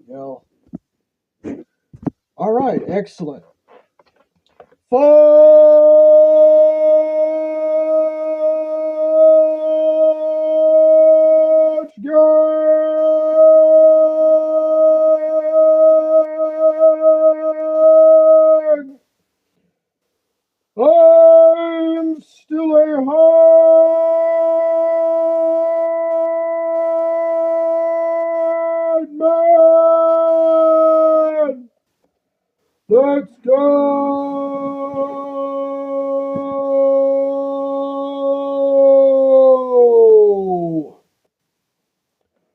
go. All right, excellent. Fudge gang! I'm still a hard man. Let's go.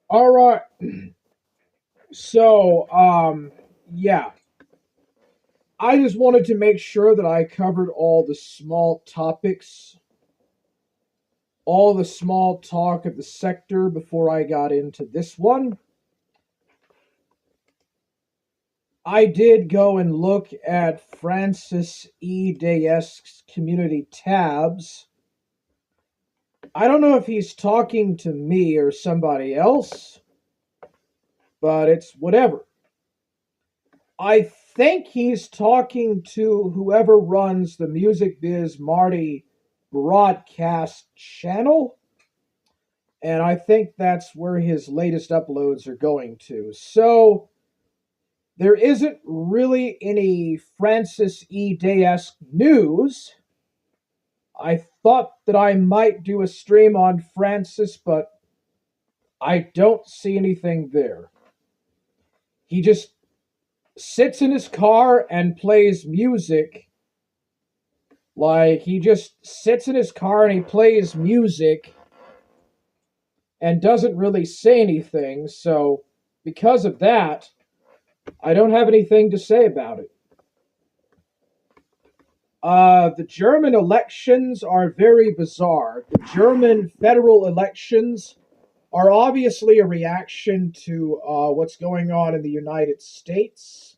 All right. So, yeah. I just wanted to make sure that I covered all the small topics, all the small talk of the sector before I got into this one. I did go and look at Francis E. Dayes's community tabs. I don't know if he's talking to me or somebody else, but it's whatever. I think he's talking to whoever runs the Music Biz Marty broadcast channel, and I think that's where his latest uploads are going to. So there isn't really any Francis E. Day-esque news. I thought that I might do a stream on Francis, but I don't see anything there. He just sits in his car and plays music. Like, he just sits in his car and he plays music and doesn't really say anything. So, because of that, I don't have anything to say about it. The German elections are very bizarre. The German federal elections are obviously a reaction to what's going on in the United States.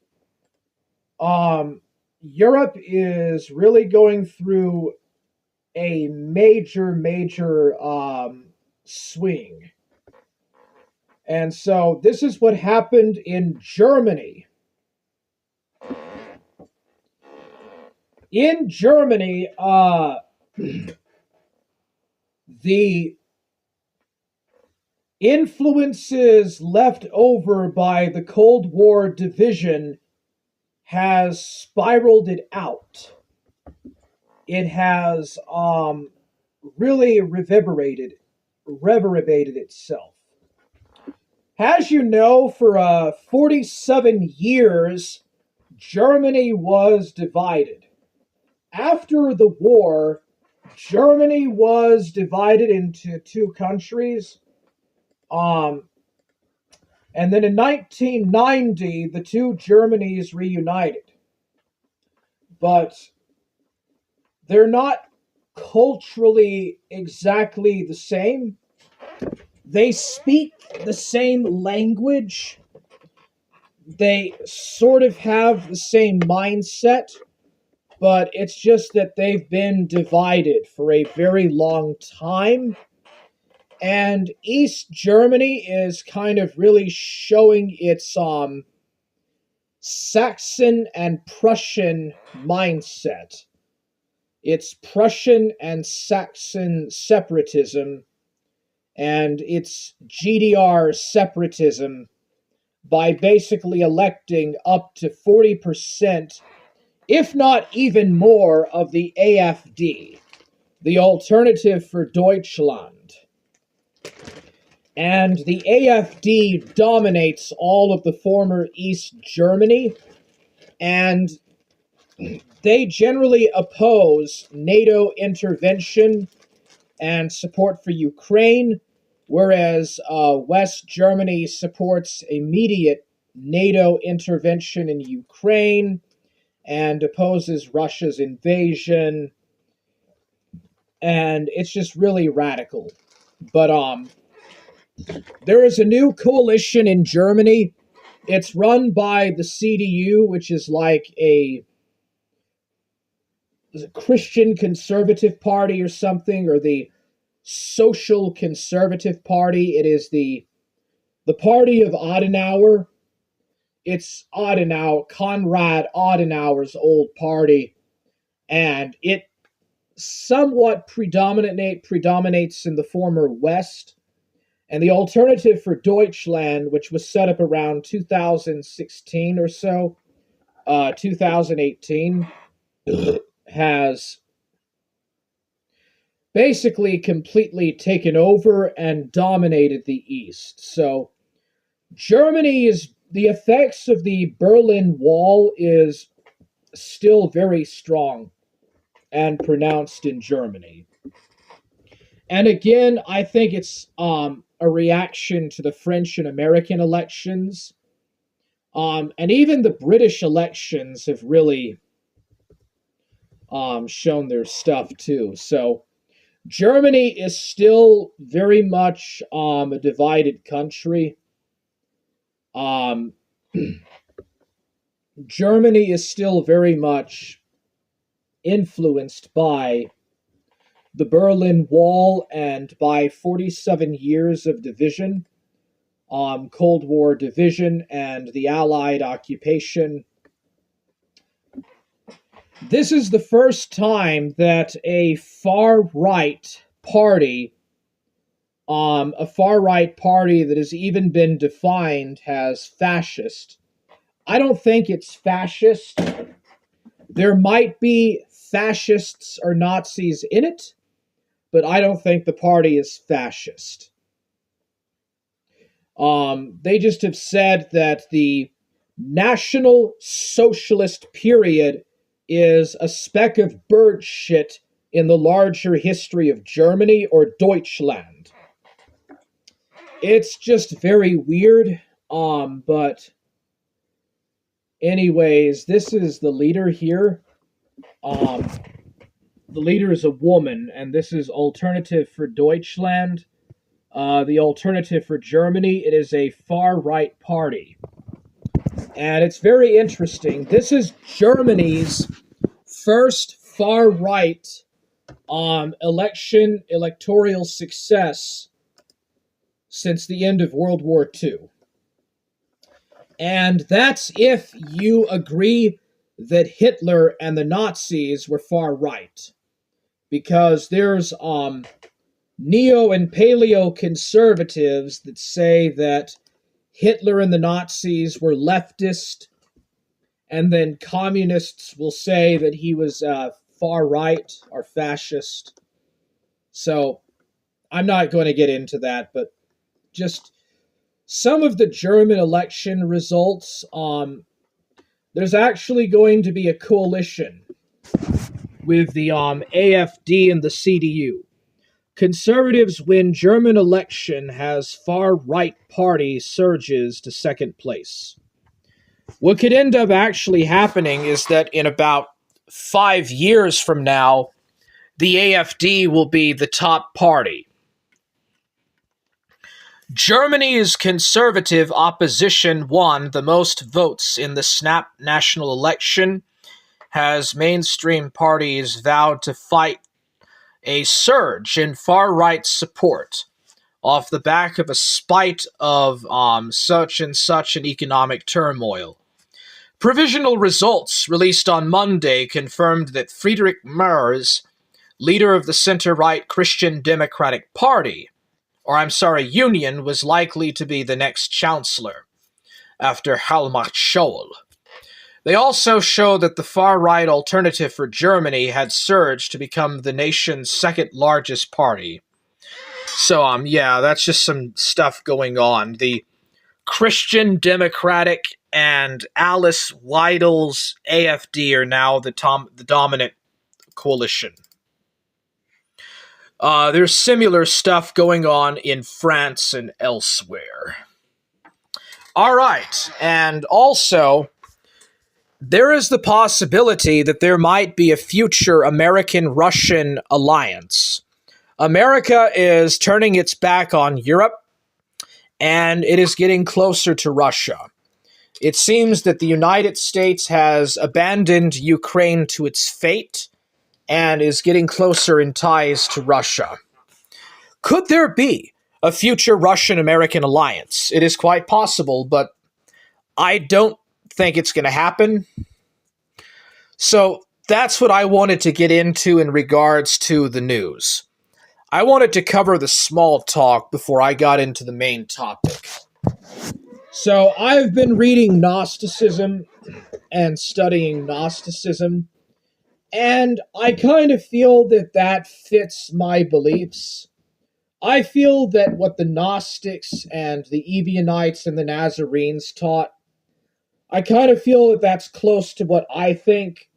Europe is really going through a major swing. And so this is what happened in Germany. In Germany, the influences left over by the Cold War division has spiraled it out. It has really reverberated itself. As you know, for 47 years, Germany was divided. After the war, Germany was divided into two countries. And then in 1990, the two Germanys reunited. But they're not culturally exactly the same. They speak the same language. They sort of have the same mindset, but it's just that they've been divided for a very long time. And East Germany is kind of really showing its Saxon and Prussian mindset. It's Prussian and Saxon separatism, and it's GDR separatism by basically electing up to 40%, if not even more, of the AfD, the Alternative for Deutschland. And the AfD dominates all of the former East Germany, and they generally oppose NATO intervention and support for Ukraine, whereas West Germany supports immediate NATO intervention in Ukraine and opposes Russia's invasion. And it's just really radical. But there is a new coalition in Germany. It's run by the CDU, which is like a Christian Conservative Party or something, or the Social Conservative Party. It is the The party of Adenauer, it's Adenauer, Konrad Adenauer's old party, and it somewhat predominates in the former West. And the Alternative for Deutschland, which was set up around 2016 or so, 2018, has basically completely taken over and dominated the East. So Germany is, the effects of the Berlin Wall is still very strong and pronounced in Germany. And again, I think it's a reaction to the French and American elections. And even the British elections have really shown their stuff too. So Germany is still very much a divided country. Germany is still very much influenced by the Berlin Wall and by 47 years of division, Cold War division, and the Allied occupation. This is the first time that a far-right party that has even been defined as fascist. I don't think it's fascist. There might be fascists or Nazis in it, but I don't think the party is fascist. They just have said that the National Socialist period is a speck of bird shit in the larger history of Germany or Deutschland. It's just very weird, but anyways, this is the leader here. The leader is a woman, and this is Alternative for Deutschland. The Alternative for Germany, it is a far-right party. And it's very interesting. This is Germany's first far-right electoral success since the end of World War II. And that's if you agree that Hitler and the Nazis were far-right. Because there's neo and paleo conservatives that say that Hitler and the Nazis were leftist, and then communists will say that he was far right or fascist. So I'm not going to get into that, but just some of the German election results. There's actually going to be a coalition with the AfD and the CDU. Conservatives win German election has far-right party surges to second place. What could end up actually happening is that in about 5 years from now, the AfD will be the top party. Germany's conservative opposition won the most votes in the snap national election, has mainstream parties vowed to fight a surge in far-right support off the back of a spite of such and such an economic turmoil. Provisional results released on Monday confirmed that Friedrich Merz, leader of the center-right Christian Democratic Party, Union, was likely to be the next chancellor, after Helmut Schol. They also show that the far-right Alternative for Germany had surged to become the nation's second largest party. So, yeah, that's just some stuff going on. The Christian Democratic and Alice Weidel's AfD are now the dominant coalition. There's similar stuff going on in France and elsewhere. All right, and also, there is the possibility that there might be a future American-Russian alliance. America is turning its back on Europe, and it is getting closer to Russia. It seems that the United States has abandoned Ukraine to its fate and is getting closer in ties to Russia. Could there be a future Russian-American alliance. It is quite possible, but I don't think it's going to happen. So that's what I wanted to get into in regards to the news. I wanted to cover the small talk before I got into the main topic. So I've been reading Gnosticism and studying Gnosticism, and I kind of feel that that fits my beliefs. I feel that what the Gnostics and the Ebionites and the Nazarenes taught, I kind of feel that that's close to what I think,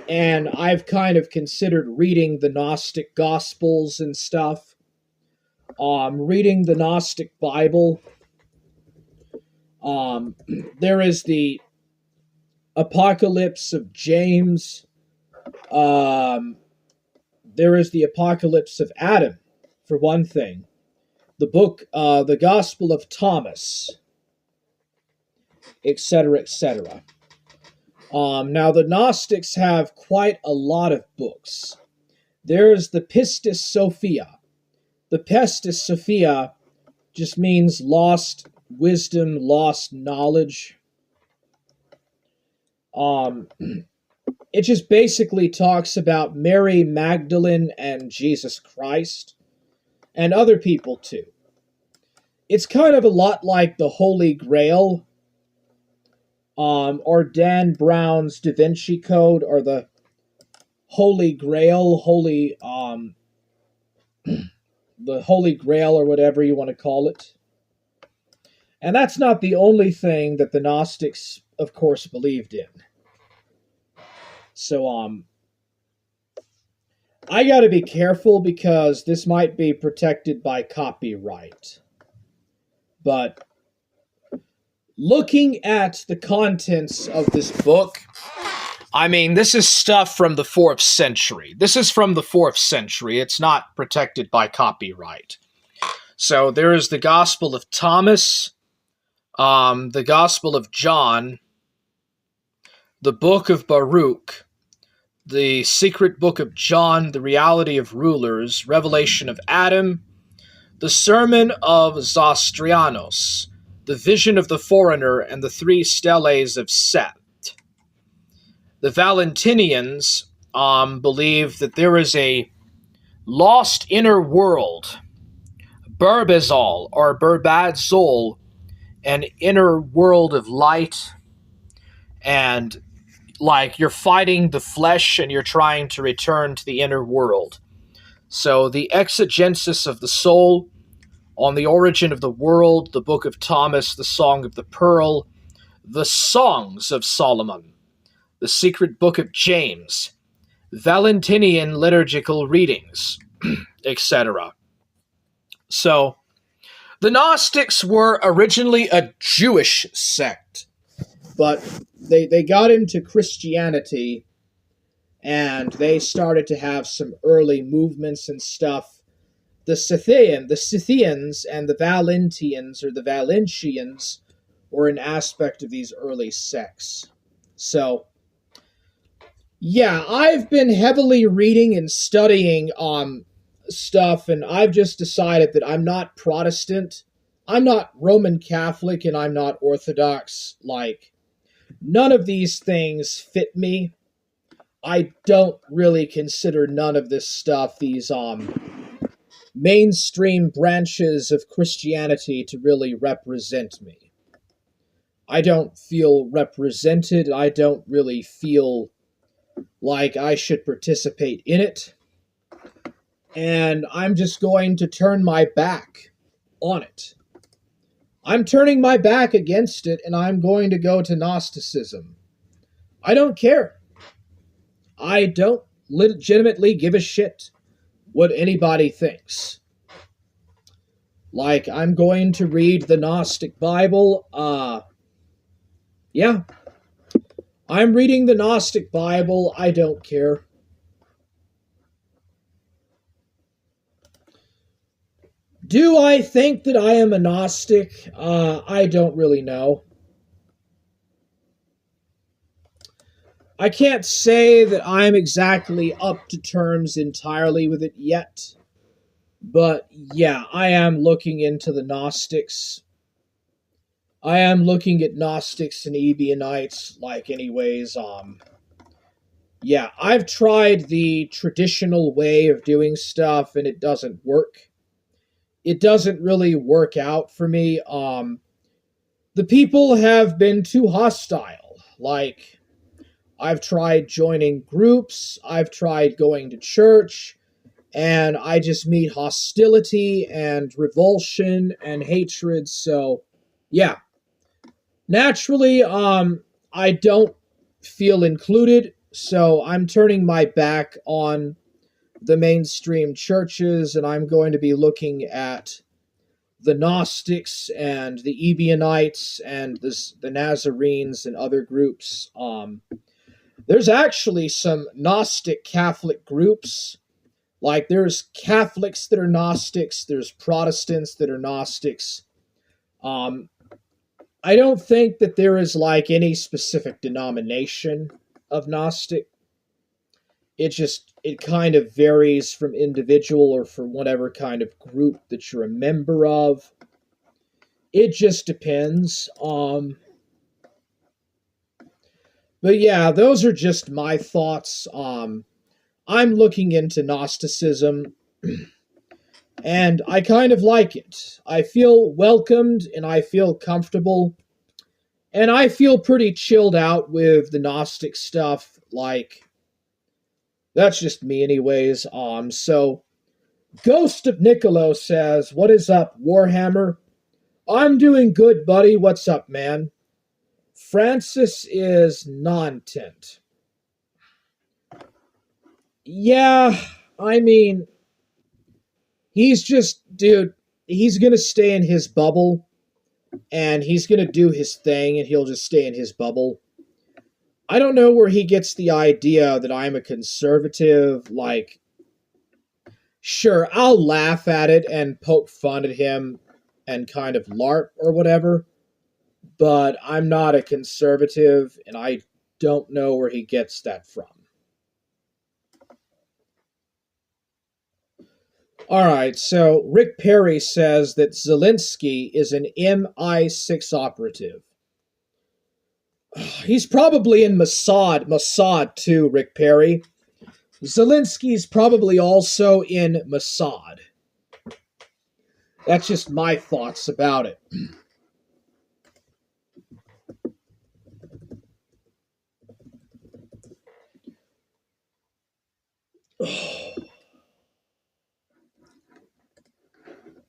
and I've kind of considered reading the Gnostic Gospels and stuff, reading the Gnostic Bible. There is the Apocalypse of James. There is the Apocalypse of Adam, for one thing. The book, the Gospel of Thomas, etc., etc. Now, the Gnostics have quite a lot of books. There's the Pistis Sophia. The Pistis Sophia just means lost wisdom, lost knowledge. It just basically talks about Mary Magdalene and Jesus Christ, and other people too. It's kind of a lot like the Holy Grail, or Dan Brown's Da Vinci Code, or the Holy Grail, the Holy Grail, or whatever you want to call it. And that's not the only thing that the Gnostics, of course, believed in. So, I gotta be careful because this might be protected by copyright. But looking at the contents of this book, I mean, this is stuff from the 4th century. This is from the 4th century. It's not protected by copyright. So there is the Gospel of Thomas, the Gospel of John, the Book of Baruch, the Secret Book of John, the Reality of Rulers, Revelation of Adam, the Sermon of Zostrianos, the Vision of the Foreigner, and the 3 Steles of Set. The Valentinians believe that there is a lost inner world, Burbazol or Burbadzol, an inner world of light, and like you're fighting the flesh and you're trying to return to the inner world. So the Exegesis of the Soul, On the Origin of the World, the Book of Thomas, the Song of the Pearl, the Songs of Solomon, the Secret Book of James, Valentinian liturgical readings, etc. So, the Gnostics were originally a Jewish sect, but they got into Christianity, and they started to have some early movements and stuff. The Scythians and the Valentians, or the Valentians, were an aspect of these early sects. So, yeah, I've been heavily reading and studying stuff, and I've just decided that I'm not Protestant, I'm not Roman Catholic, and I'm not Orthodox. Like, none of these things fit me. I don't really consider none of this stuff, these mainstream branches of Christianity, to really represent me. I don't feel represented. I don't really feel like I should participate in it. And I'm just going to turn my back on it. I'm turning my back against it, and I'm going to go to Gnosticism. I don't care. I don't legitimately give a shit what anybody thinks. Like, I'm going to read the Gnostic Bible. Yeah. I'm reading the Gnostic Bible. I don't care. Do I think that I am a Gnostic? I don't really know. I can't say that I'm exactly up to terms entirely with it yet. But yeah, I am looking into the Gnostics. I am looking at Gnostics and Ebionites, like, anyways. Yeah, I've tried the traditional way of doing stuff and it doesn't work. It doesn't really work out for me. The people have been too hostile. Like, I've tried joining groups, I've tried going to church, and I just meet hostility and revulsion and hatred. So, yeah, naturally, I don't feel included. So I'm turning my back on the mainstream churches, and I'm going to be looking at the Gnostics and the Ebionites and the Nazarenes and other groups. There's actually some Gnostic Catholic groups. Like, there's Catholics that are Gnostics, there's Protestants that are Gnostics. Um, I don't think that there is like any specific denomination of Gnostic. It kind of varies from individual or from whatever kind of group that you're a member of. It just depends. But yeah, those are just my thoughts. I'm looking into Gnosticism and I kind of like it. I feel welcomed and I feel comfortable and I feel pretty chilled out with the Gnostic stuff. Like, that's just me, anyways. So Ghost of Niccolo says, "What is up, Warhammer?" I'm doing good, buddy. What's up, man? Francis is non-tent. Yeah, I mean, he's just, dude, he's gonna stay in his bubble and he's gonna do his thing and he'll just stay in his bubble. I don't know where he gets the idea that I'm a conservative. Like, sure, I'll laugh at it and poke fun at him and kind of LARP or whatever, but I'm not a conservative and I don't know where he gets that from. Alright, so Rick Perry says that Zelensky is an MI6 operative. He's probably in Mossad too, Rick Perry. Zelensky's probably also in Mossad. That's just my thoughts about it.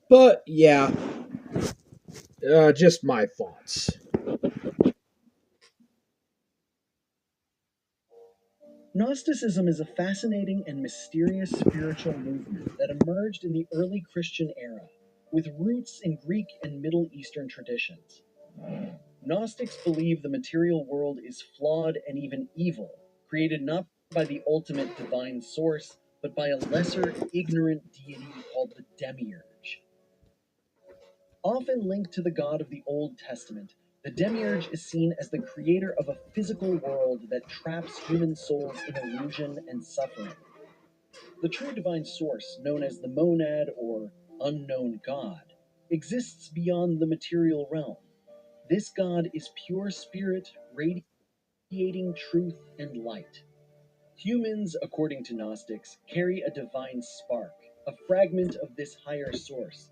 But yeah, just my thoughts. Gnosticism is a fascinating and mysterious spiritual movement that emerged in the early Christian era, with roots in Greek and Middle Eastern traditions. Gnostics believe the material world is flawed and even evil, created not by the ultimate divine source, but by a lesser, ignorant deity called the Demiurge. Often linked to the God of the Old Testament, the Demiurge is seen as the creator of a physical world that traps human souls in illusion and suffering. The true divine source, known as the monad or unknown God, exists beyond the material realm. This God is pure spirit, radiating truth and light. Humans, according to Gnostics, carry a divine spark, a fragment of this higher source,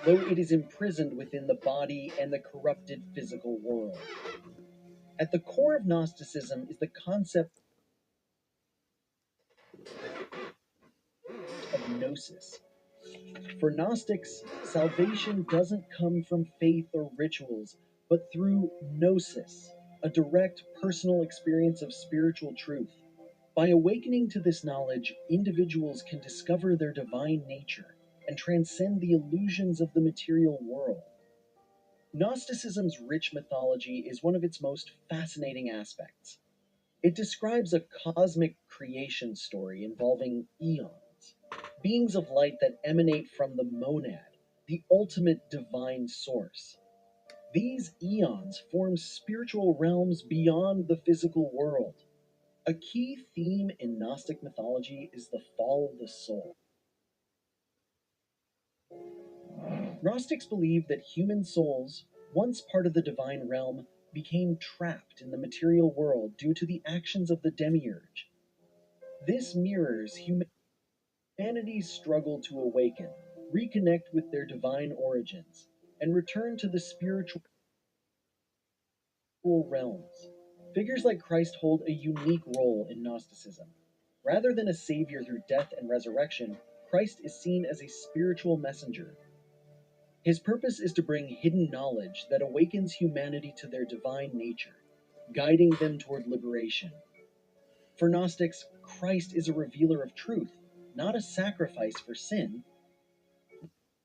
though it is imprisoned within the body and the corrupted physical world. At the core of Gnosticism is the concept of gnosis. For Gnostics, salvation doesn't come from faith or rituals, but through gnosis, a direct personal experience of spiritual truth. By awakening to this knowledge, individuals can discover their divine nature and transcend the illusions of the material world. Gnosticism's rich mythology is one of its most fascinating aspects. It describes a cosmic creation story involving eons, beings of light that emanate from the monad, the ultimate divine source. These eons form spiritual realms beyond the physical world. A key theme in Gnostic mythology is the fall of the soul. Gnostics believe that human souls, once part of the divine realm, became trapped in the material world due to the actions of the demiurge. This mirrors humanity's struggle to awaken, reconnect with their divine origins, and return to the spiritual realms. Figures like Christ hold a unique role in Gnosticism. Rather than a savior through death and resurrection, Christ is seen as a spiritual messenger. His purpose is to bring hidden knowledge that awakens humanity to their divine nature, guiding them toward liberation. For Gnostics, Christ is a revealer of truth, not a sacrifice for sin.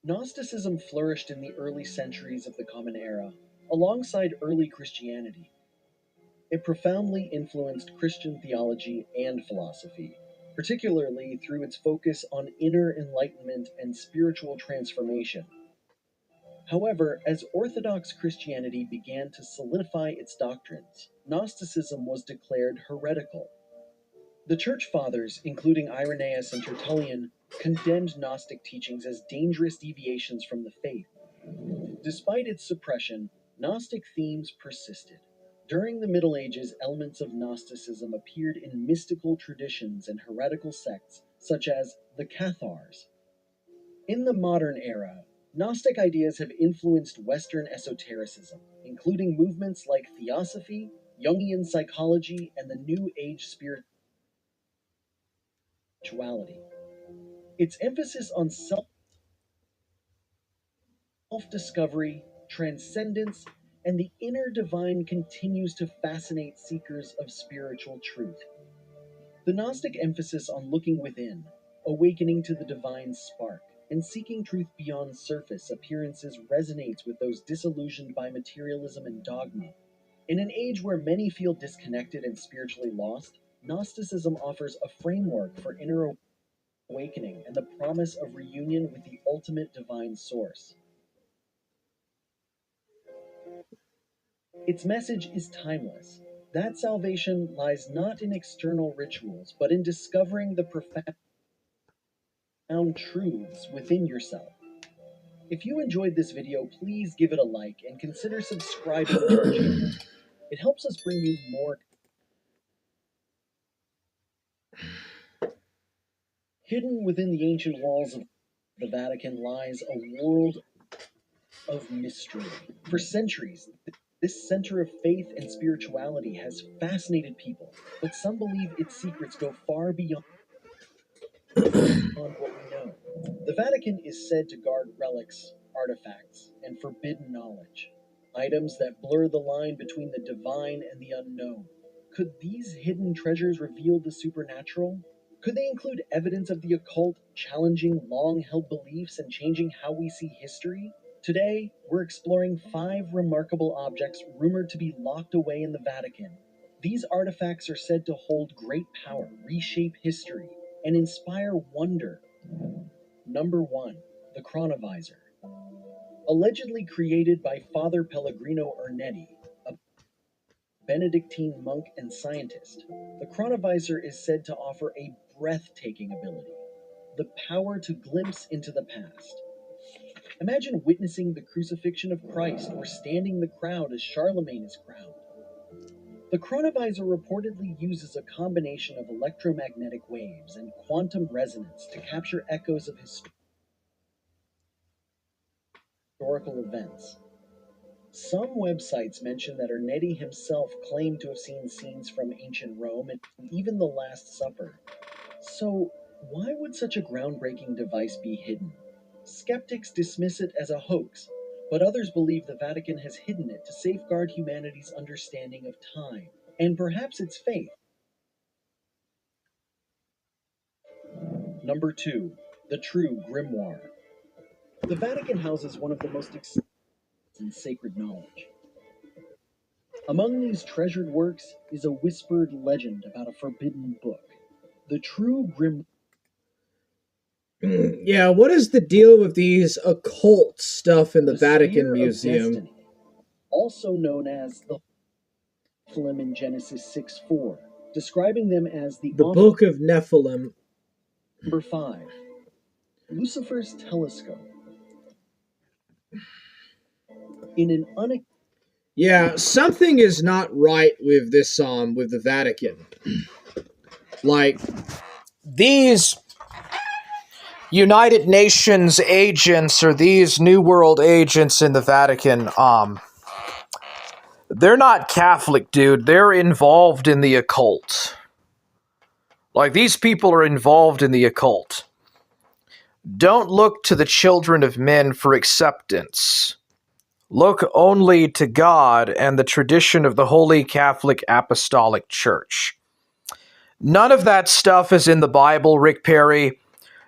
Gnosticism flourished in the early centuries of the Common Era, alongside early Christianity. It profoundly influenced Christian theology and philosophy, particularly through its focus on inner enlightenment and spiritual transformation. However, as Orthodox Christianity began to solidify its doctrines, Gnosticism was declared heretical. The Church Fathers, including Irenaeus and Tertullian, condemned Gnostic teachings as dangerous deviations from the faith. Despite its suppression, Gnostic themes persisted. During the Middle Ages, elements of Gnosticism appeared in mystical traditions and heretical sects, such as the Cathars. In the modern era, Gnostic ideas have influenced Western esotericism, including movements like Theosophy, Jungian psychology, and the New Age spirituality. Its emphasis on self discovery, transcendence, and the inner divine continues to fascinate seekers of spiritual truth. The Gnostic emphasis on looking within, awakening to the divine spark, and seeking truth beyond surface appearances resonates with those disillusioned by materialism and dogma. In an age where many feel disconnected and spiritually lost, Gnosticism offers a framework for inner awakening and the promise of reunion with the ultimate divine source. Its message is timeless. That salvation lies not in external rituals, but in discovering the profound truths within yourself. If you enjoyed this video, please give it a like and consider subscribing to our channel. It helps us bring you more. Hidden within the ancient walls of the Vatican lies a world of mystery. For centuries, this center of faith and spirituality has fascinated people, but some believe its secrets go far beyond what we know. The Vatican is said to guard relics, artifacts, and forbidden knowledge, items that blur the line between the divine and the unknown. Could these hidden treasures reveal the supernatural? Could they include evidence of the occult, challenging long held beliefs and changing how we see history? Today, we're exploring 5 remarkable objects rumored to be locked away in the Vatican. These artifacts are said to hold great power, reshape history, and inspire wonder. Number 1. The Chronovisor. Allegedly created by Father Pellegrino Ernetti, a Benedictine monk and scientist, the Chronovisor is said to offer a breathtaking ability: the power to glimpse into the past. Imagine witnessing the crucifixion of Christ or standing in the crowd as Charlemagne is crowned. The chronovisor reportedly uses a combination of electromagnetic waves and quantum resonance to capture echoes of historical events. Some websites mention that Ernetti himself claimed to have seen scenes from ancient Rome and even the Last Supper. So, why would such a groundbreaking device be hidden? Skeptics dismiss it as a hoax, but others believe the Vatican has hidden it to safeguard humanity's understanding of time, and perhaps its faith. Number 2. The True Grimoire. The Vatican houses one of the most extensive in sacred knowledge. Among these treasured works is a whispered legend about a forbidden book. The True Grimoire. Yeah, what is the deal with these occult stuff in the Vatican Sphere Museum? of Destiny, also known as the Nephilim in Genesis 6:4. describing them as the Book of Nephilim. Number 5. Lucifer's telescope. In an Yeah, something is not right with this with the Vatican. Like, These United Nations agents, or these New World agents in the Vatican, they're not Catholic, dude. They're involved in the occult. Like, these people are involved in the occult. Don't look to the children of men for acceptance. Look only to God and the tradition of the Holy Catholic Apostolic Church. None of that stuff is in the Bible, Rick Perry.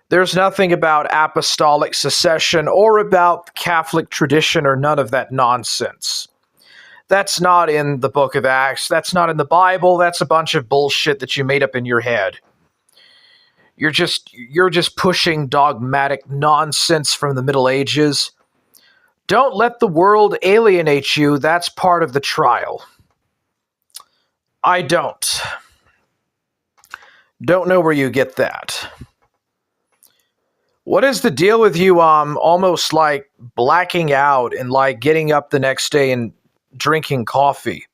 There's nothing about apostolic succession or about Catholic tradition or none of that nonsense. That's not in the book of Acts. That's not in the Bible. That's a bunch of bullshit that you made up in your head. You're just pushing dogmatic nonsense from the Middle Ages. Don't let the world alienate you. That's part of the trial. I don't know where you get that. What is the deal with you almost like blacking out and like getting up the next day and drinking coffee?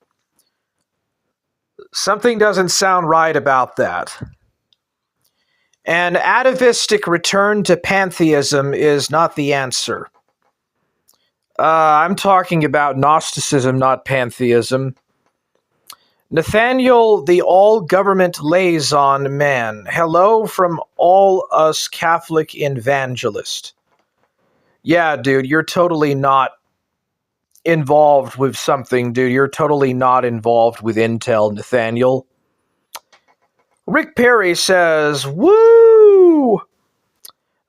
Something doesn't sound right about that. An atavistic return to pantheism is not the answer. I'm talking about Gnosticism, not pantheism. Nathaniel, the all-government liaison man. Hello from all us Catholic evangelist. Yeah, dude, you're totally not involved with something, dude. You're totally not involved with Intel, Nathaniel. Rick Perry says, woo!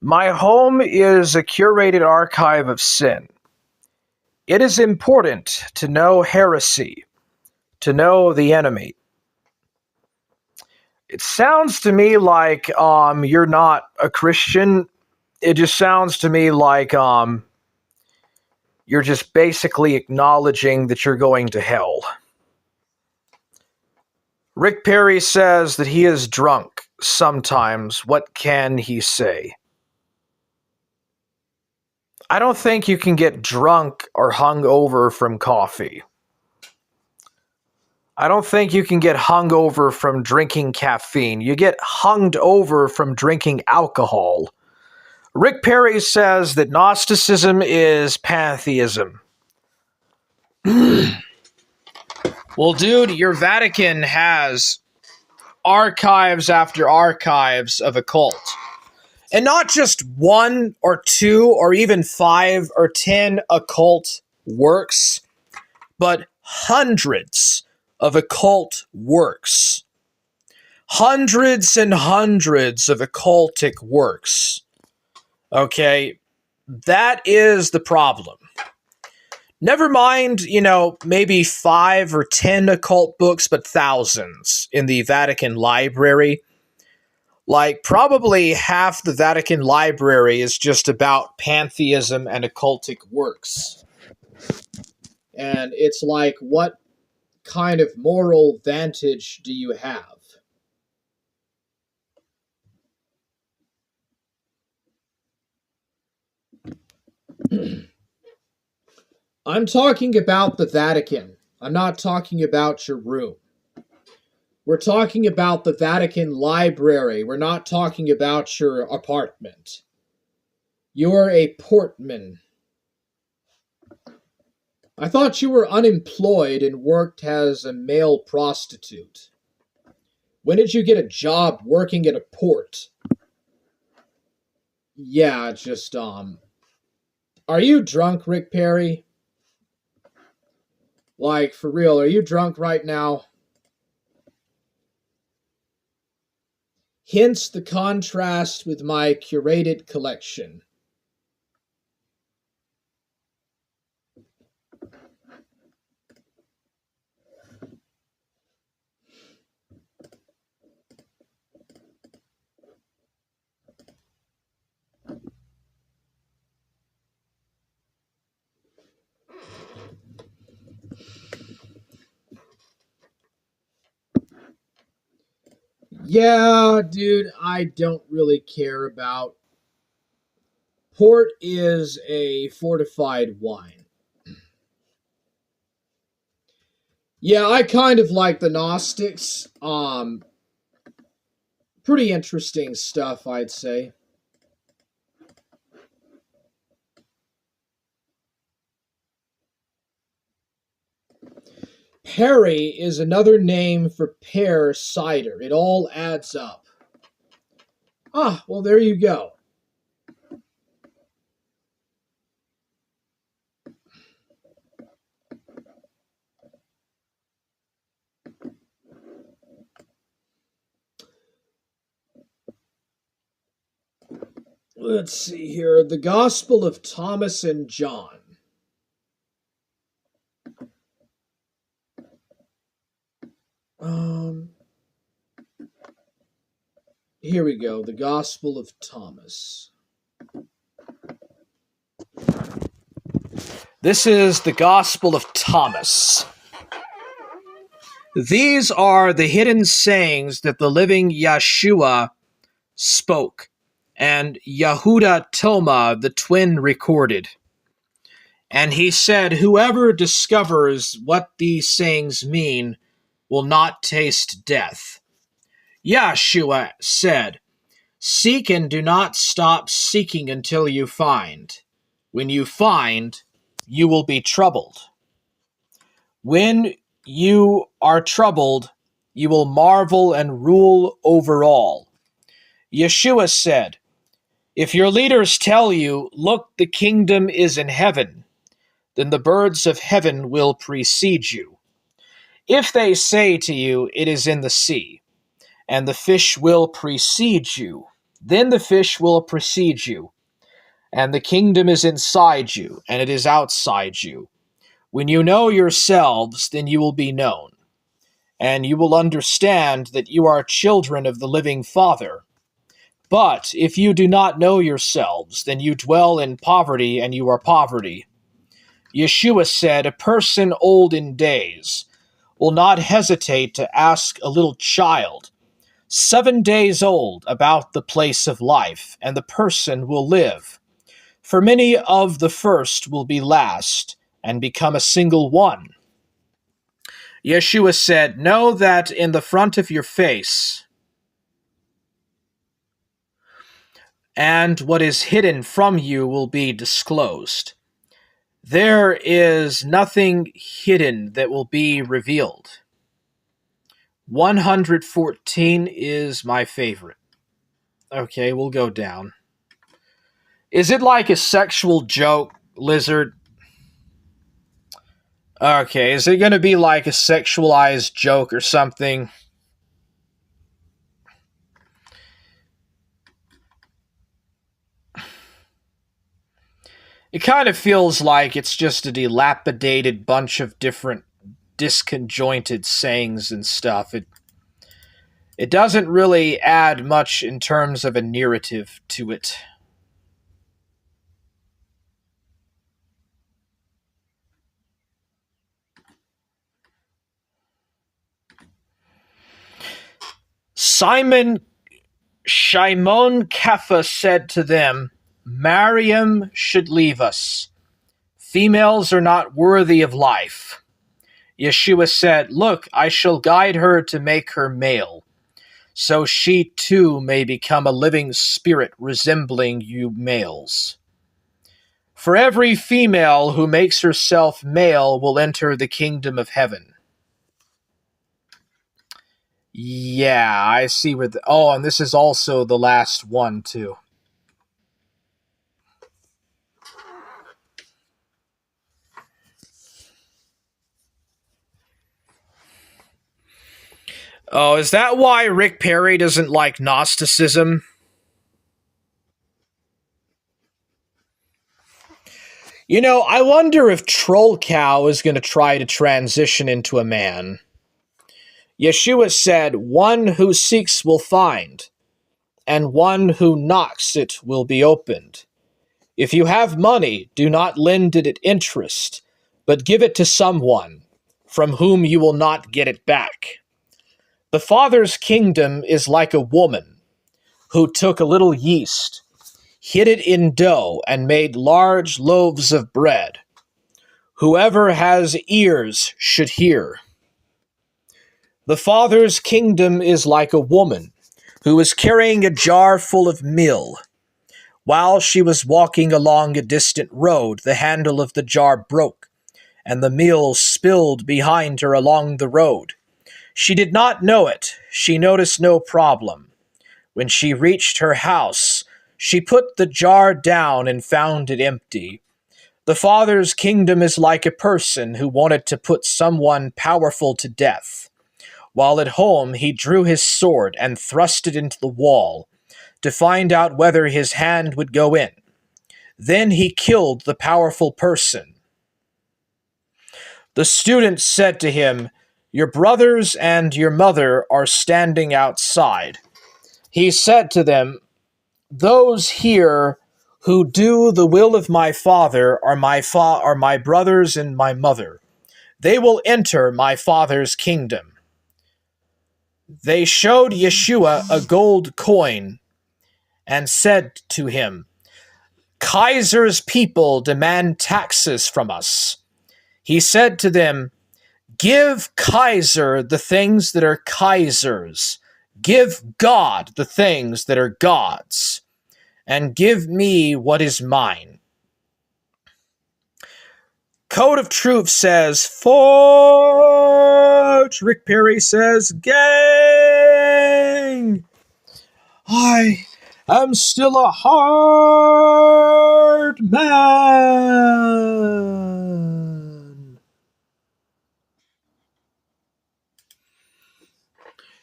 My home is a curated archive of sin. It is important to know heresy, to know the enemy. It sounds to me like you're not a Christian. It just sounds to me like you're just basically acknowledging that you're going to hell. Rick Perry says that he is drunk sometimes. What can he say? I don't think you can get drunk or hung over from coffee. I don't think you can get hung over from drinking caffeine. You get hunged over from drinking alcohol. Rick Perry says that Gnosticism is pantheism. Well, dude, your Vatican has archives after archives of occult. And not just 1 or 2 or even 5 or 10 occult works, but hundreds of occult works. Hundreds and hundreds of occultic works. Okay? That is the problem. Never mind, maybe 5 or 10 occult books, but thousands in the Vatican Library. Like, probably half the Vatican Library is just about pantheism and occultic works. And it's like, what kind of moral vantage do you have? I'm talking about the Vatican. I'm not talking about your room. We're talking about the Vatican Library. We're not talking about your apartment. You're a portman. I thought you were unemployed and worked as a male prostitute. When did you get a job working at a port? Yeah, just, Are you drunk, Rick Perry? Like, for real, are you drunk right now? Hence the contrast with my curated collection. Yeah, dude, I don't really care about. Port is a fortified wine. Yeah, I kind of like the Gnostics. Pretty interesting stuff, I'd say. Perry is another name for pear cider. It all adds up. Ah, well, there you go. Let's see here. The Gospel of Thomas and John. Um, Here we go. The Gospel of Thomas. This is the Gospel of Thomas. These are the hidden sayings that the living Yeshua spoke, and Yehuda Toma, the twin, recorded. And he said, whoever discovers what these sayings mean will not taste death. Yeshua said, seek and do not stop seeking until you find. When you find, you will be troubled. When you are troubled, you will marvel and rule over all. Yeshua said, if your leaders tell you, look, the kingdom is in heaven, then the birds of heaven will precede you. If they say to you, it is in the sea, and the fish will precede you, then the fish will precede you, and the kingdom is inside you, and it is outside you. When you know yourselves, then you will be known, and you will understand that you are children of the living Father. But if you do not know yourselves, then you dwell in poverty, and you are poverty. Yeshua said, a person old in days will not hesitate to ask a little child, 7 days old, about the place of life, and the person will live. For many of the first will be last, and become a single one. Yeshua said, know that in the front of your face, and what is hidden from you will be disclosed. There is nothing hidden that will be revealed. 114 is my favorite. Okay, we'll go down. Is it like a sexual joke, Lizard? Okay, is it going to be like a sexualized joke or something? It kind of feels like it's just a dilapidated bunch of different disconjointed sayings and stuff. It doesn't really add much in terms of a narrative to it. Shimon Kepha said to them, Mariam should leave us. Females are not worthy of life. Yeshua said, look, I shall guide her to make her male, so she too may become a living spirit resembling you males. For every female who makes herself male will enter the kingdom of heaven. Yeah, I see where oh, and this is also the last one, too. Oh, is that why Rick Perry doesn't like Gnosticism? You know, I wonder if Troll Cow is going to try to transition into a man. Yeshua said, one who seeks will find, and one who knocks it will be opened. If you have money, do not lend it at interest, but give it to someone from whom you will not get it back. The Father's kingdom is like a woman who took a little yeast, hid it in dough, and made large loaves of bread. Whoever has ears should hear. The Father's kingdom is like a woman who was carrying a jar full of meal. While she was walking along a distant road, the handle of the jar broke, and the meal spilled behind her along the road. She did not know it. She noticed no problem. When she reached her house, she put the jar down and found it empty. The Father's kingdom is like a person who wanted to put someone powerful to death. While at home, he drew his sword and thrust it into the wall to find out whether his hand would go in. Then he killed the powerful person. The students said to him, "Your brothers and your mother are standing outside." He said to them, "Those here who do the will of my Father are my brothers and my mother. They will enter my Father's kingdom." They showed Yeshua a gold coin and said to him, "Kaiser's people demand taxes from us." He said to them, "Give Kaiser the things that are Kaiser's. Give God the things that are God's. And give me what is mine." Code of Truth says, "Forge!" Rick Perry says, "Gang! I am still a hard man."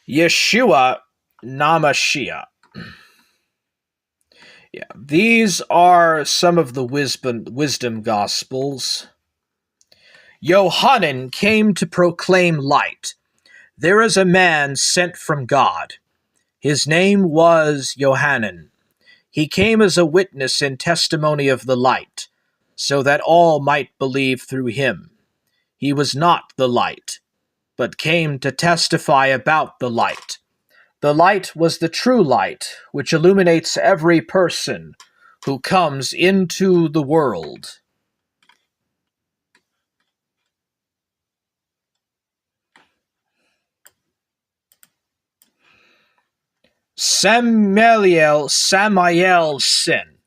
Yeshua Namashiach. Yeah, these are some of the wisdom gospels. Yohanan came to proclaim light. There is a man sent from God. His name was Yohanan. He came as a witness and testimony of the light, so that all might believe through him. He was not the light, but came to testify about the light. The light was the true light, which illuminates every person who comes into the world. Samael sin.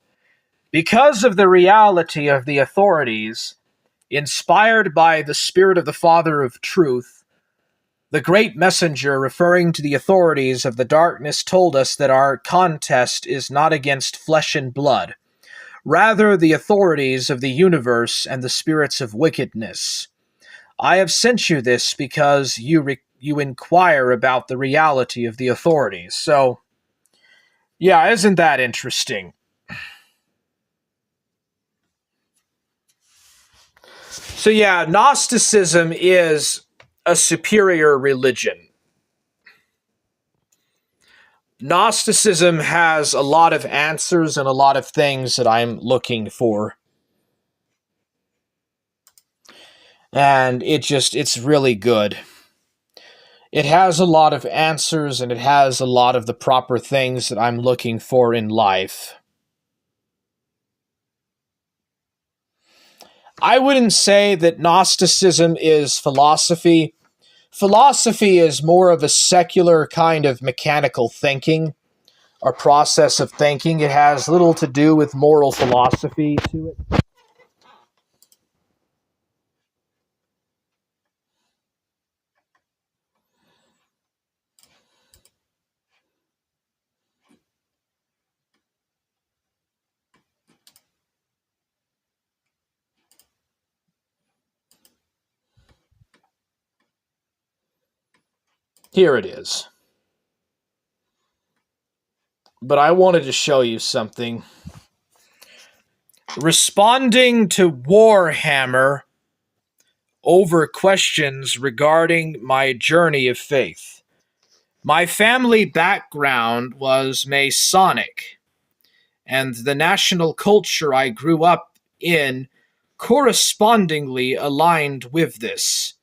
Because of the reality of the authorities, inspired by the Spirit of the Father of Truth, the great messenger referring to the authorities of the darkness told us that our contest is not against flesh and blood, rather the authorities of the universe and the spirits of wickedness. I have sent you this because you inquire about the reality of the authorities. So, yeah, isn't that interesting? So yeah, Gnosticism is a superior religion. Gnosticism has a lot of answers and a lot of things that I'm looking for. And it's really good. It has a lot of answers and it has a lot of the proper things that I'm looking for in life. I wouldn't say that Gnosticism is philosophy. Philosophy is more of a secular kind of mechanical thinking, or process of thinking. It has little to do with moral philosophy to it. Here it is. But I wanted to show you something. Responding to Warhammer over questions regarding my journey of faith. My family background was Masonic, and the national culture I grew up in correspondingly aligned with this.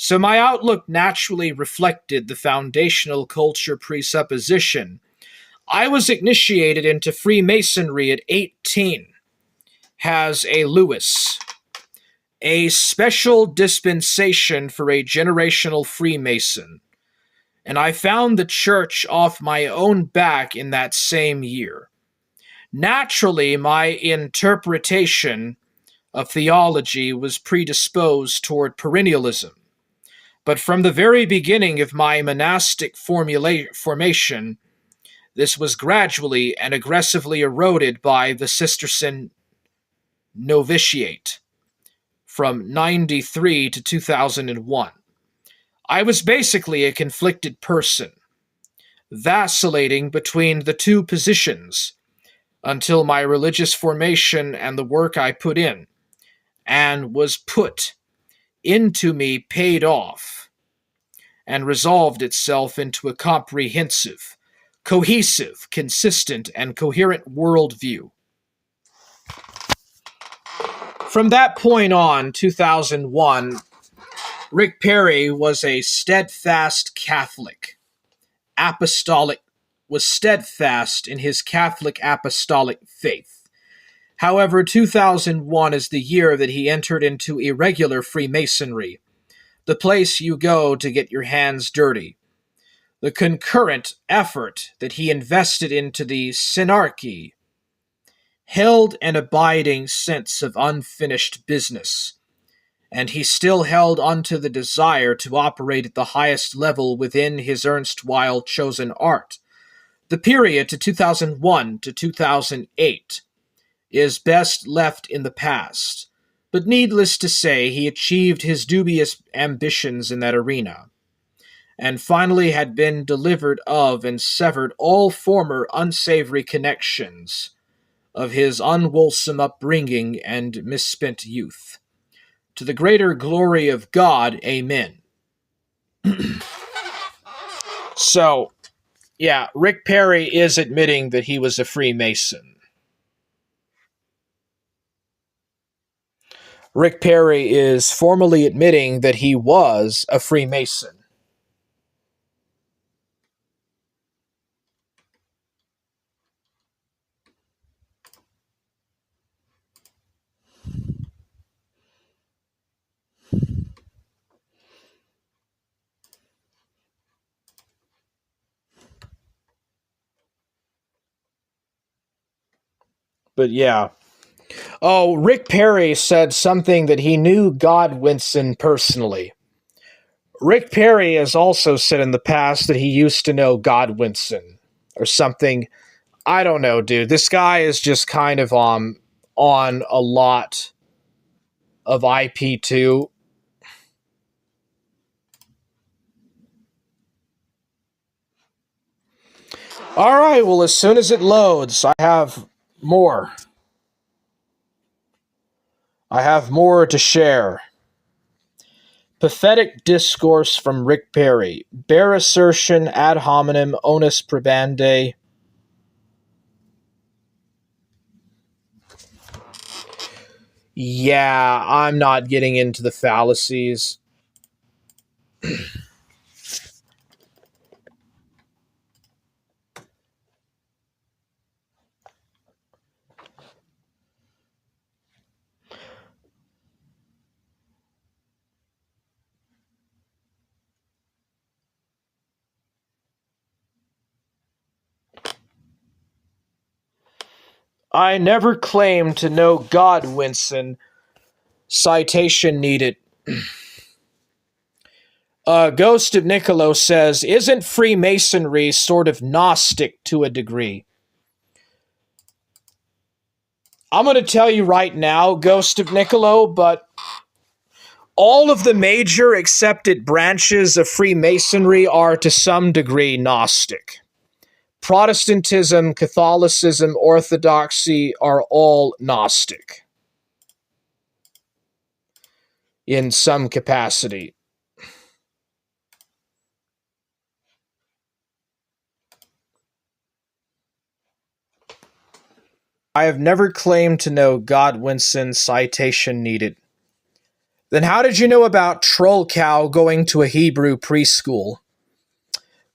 So my outlook naturally reflected the foundational culture presupposition. I was initiated into Freemasonry at 18, has a Lewis, a special dispensation for a generational Freemason, and I found the church off my own back in that same year. Naturally, my interpretation of theology was predisposed toward perennialism, but from the very beginning of my monastic formation, this was gradually and aggressively eroded by the Cistercian novitiate from 93 to 2001. I was basically a conflicted person, vacillating between the two positions until my religious formation and the work I put in and was put into me paid off and resolved itself into a comprehensive, cohesive, consistent, and coherent worldview. From that point on, 2001, Rick Perry was a steadfast Catholic, was steadfast in his Catholic apostolic faith. However, 2001 is the year that he entered into irregular Freemasonry, the place you go to get your hands dirty. The concurrent effort that he invested into the synarchy held an abiding sense of unfinished business, and he still held onto the desire to operate at the highest level within his erstwhile chosen art. The period to 2001 to 2008 is best left in the past, but needless to say, he achieved his dubious ambitions in that arena, and finally had been delivered of and severed all former unsavory connections of his unwholesome upbringing and misspent youth. To the greater glory of God, amen. So, yeah, Rick Perry is admitting that he was a Freemason. Rick Perry is formally admitting that he was a Freemason. But yeah. Oh, Rick Perry said something that he knew Godwinson personally. Rick Perry has also said in the past that he used to know Godwinson or something. I don't know, dude. This guy is just kind of on a lot of IP2. All right, well, as soon as it loads, I have more. I have more to share. Pathetic discourse from Rick Perry. Bare assertion ad hominem onus probandi. Yeah, I'm not getting into the fallacies. I never claimed to know Godwinson. Citation needed. Ghost of Niccolo says, isn't Freemasonry sort of Gnostic to a degree? I'm going to tell you right now, Ghost of Niccolo, but all of the major accepted branches of Freemasonry are to some degree Gnostic. Protestantism, Catholicism, Orthodoxy are all Gnostic in some capacity. I have never claimed to know Godwinson. Citation needed. Then how did you know about Troll Cow going to a Hebrew preschool?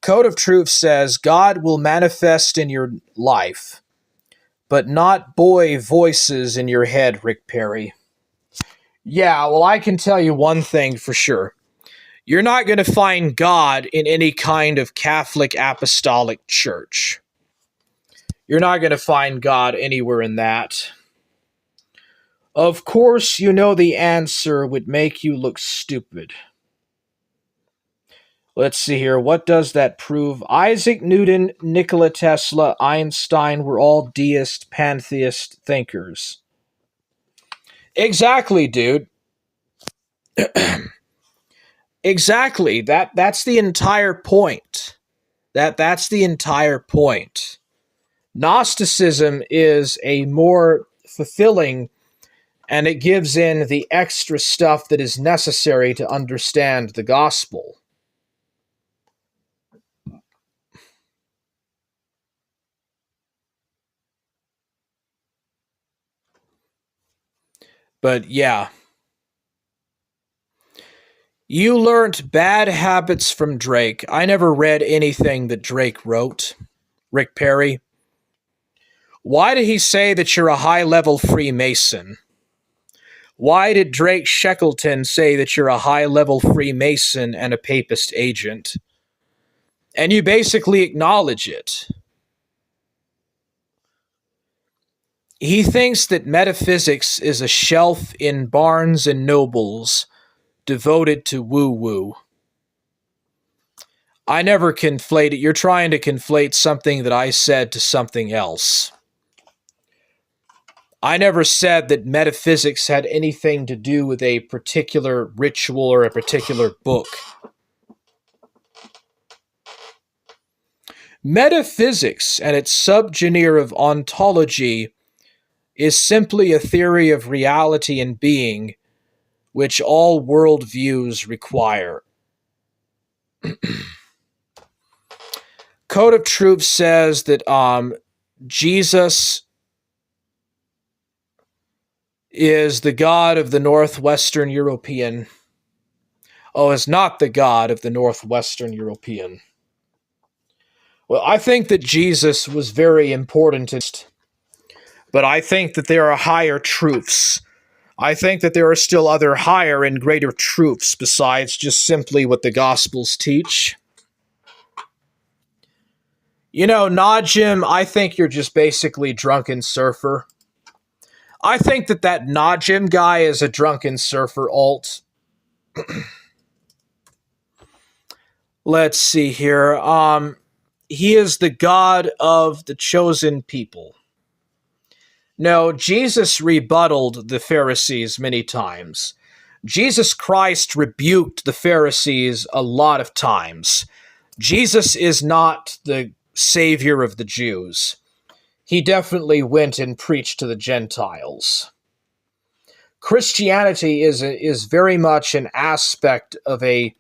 Code of Truth says God will manifest in your life, but not boy voices in your head, Rick Perry. Yeah, well, I can tell you one thing for sure. You're not going to find God in any kind of Catholic apostolic church. You're not going to find God anywhere in that. Of course, you know the answer would make you look stupid. Let's see here. What does that prove? Isaac Newton, Nikola Tesla, Einstein were all deist, pantheist thinkers. Exactly, dude. Exactly. That's the entire point. That's the entire point. Gnosticism is a more fulfilling, and it gives in the extra stuff that is necessary to understand the gospel. But yeah, you learnt bad habits from Drake. I never read anything that Drake wrote. Rick Perry. Why did he say that you're a high level Freemason? Why did Drake Shackleton say that you're a high level Freemason and a papist agent? And you basically acknowledge it. He thinks that metaphysics is a shelf in Barnes and Nobles devoted to woo woo. I never conflate it. You're trying to conflate something that I said to something else. I never said that metaphysics had anything to do with a particular ritual or a particular book. Metaphysics and its subgenre of ontology is simply a theory of reality and being, which all worldviews require. Code of Truth says that Jesus is the God of the Northwestern European. Oh, is not the God of the Northwestern European. Well, I think that Jesus was very important, but I think that there are higher truths. I think that there are still other higher and greater truths besides just simply what the Gospels teach. You know, Najim, I think you're just basically drunken surfer. I think that Najim guy is a drunken surfer alt. Let's see here. He is the God of the chosen people. No, Jesus rebutted the Pharisees many times. Jesus Christ rebuked the Pharisees a lot of times. Jesus is not the savior of the Jews. He definitely went and preached to the Gentiles. Christianity is very much an aspect of a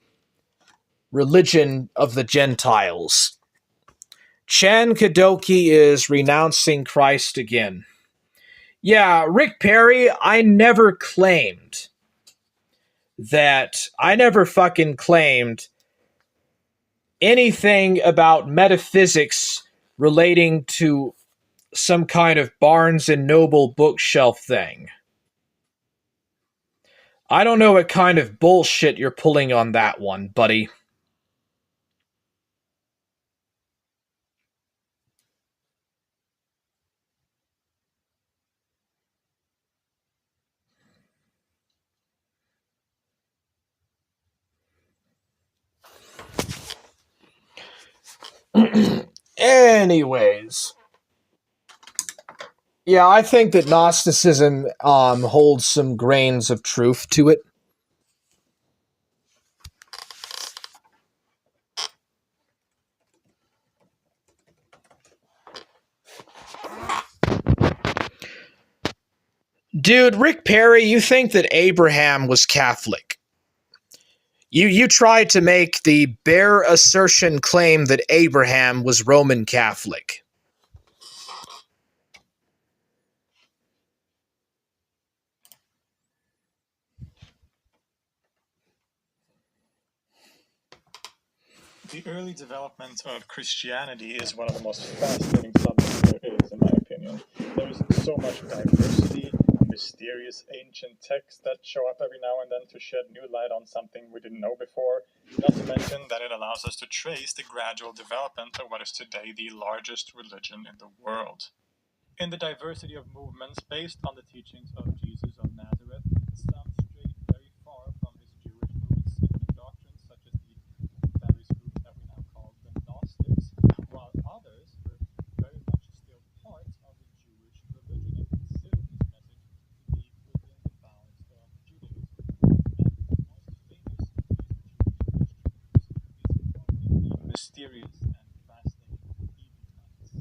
religion of the Gentiles. Chan Kadoki is renouncing Christ again. Yeah, Rick Perry, I never fucking claimed anything about metaphysics relating to some kind of Barnes and Noble bookshelf thing. I don't know what kind of bullshit you're pulling on that one, buddy. Anyways. Yeah, I think that Gnosticism holds some grains of truth to it. Dude, Rick Perry, you think that Abraham was Catholic. You tried to make the bare assertion claim that Abraham was Roman Catholic. The early development of Christianity is one of the most fascinating subjects there is, in my opinion. There's so much diversity, mysterious ancient texts that show up every now and then to shed new light on something we didn't know before, not to mention that it allows us to trace the gradual development of what is today the largest religion in the world. In the diversity of movements based on the teachings of Jesus of Nazareth, some strayed very far from his Jewish roots in the doctrines, such as the various groups that we now call the Gnostics, while others were very much still part of the Jewish religion and considered his message to be within the bounds of Judaism. And the most famous of these Jewish Christian groups is probably the mysterious and fascinating Ebionites.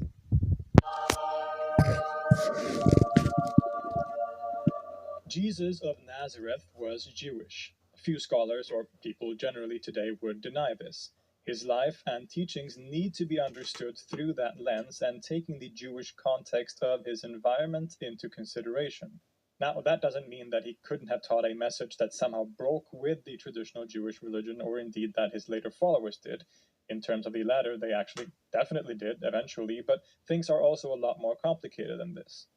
Jesus of Nazareth was Jewish. Few scholars, or people generally today, would deny this. His life and teachings need to be understood through that lens and taking the Jewish context of his environment into consideration. Now, that doesn't mean that he couldn't have taught a message that somehow broke with the traditional Jewish religion, or indeed that his later followers did. In terms of the latter, they actually definitely did eventually, but things are also a lot more complicated than this.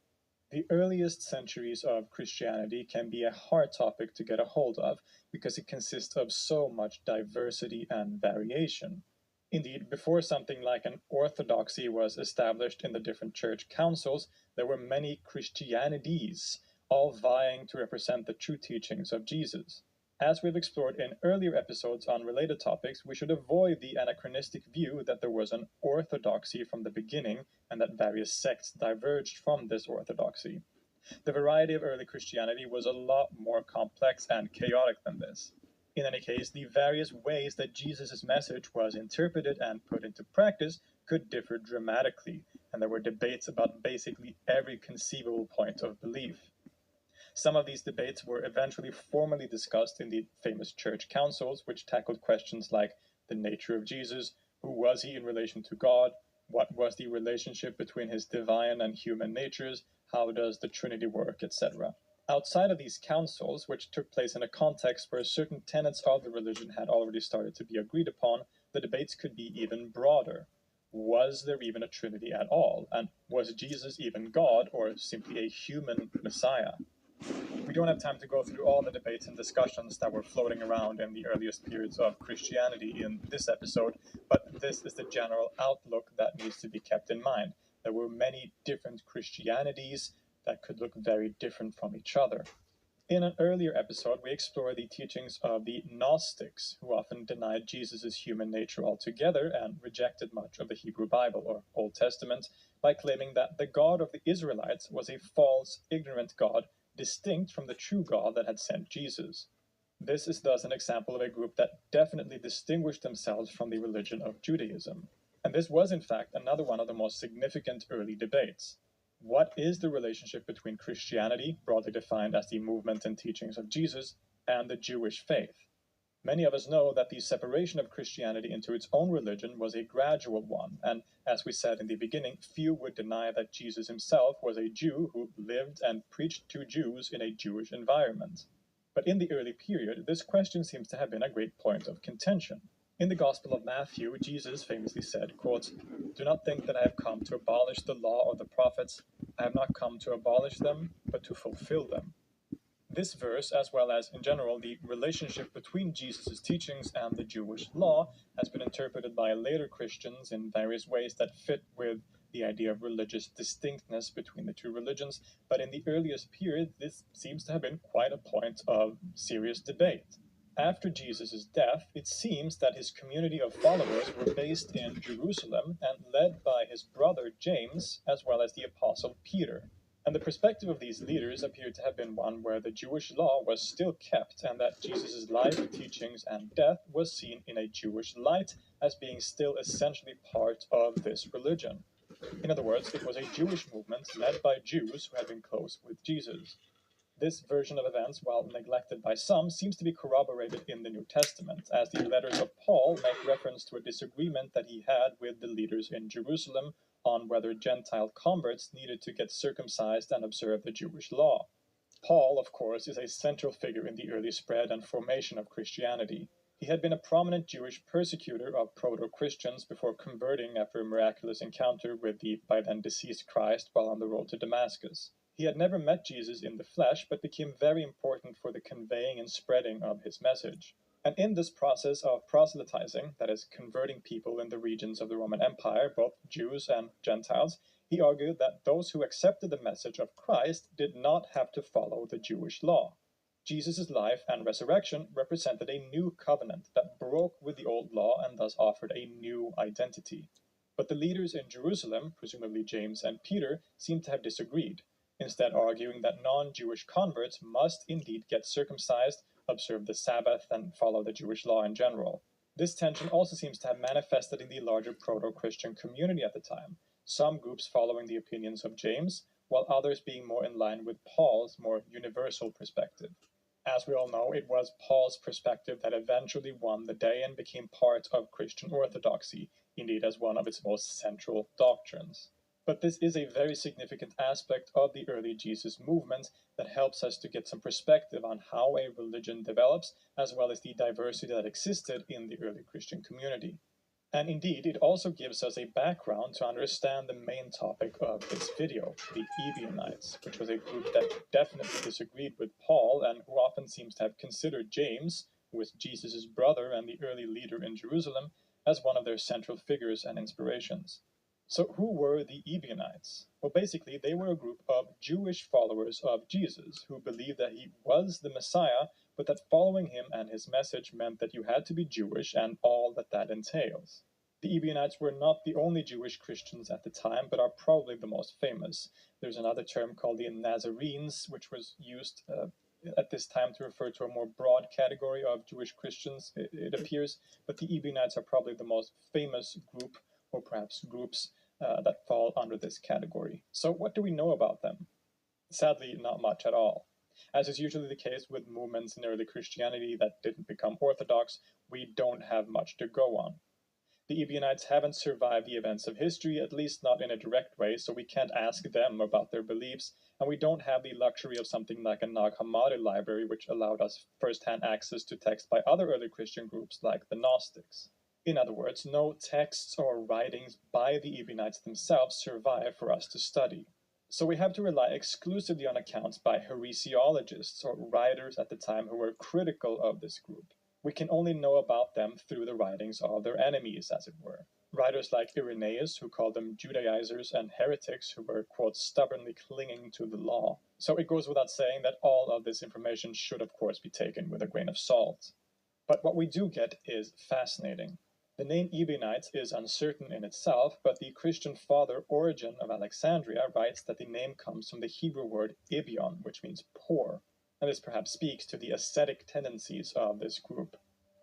The earliest centuries of Christianity can be a hard topic to get a hold of because it consists of so much diversity and variation. Indeed, before something like an orthodoxy was established in the different church councils, there were many Christianities, all vying to represent the true teachings of Jesus. As we've explored in earlier episodes on related topics, we should avoid the anachronistic view that there was an orthodoxy from the beginning and that various sects diverged from this orthodoxy. The variety of early Christianity was a lot more complex and chaotic than this. In any case, the various ways that Jesus' message was interpreted and put into practice could differ dramatically, and there were debates about basically every conceivable point of belief. Some of these debates were eventually formally discussed in the famous church councils, which tackled questions like the nature of Jesus, who was he in relation to God, what was the relationship between his divine and human natures, how does the Trinity work, etc. Outside of these councils, which took place in a context where certain tenets of the religion had already started to be agreed upon, the debates could be even broader. Was there even a Trinity at all? And was Jesus even God, or simply a human Messiah? We don't have time to go through all the debates and discussions that were floating around in the earliest periods of Christianity in this episode, but this is the general outlook that needs to be kept in mind. There were many different Christianities that could look very different from each other. In an earlier episode, we explored the teachings of the Gnostics, who often denied Jesus' human nature altogether and rejected much of the Hebrew Bible, or Old Testament, by claiming that the God of the Israelites was a false, ignorant God, distinct from the true God that had sent Jesus. This is thus an example of a group that definitely distinguished themselves from the religion of Judaism. And this was, in fact, another one of the most significant early debates. What is the relationship between Christianity, broadly defined as the movement and teachings of Jesus, and the Jewish faith? Many of us know that the separation of Christianity into its own religion was a gradual one, and as we said in the beginning, few would deny that Jesus himself was a Jew who lived and preached to Jews in a Jewish environment. But in the early period, this question seems to have been a great point of contention. In the Gospel of Matthew, Jesus famously said, quote, "Do not think that I have come to abolish the law or the prophets. I have not come to abolish them, but to fulfill them." This verse, as well as in general the relationship between Jesus' teachings and the Jewish law, has been interpreted by later Christians in various ways that fit with the idea of religious distinctness between the two religions, but in the earliest period this seems to have been quite a point of serious debate. After Jesus' death, it seems that his community of followers were based in Jerusalem and led by his brother James, as well as the apostle Peter. And the perspective of these leaders appeared to have been one where the Jewish law was still kept, and that Jesus' life, teachings, and death was seen in a Jewish light as being still essentially part of this religion. In other words, it was a Jewish movement led by Jews who had been close with Jesus. This version of events, while neglected by some, seems to be corroborated in the New Testament, as the letters of Paul make reference to a disagreement that he had with the leaders in Jerusalem on whether Gentile converts needed to get circumcised and observe the Jewish law. Paul, of course, is a central figure in the early spread and formation of Christianity. He had been a prominent Jewish persecutor of proto-Christians before converting after a miraculous encounter with the by then deceased Christ while on the road to Damascus. He had never met Jesus in the flesh, but became very important for the conveying and spreading of his message. And in this process of proselytizing, that is, converting people in the regions of the Roman Empire, both Jews and Gentiles, he argued that those who accepted the message of Christ did not have to follow the Jewish law. Jesus' life and resurrection represented a new covenant that broke with the old law and thus offered a new identity. But the leaders in Jerusalem, presumably James and Peter, seem to have disagreed, instead arguing that non-Jewish converts must indeed get circumcised, observe the Sabbath, and follow the Jewish law in general. This tension also seems to have manifested in the larger proto-Christian community at the time, some groups following the opinions of James, while others being more in line with Paul's more universal perspective. As we all know, it was Paul's perspective that eventually won the day and became part of Christian orthodoxy, indeed as one of its most central doctrines. But this is a very significant aspect of the early Jesus movement that helps us to get some perspective on how a religion develops, as well as the diversity that existed in the early Christian community. And indeed, it also gives us a background to understand the main topic of this video, the Ebionites, which was a group that definitely disagreed with Paul and who often seems to have considered James, who was Jesus' brother and the early leader in Jerusalem, as one of their central figures and inspirations. So who were the Ebionites? Well, basically, they were a group of Jewish followers of Jesus who believed that he was the Messiah, but that following him and his message meant that you had to be Jewish and all that that entails. The Ebionites were not the only Jewish Christians at the time, but are probably the most famous. There's another term called the Nazarenes, which was used at this time to refer to a more broad category of Jewish Christians, it appears, but the Ebionites are probably the most famous group, or perhaps groups, that fall under this category. So what do we know about them? Sadly, not much at all. As is usually the case with movements in early Christianity that didn't become orthodox, we don't have much to go on. The Ebionites haven't survived the events of history, at least not in a direct way, so we can't ask them about their beliefs, and we don't have the luxury of something like a Nag Hammadi library, which allowed us first-hand access to text by other early Christian groups like the Gnostics. In other words, no texts or writings by the Ebionites themselves survive for us to study. So we have to rely exclusively on accounts by heresiologists or writers at the time who were critical of this group. We can only know about them through the writings of their enemies, as it were. Writers like Irenaeus, who called them Judaizers and heretics who were, quote, stubbornly clinging to the law. So it goes without saying that all of this information should, of course, be taken with a grain of salt. But what we do get is fascinating. The name Ebionites is uncertain in itself, but the Christian father Origen of Alexandria writes that the name comes from the Hebrew word Ebion, which means poor, and this perhaps speaks to the ascetic tendencies of this group.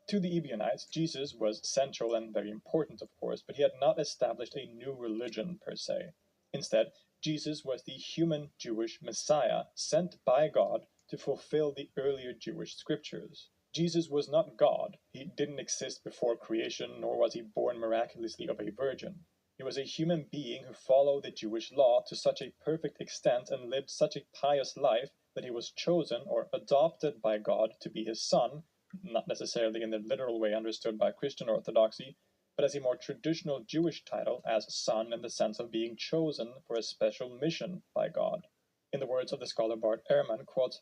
To the Ebionites, Jesus was central and very important, of course, but he had not established a new religion per se. Instead, Jesus was the human Jewish Messiah sent by God to fulfill the earlier Jewish scriptures. Jesus was not God. He didn't exist before creation, nor was he born miraculously of a virgin. He was a human being who followed the Jewish law to such a perfect extent and lived such a pious life that he was chosen or adopted by God to be his son, not necessarily in the literal way understood by Christian orthodoxy, but as a more traditional Jewish title as son in the sense of being chosen for a special mission by God. In the words of the scholar Bart Ehrman, quote,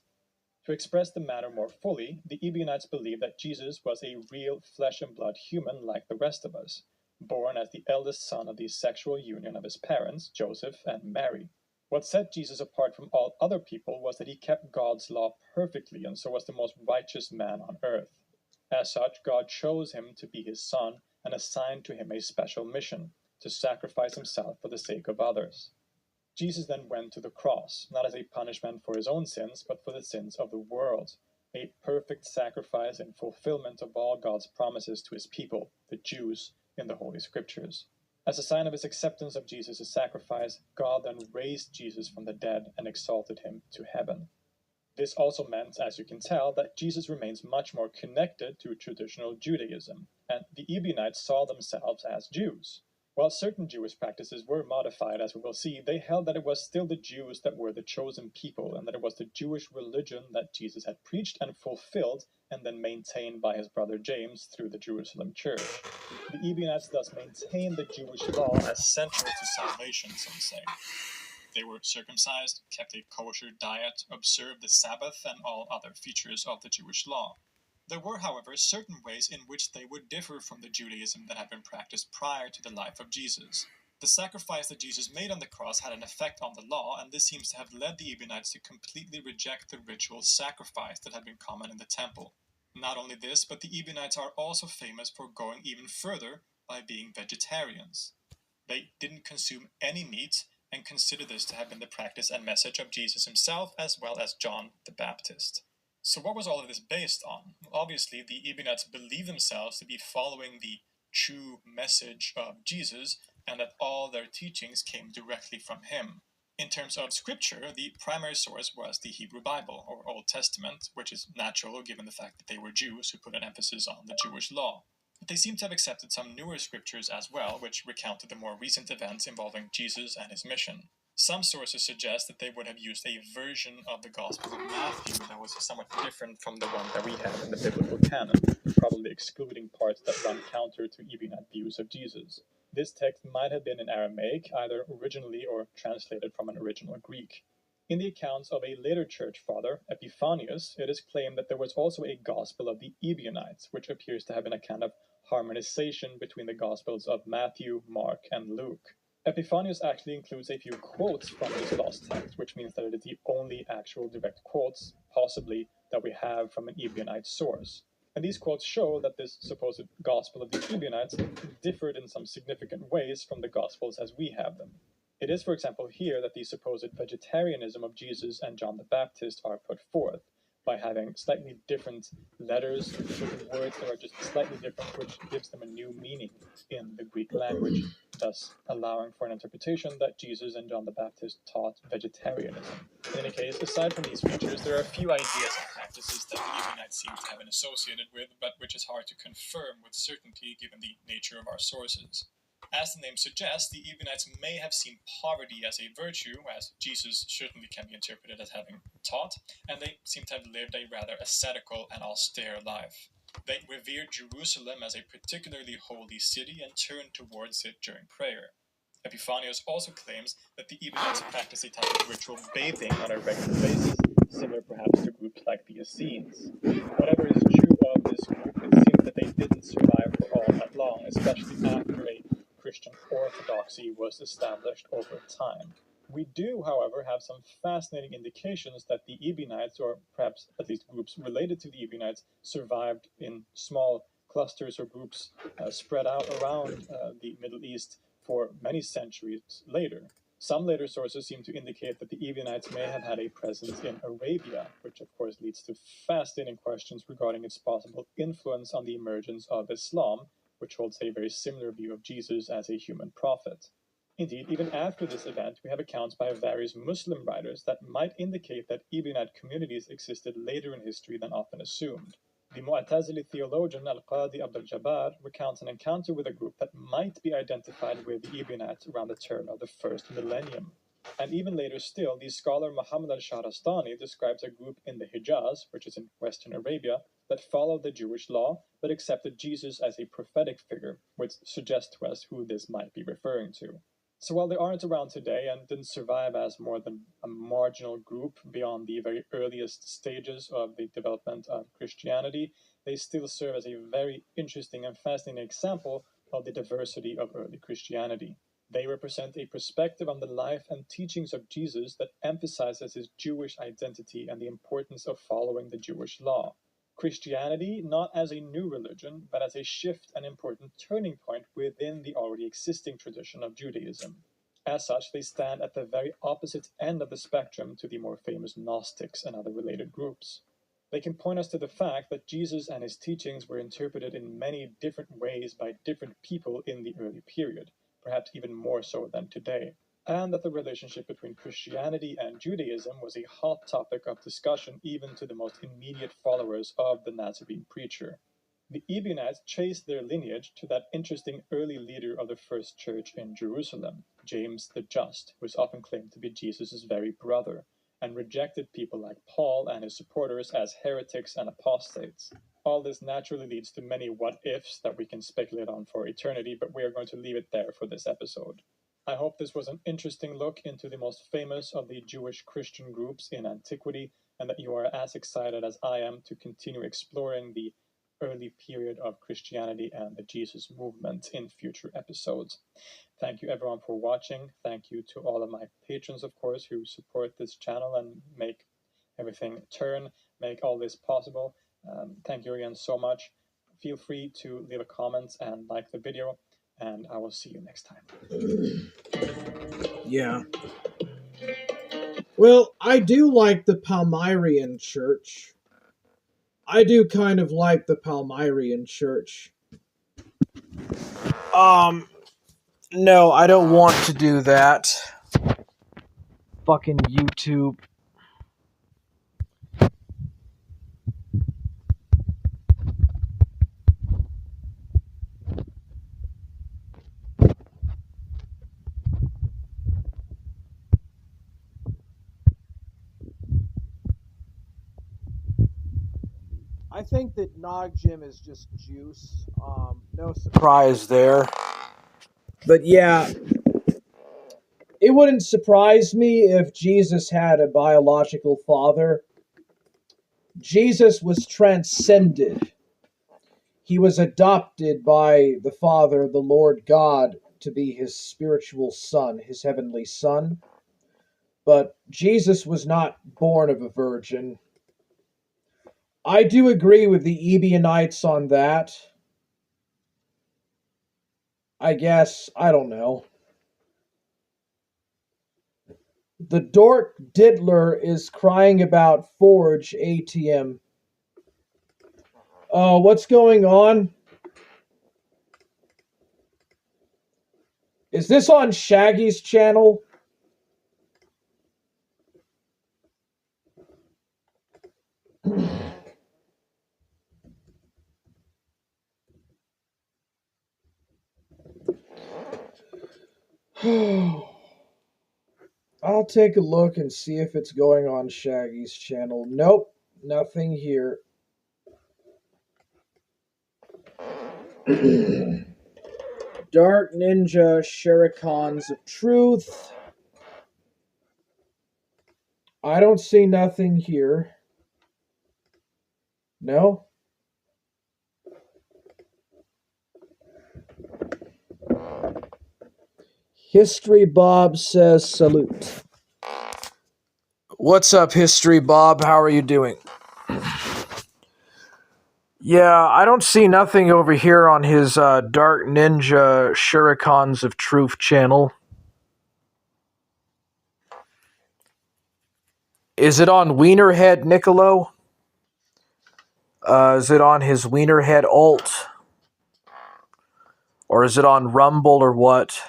to express the matter more fully, the Ebionites believed that Jesus was a real flesh and blood human like the rest of us, born as the eldest son of the sexual union of his parents, Joseph and Mary. What set Jesus apart from all other people was that he kept God's law perfectly and so was the most righteous man on earth. As such, God chose him to be his son and assigned to him a special mission, to sacrifice himself for the sake of others. Jesus then went to the cross, not as a punishment for his own sins, but for the sins of the world, a perfect sacrifice in fulfillment of all God's promises to his people, the Jews, in the Holy Scriptures. As a sign of his acceptance of Jesus' sacrifice, God then raised Jesus from the dead and exalted him to heaven. This also meant, as you can tell, that Jesus remains much more connected to traditional Judaism, and the Ebionites saw themselves as Jews. While certain Jewish practices were modified, as we will see, they held that it was still the Jews that were the chosen people, and that it was the Jewish religion that Jesus had preached and fulfilled, and then maintained by his brother James through the Jerusalem church. The Ebionites thus maintained the Jewish law as central to salvation, some say. They were circumcised, kept a kosher diet, observed the Sabbath, and all other features of the Jewish law. There were, however, certain ways in which they would differ from the Judaism that had been practiced prior to the life of Jesus. The sacrifice that Jesus made on the cross had an effect on the law, and this seems to have led the Ebionites to completely reject the ritual sacrifice that had been common in the temple. Not only this, but the Ebionites are also famous for going even further by being vegetarians. They didn't consume any meat and consider this to have been the practice and message of Jesus himself as well as John the Baptist. So what was all of this based on? Obviously, the Ebionites believed themselves to be following the true message of Jesus and that all their teachings came directly from him. In terms of scripture, the primary source was the Hebrew Bible, or Old Testament, which is natural given the fact that they were Jews who put an emphasis on the Jewish law. But they seem to have accepted some newer scriptures as well, which recounted the more recent events involving Jesus and his mission. Some sources suggest that they would have used a version of the Gospel of Matthew that was somewhat different from the one that we have in the biblical canon, probably excluding parts that run counter to Ebionite views of Jesus. This text might have been in Aramaic, either originally or translated from an original Greek. In the accounts of a later church father, Epiphanius, it is claimed that there was also a Gospel of the Ebionites, which appears to have been a kind of harmonization between the Gospels of Matthew, Mark, and Luke. Epiphanius actually includes a few quotes from this lost text, which means that it is the only actual direct quotes, possibly, that we have from an Ebionite source. And these quotes show that this supposed Gospel of the Ebionites differed in some significant ways from the Gospels as we have them. It is, for example, here that the supposed vegetarianism of Jesus and John the Baptist are put forth, by having slightly different letters with words that are just slightly different, which gives them a new meaning in the Greek language, thus allowing for an interpretation that Jesus and John the Baptist taught vegetarianism. In any case, aside from these features, there are a few ideas and practices that the Ebionites seem to have been associated with, but which is hard to confirm with certainty given the nature of our sources. As the name suggests, the Ebionites may have seen poverty as a virtue, as Jesus certainly can be interpreted as having taught, and they seem to have lived a rather ascetical and austere life. They revered Jerusalem as a particularly holy city and turned towards it during prayer. Epiphanius also claims that the Ebionites practiced a type of ritual bathing on a regular basis, similar perhaps to groups like the Essenes. Whatever is true of this group, it seems that they didn't survive for all that long, especially after a Christian orthodoxy was established over time. We do, however, have some fascinating indications that the Ebionites, or perhaps at least groups related to the Ebionites, survived in small clusters or groups spread out around the Middle East for many centuries later. Some later sources seem to indicate that the Ebionites may have had a presence in Arabia, which of course leads to fascinating questions regarding its possible influence on the emergence of Islam, which holds a very similar view of Jesus as a human prophet. Indeed, even after this event, we have accounts by various Muslim writers that might indicate that Ebionite communities existed later in history than often assumed. The Mu'tazili theologian Al-Qadi Abdul Jabbar recounts an encounter with a group that might be identified with the Ebionites around the turn of the first millennium. And even later still, the scholar Muhammad al-Shahrastani describes a group in the Hijaz, which is in western Arabia, that followed the Jewish law but accepted Jesus as a prophetic figure, which suggests to us who this might be referring to. So while they aren't around today and didn't survive as more than a marginal group beyond the very earliest stages of the development of Christianity, they still serve as a very interesting and fascinating example of the diversity of early Christianity. They represent a perspective on the life and teachings of Jesus that emphasizes his Jewish identity and the importance of following the Jewish law. Christianity not as a new religion, but as a shift and important turning point within the already existing tradition of Judaism. As such, they stand at the very opposite end of the spectrum to the more famous Gnostics and other related groups. They can point us to the fact that Jesus and his teachings were interpreted in many different ways by different people in the early period, perhaps even more so than today, and that the relationship between Christianity and Judaism was a hot topic of discussion even to the most immediate followers of the Nazarene preacher. The Ebionites traced their lineage to that interesting early leader of the first church in Jerusalem, James the Just, who is often claimed to be Jesus' very brother, and rejected people like Paul and his supporters as heretics and apostates. All this naturally leads to many what-ifs that we can speculate on for eternity, but we are going to leave it there for this episode. I hope this was an interesting look into the most famous of the Jewish Christian groups in antiquity, and that you are as excited as I am to continue exploring the early period of Christianity and the Jesus movement in future episodes. Thank you everyone for watching. Thank you to all of my patrons, of course, who support this channel and make everything turn, make all this possible. Thank you again so much. Feel free to leave a comment and like the video, and I will see you next time. Yeah. Well, I do like the Palmyrian Church. I do kind of like the Palmyrian Church. No, I don't want to do that. Fucking YouTube. I think that Nog Jim is just juice. No surprise there. But yeah, it wouldn't surprise me if Jesus had a biological father. Jesus was transcended. He was adopted by the Father, the Lord God, to be his spiritual son, his heavenly son. But Jesus was not born of a virgin. I do agree with the Ebionites on that. I guess, I don't know. The dork diddler is crying about Forge ATM. Oh, what's going on? Is this on Shaggy's channel? I'll take a look and see if it's going on Shaggy's channel. Nope, nothing here. Dark Ninja Shurikens of Truth. I don't see nothing here. No? History Bob says salute. What's up, History Bob? How are you doing? Yeah, I don't see nothing over here on his Dark Ninja Shurikens of Truth channel. Is it on Wienerhead Niccolo? Is it on his Wienerhead alt? Or is it on Rumble or what?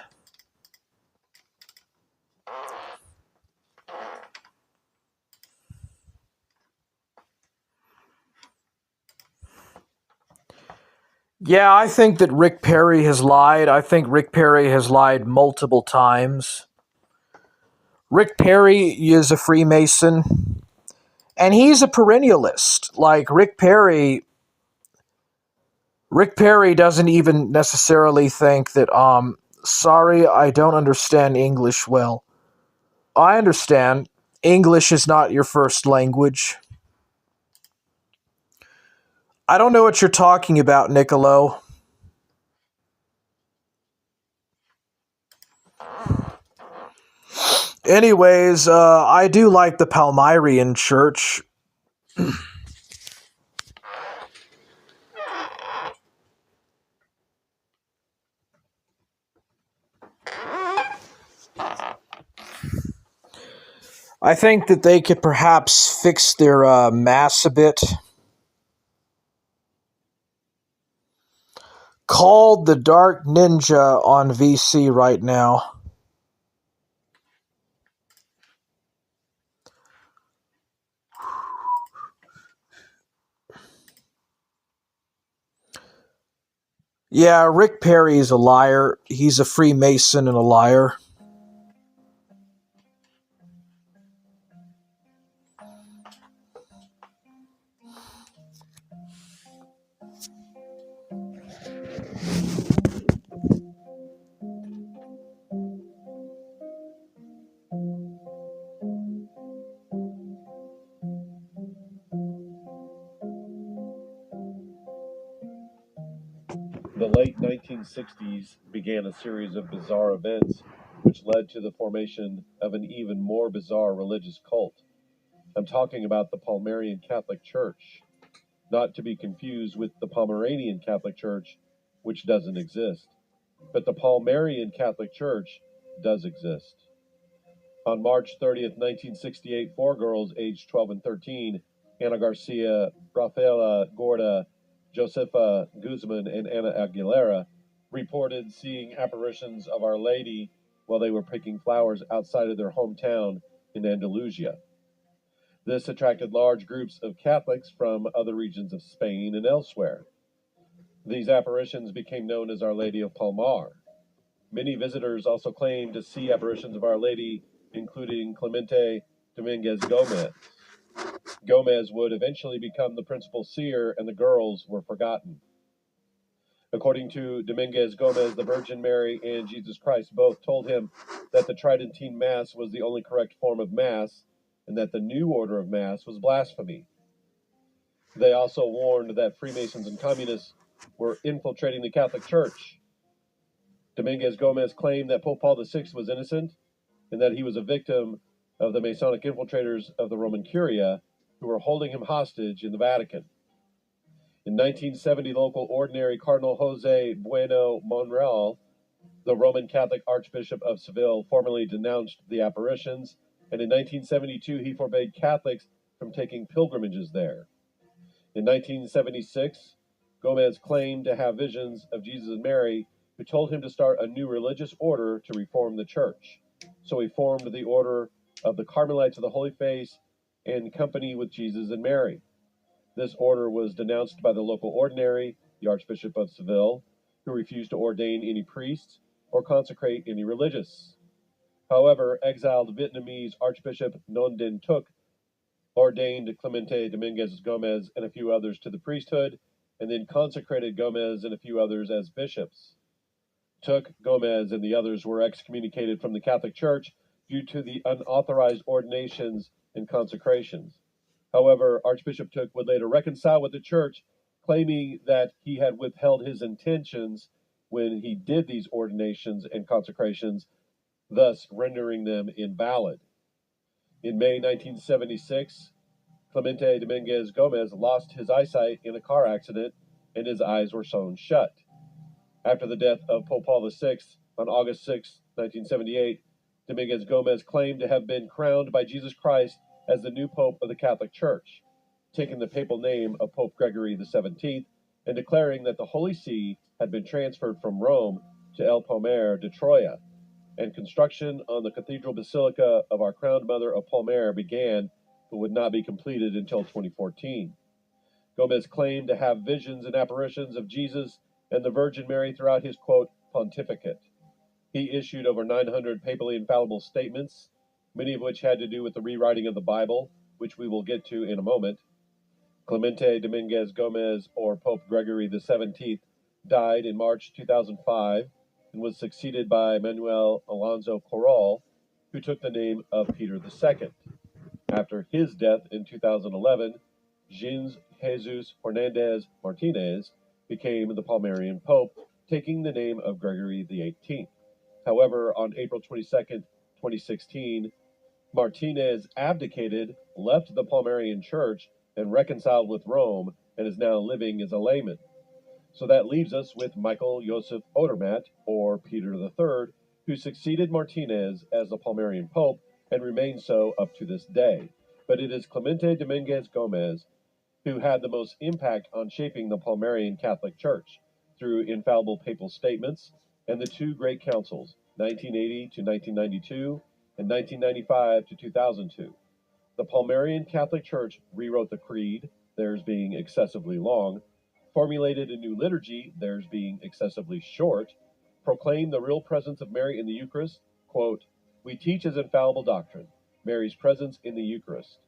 Yeah, I think that Rick Perry has lied. I think Rick Perry has lied multiple times. Rick Perry is a Freemason, and he's a perennialist. Like Rick Perry doesn't even necessarily think that, sorry, I don't understand English well. I understand. English is not your first language. I don't know what you're talking about, Niccolo. Anyways, I do like the Palmyrian Church. I think that they could perhaps fix their mass a bit. Called the Dark Ninja on VC right now. Yeah, Rick Perry's a liar. He's a Freemason and a liar. The late 1960s began a series of bizarre events which led to the formation of an even more bizarre religious cult. I'm talking about the Palmarian Catholic Church, not to be confused with the Pomeranian Catholic Church, which doesn't exist. But the Palmarian Catholic Church does exist. On March 30th, 1968, four girls aged 12 and 13, Ana Garcia, Rafaela Gorda, Josefa Guzman, and Ana Aguilera, reported seeing apparitions of Our Lady while they were picking flowers outside of their hometown in Andalusia. This attracted large groups of Catholics from other regions of Spain and elsewhere. These apparitions became known as Our Lady of Palmar. Many visitors also claimed to see apparitions of Our Lady, including Clemente Dominguez Gomez. Gomez would eventually become the principal seer, and the girls were forgotten. According to Dominguez Gomez, the Virgin Mary and Jesus Christ both told him that the Tridentine Mass was the only correct form of Mass, and that the new order of Mass was blasphemy. They also warned that Freemasons and communists were infiltrating the Catholic Church. Dominguez Gomez claimed that Pope Paul VI was innocent and that he was a victim of the Masonic infiltrators of the Roman Curia who were holding him hostage in the Vatican. In 1970, local ordinary Cardinal Jose Bueno Monreal, the Roman Catholic Archbishop of Seville, formally denounced the apparitions, and in 1972 he forbade Catholics from taking pilgrimages there. In 1976, Gomez claimed to have visions of Jesus and Mary, who told him to start a new religious order to reform the church. So he formed the Order of the Carmelites of the Holy Face in company with Jesus and Mary. This order was denounced by the local ordinary, the Archbishop of Seville, who refused to ordain any priests or consecrate any religious. However, exiled Vietnamese Archbishop Nguyen Din Thuc ordained Clemente Dominguez Gomez and a few others to the priesthood, and then consecrated Gomez and a few others as bishops. Thuc, Gomez, and the others were excommunicated from the Catholic Church due to the unauthorized ordinations and consecrations. However, Archbishop Thuc would later reconcile with the Church, claiming that he had withheld his intentions when he did these ordinations and consecrations, thus rendering them invalid. In May 1976, Clemente Dominguez Gomez lost his eyesight in a car accident, and his eyes were sewn shut. After the death of Pope Paul VI on August 6, 1978, Dominguez Gomez claimed to have been crowned by Jesus Christ as the new Pope of the Catholic Church, taking the papal name of Pope Gregory XVII and declaring that the Holy See had been transferred from Rome to El Palmar de Troya, and construction on the Cathedral Basilica of Our Crowned Mother of Palmar began, but would not be completed until 2014. Gomez claimed to have visions and apparitions of Jesus and the Virgin Mary throughout his, quote, pontificate. He issued over 900 papally infallible statements, many of which had to do with the rewriting of the Bible, which we will get to in a moment. Clemente Dominguez Gomez, or Pope Gregory XVII, died in March 2005 and was succeeded by Manuel Alonso Corral, who took the name of Peter II. After his death in 2011, Gins Jesus Hernandez Martinez became the Palmarian Pope, taking the name of Gregory XVIII. However, on April 22, 2016, Martinez abdicated, left the Palmarian Church, and reconciled with Rome, and is now living as a layman. So that leaves us with Michael Joseph Odermatt, or Peter III, who succeeded Martinez as the Palmarian Pope and remains so up to this day. But it is Clemente Dominguez Gomez who had the most impact on shaping the Palmarian Catholic Church through infallible papal statements and the two great councils, 1980 to 1992 and 1995 to 2002. The Palmarian Catholic Church rewrote the creed, theirs being excessively long, formulated a new liturgy, theirs being excessively short, proclaimed the real presence of Mary in the Eucharist. Quote, "We teach as infallible doctrine Mary's presence in the Eucharist.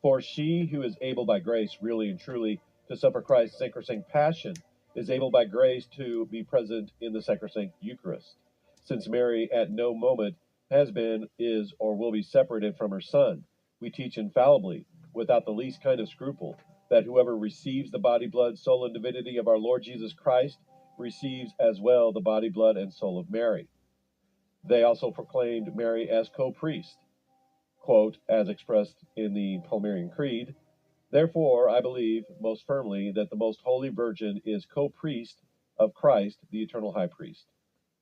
For she who is able by grace, really and truly, to suffer Christ's sacrosanct passion, is able by grace to be present in the sacrosanct Eucharist, since Mary at no moment has been, is, or will be separated from her Son. We teach infallibly, without the least kind of scruple, that whoever receives the body, blood, soul, and divinity of our Lord Jesus Christ receives as well the body, blood, and soul of Mary." They also proclaimed Mary as co-priest, quote, as expressed in the Palmarian Creed, "Therefore, I believe most firmly that the most holy Virgin is co-priest of Christ, the eternal high priest,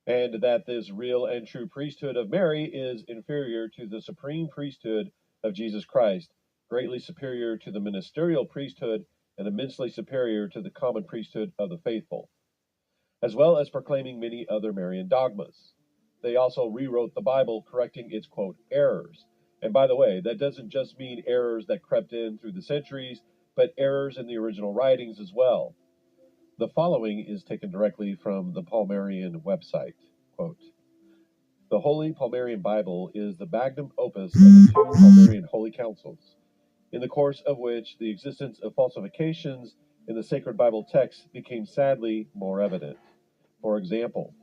and that this real and true priesthood of Mary is inferior to the supreme priesthood of Jesus Christ, greatly superior to the ministerial priesthood, and immensely superior to the common priesthood of the faithful," as well as proclaiming many other Marian dogmas. They also rewrote the Bible, correcting its, quote, errors. And by the way, that doesn't just mean errors that crept in through the centuries, but errors in the original writings as well. The following is taken directly from the Palmarian website. Quote, "The Holy Palmarian Bible is the magnum opus of the two Palmarian Holy Councils, in the course of which the existence of falsifications in the sacred Bible text became sadly more evident. For example,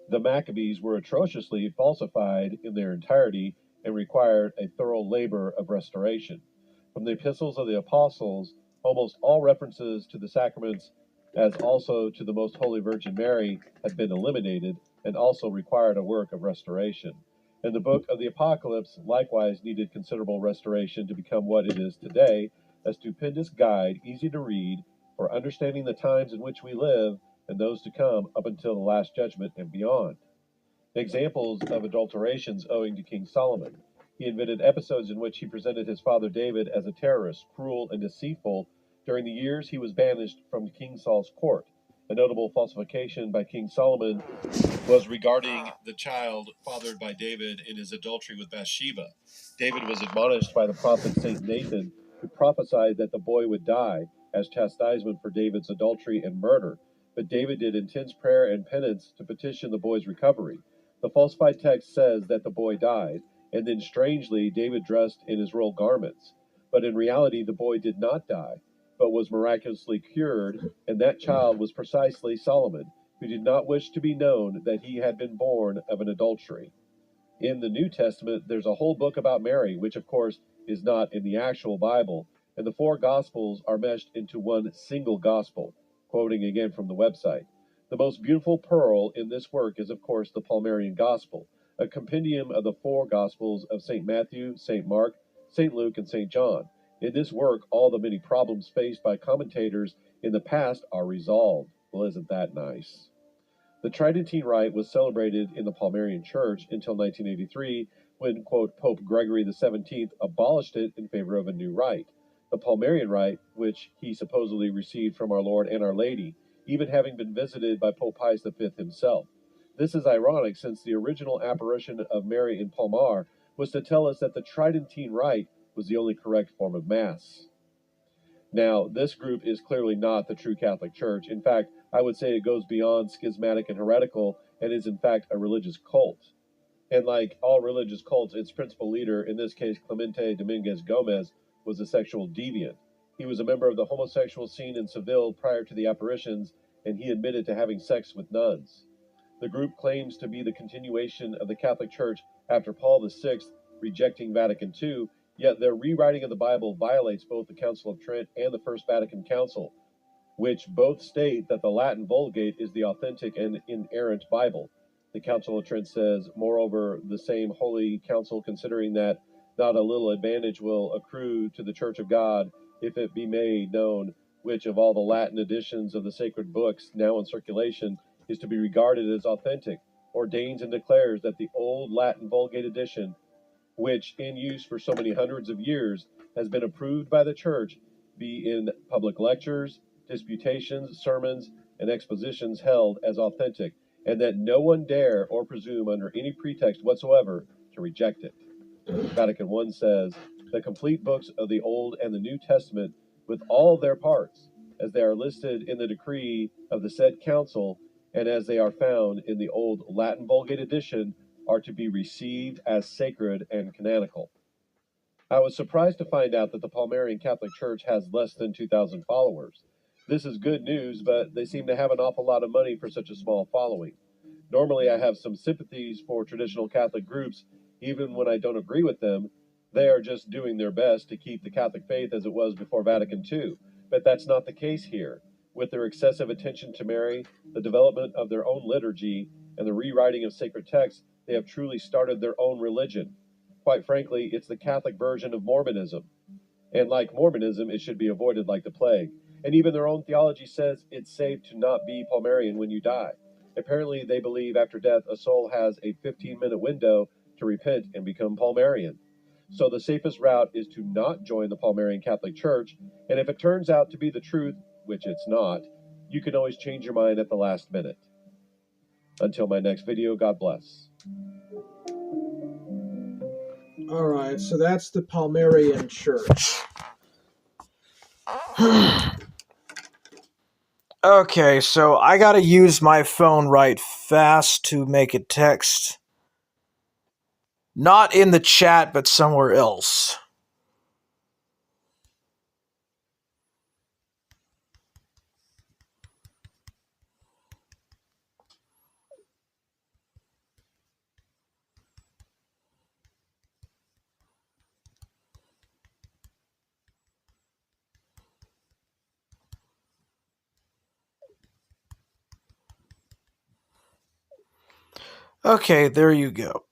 the Maccabees were atrociously falsified in their entirety and required a thorough labor of restoration. From the epistles of the apostles, almost all references to the sacraments, as also to the Most Holy Virgin Mary, had been eliminated and also required a work of restoration. And the book of the Apocalypse likewise needed considerable restoration to become what it is today, a stupendous guide, easy to read, for understanding the times in which we live and those to come up until the Last Judgment and beyond. Examples of adulterations owing to King Solomon. He invented episodes in which he presented his father David as a terrorist, cruel and deceitful during the years he was banished from King Saul's court. A notable falsification by King Solomon was regarding the child fathered by David in his adultery with Bathsheba. David was admonished by the prophet Saint Nathan, who prophesied that the boy would die as chastisement for David's adultery and murder. But David did intense prayer and penance to petition the boy's recovery. The falsified text says that the boy died, and then strangely David dressed in his royal garments. But in reality, the boy did not die, but was miraculously cured, and that child was precisely Solomon, who did not wish to be known that he had been born of an adultery. In the New Testament, there's a whole book about Mary, which of course is not in the actual Bible, and the four Gospels are meshed into one single Gospel, quoting again from the website. The most beautiful pearl in this work is of course the Palmarian Gospel, a compendium of the four Gospels of St. Matthew, St. Mark, St. Luke, and St. John. In this work, all the many problems faced by commentators in the past are resolved. Well, isn't that nice? The Tridentine Rite was celebrated in the Palmarian Church until 1983, when, quote, Pope Gregory XVII abolished it in favor of a new rite. The Palmarian Rite, which he supposedly received from our Lord and Our Lady, even having been visited by Pope Pius V himself. This is ironic, since the original apparition of Mary in Palmar was to tell us that the Tridentine Rite was the only correct form of Mass. Now, this group is clearly not the true Catholic Church. In fact, I would say it goes beyond schismatic and heretical and is in fact a religious cult. And like all religious cults, its principal leader, in this case Clemente Dominguez Gomez, was a sexual deviant. He was a member of the homosexual scene in Seville prior to the apparitions, and he admitted to having sex with nuns. The group claims to be the continuation of the Catholic Church after Paul VI rejecting Vatican II, yet their rewriting of the Bible violates both the Council of Trent and the First Vatican Council, which both state that the Latin Vulgate is the authentic and inerrant Bible. The Council of Trent says, moreover, the same Holy Council, considering that not a little advantage will accrue to the Church of God if it be made known which of all the Latin editions of the sacred books now in circulation is to be regarded as authentic, ordains and declares that the old Latin Vulgate edition, which in use for so many hundreds of years has been approved by the Church, be in public lectures, disputations, sermons, and expositions held as authentic, and that no one dare or presume under any pretext whatsoever to reject it. Vatican I says, the complete books of the Old and the New Testament, with all their parts, as they are listed in the decree of the said council, and as they are found in the old Latin Vulgate edition, are to be received as sacred and canonical. I was surprised to find out that the Palmarian Catholic Church has less than 2,000 followers. This is good news, but they seem to have an awful lot of money for such a small following. Normally, I have some sympathies for traditional Catholic groups, even when I don't agree with them. They are just doing their best to keep the Catholic faith as it was before Vatican II. But that's not the case here. With their excessive attention to Mary, the development of their own liturgy, and the rewriting of sacred texts, they have truly started their own religion. Quite frankly, it's the Catholic version of Mormonism. And like Mormonism, it should be avoided like the plague. And even their own theology says it's safe to not be Palmarian when you die. Apparently, they believe after death, a soul has a 15-minute window to repent and become Palmarian. So the safest route is to not join the Palmarian Catholic Church, and if it turns out to be the truth, which it's not, you can always change your mind at the last minute. Until my next video, God bless. Alright, so that's the Palmarian Church. Okay, so I gotta use my phone right fast to make a text. Not in the chat, but somewhere else. Okay, there you go.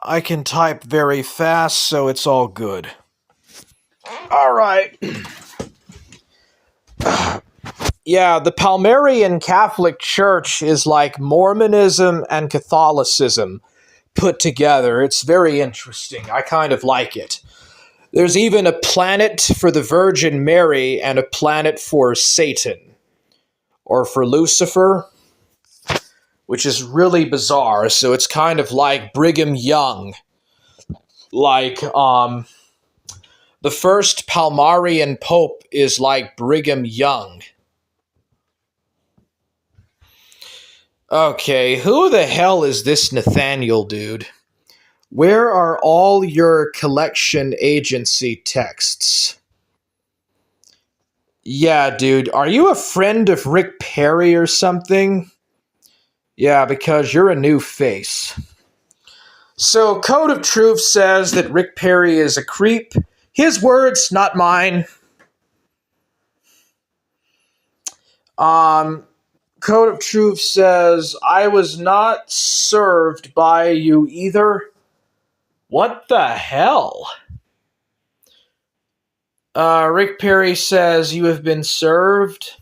I can type very fast, so it's all good. Alright. Yeah, the Palmarian Catholic Church is like Mormonism and Catholicism put together. It's very interesting. I kind of like it. There's even a planet for the Virgin Mary and a planet for Satan. Or for Lucifer, which is really bizarre. So it's kind of like Brigham Young. Like, the first Palmarian Pope is like Brigham Young. Okay, who the hell is this Nathaniel dude? Where are all your collection agency texts? Yeah, dude, are you a friend of Rick Perry or something? Yeah, because you're a new face. So, Code of Truth says that Rick Perry is a creep. His words, not mine. Code of Truth says, I was not served by you either. What the hell? Rick Perry says, you have been served.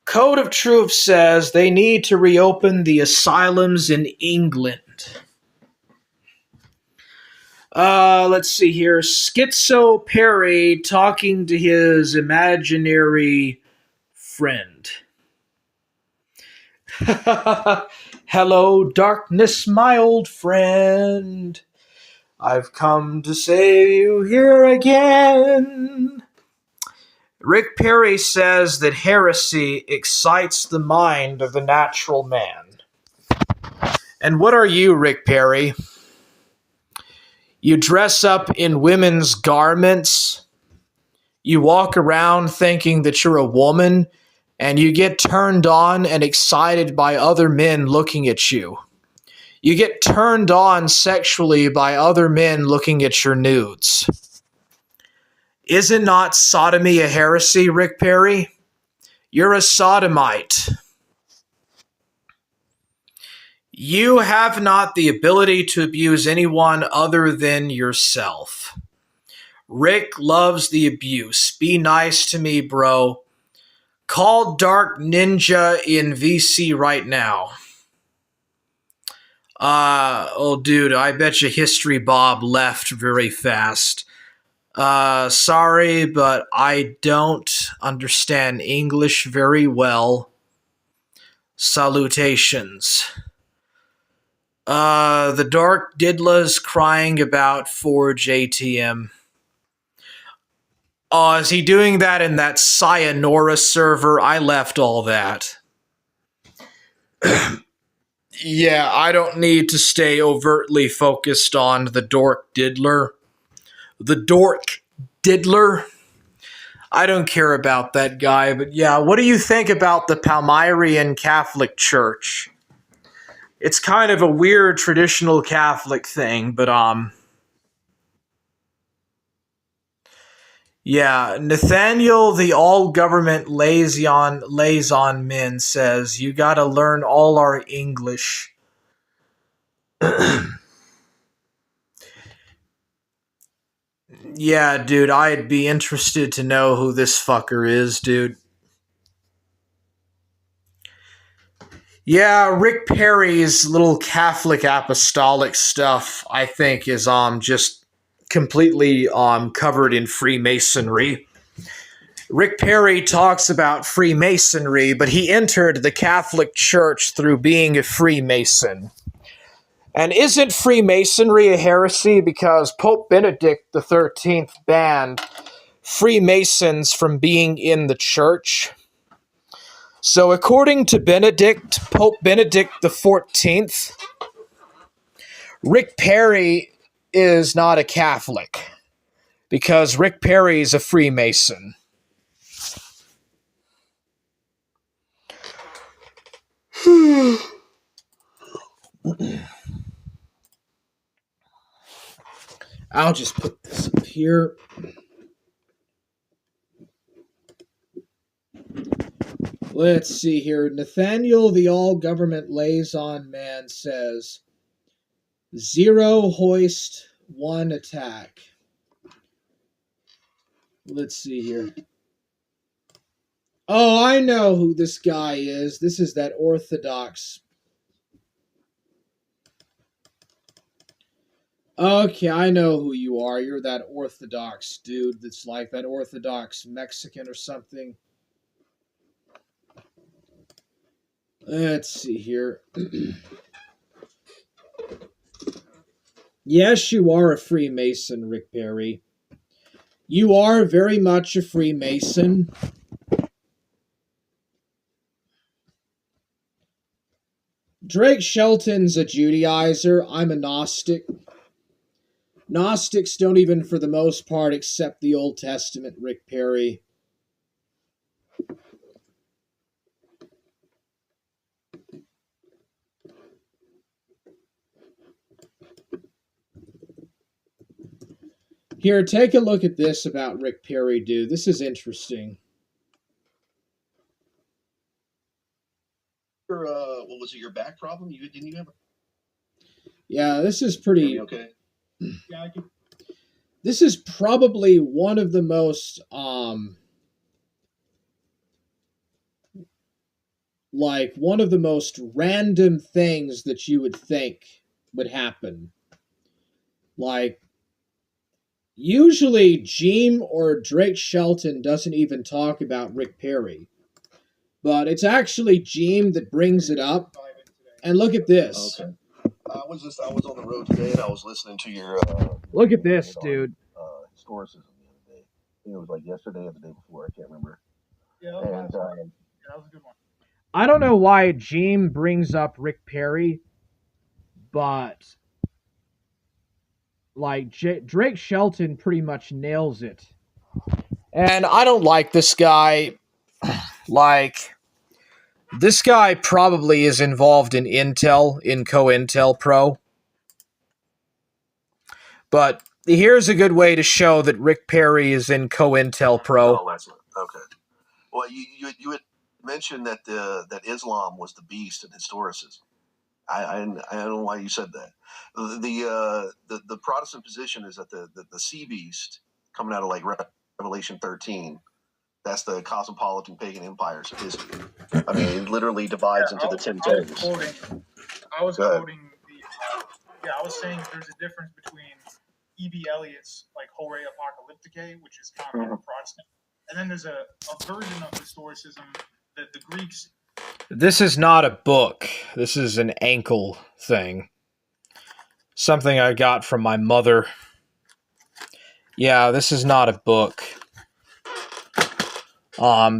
Code of Truth says they need to reopen the asylums in England. Let's see here. Schizo Perry talking to his imaginary friend. Hello, darkness, my old friend. I've come to save you here again. Rick Perry says that heresy excites the mind of the natural man. And what are you, Rick Perry? You dress up in women's garments. You walk around thinking that you're a woman, and you get turned on and excited by other men looking at you. You get turned on sexually by other men looking at your nudes. Is it not sodomy a heresy, Rick Perry? You're a sodomite. You have not the ability to abuse anyone other than yourself. Rick loves the abuse. Be nice to me, bro. Call Dark Ninja in VC right now. Oh, dude, I bet you History Bob left very fast. Sorry, but I don't understand English very well. Salutations. The Dark Didla's crying about Forge ATM. Oh, is he doing that in that Sayonara server? I left all that. Yeah, I don't need to stay overtly focused on the dork diddler. The dork diddler? I don't care about that guy, but yeah, what do you think about the Palmyrian Catholic Church? It's kind of a weird traditional Catholic thing, but yeah, Nathaniel, the all-government liaison man, says, you gotta learn all our English. Yeah, dude, I'd be interested to know who this fucker is, dude. Yeah, Rick Perry's little Catholic apostolic stuff, I think, is just completely covered in Freemasonry. Rick Perry talks about Freemasonry, but he entered the Catholic Church through being a Freemason. And isn't Freemasonry a heresy because Pope Benedict XIII banned Freemasons from being in the church? So according to Pope Benedict XIV, Rick Perry is not a Catholic because Rick Perry is a Freemason. I'll just put this up here. Let's see here. Nathaniel, the all-government liaison man, says, 0 hoist, 1 attack. Let's see here. Oh, I know who this guy is. This is that Orthodox. Okay, I know who you are. You're that Orthodox dude that's like that Orthodox Mexican or something. Let's see here. Yes, you are a Freemason, Rick Perry. You are very much a Freemason. Drake Shelton's a Judaizer. I'm a Gnostic. Gnostics don't even, for the most part, accept the Old Testament, Rick Perry. Here, take a look at this about Rick Perry, dude. This is interesting. What was it? Your back problem? Didn't you have? Yeah, this is pretty. Okay. Yeah, this is probably one of the most one of the most random things that you would think would happen. Like, usually Jeem or Drake Shelton doesn't even talk about Rick Perry. But it's actually Jeem that brings it up. And look at this. Okay. I was on the road today and I was listening to your Look at this, dude. historicism the other day. I think it was like yesterday or the day before, I can't remember. Yeah, that was a good one. I don't know why Jeem brings up Rick Perry, but like Drake Shelton pretty much nails it. And I don't like this guy. Like, this guy probably is involved in Intel, in COINTEL Pro. But here's a good way to show that Rick Perry is in COINTEL Pro. Oh, excellent. Okay. Well, you had mentioned that that Islam was the beast in historicism. I don't know why you said that. The Protestant position is that the sea beast coming out of like Revelation 13. That's the cosmopolitan pagan empires of history. I mean, it literally divides into the 10 toes. I was quoting I was saying there's a difference between E.B. Eliot's like Hore Apocalypticae, which is kind of more Protestant, and then there's a version of historicism that the Greeks. This is not a book. This is an ankle thing. Something I got from my mother. Yeah, this is not a book.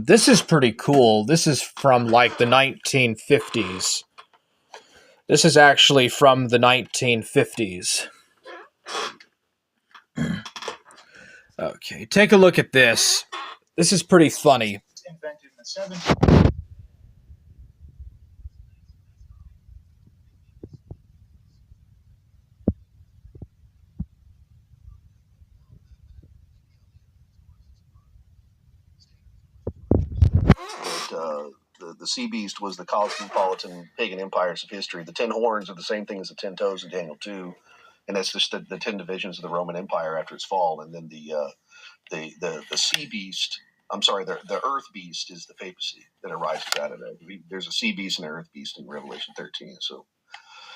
This is pretty cool. This is from like the 1950s. This is actually from the 1950s. Okay, take a look at this. This is pretty funny. Invented in the 70s. The sea beast was the cosmopolitan pagan empires of history. The 10 horns are the same thing as the 10 toes in Daniel 2, and that's just the 10 divisions of the Roman Empire after its fall. And then the sea beast, I'm sorry, the earth beast is the papacy that arises out of that. There's a sea beast and an earth beast in Revelation 13. So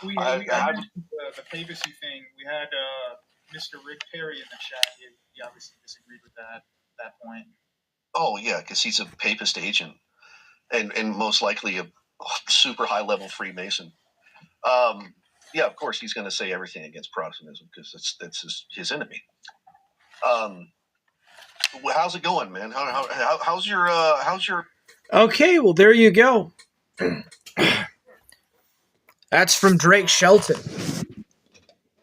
I mentioned the papacy thing. We had Mr. Rick Perry in the chat. He obviously disagreed with that point. Oh yeah, because he's a papist agent, and most likely a super high level Freemason. Yeah, of course he's going to say everything against Protestantism because that's his enemy. Well, how's it going, man? How's your? Okay, well there you go. That's from Drake Shelton.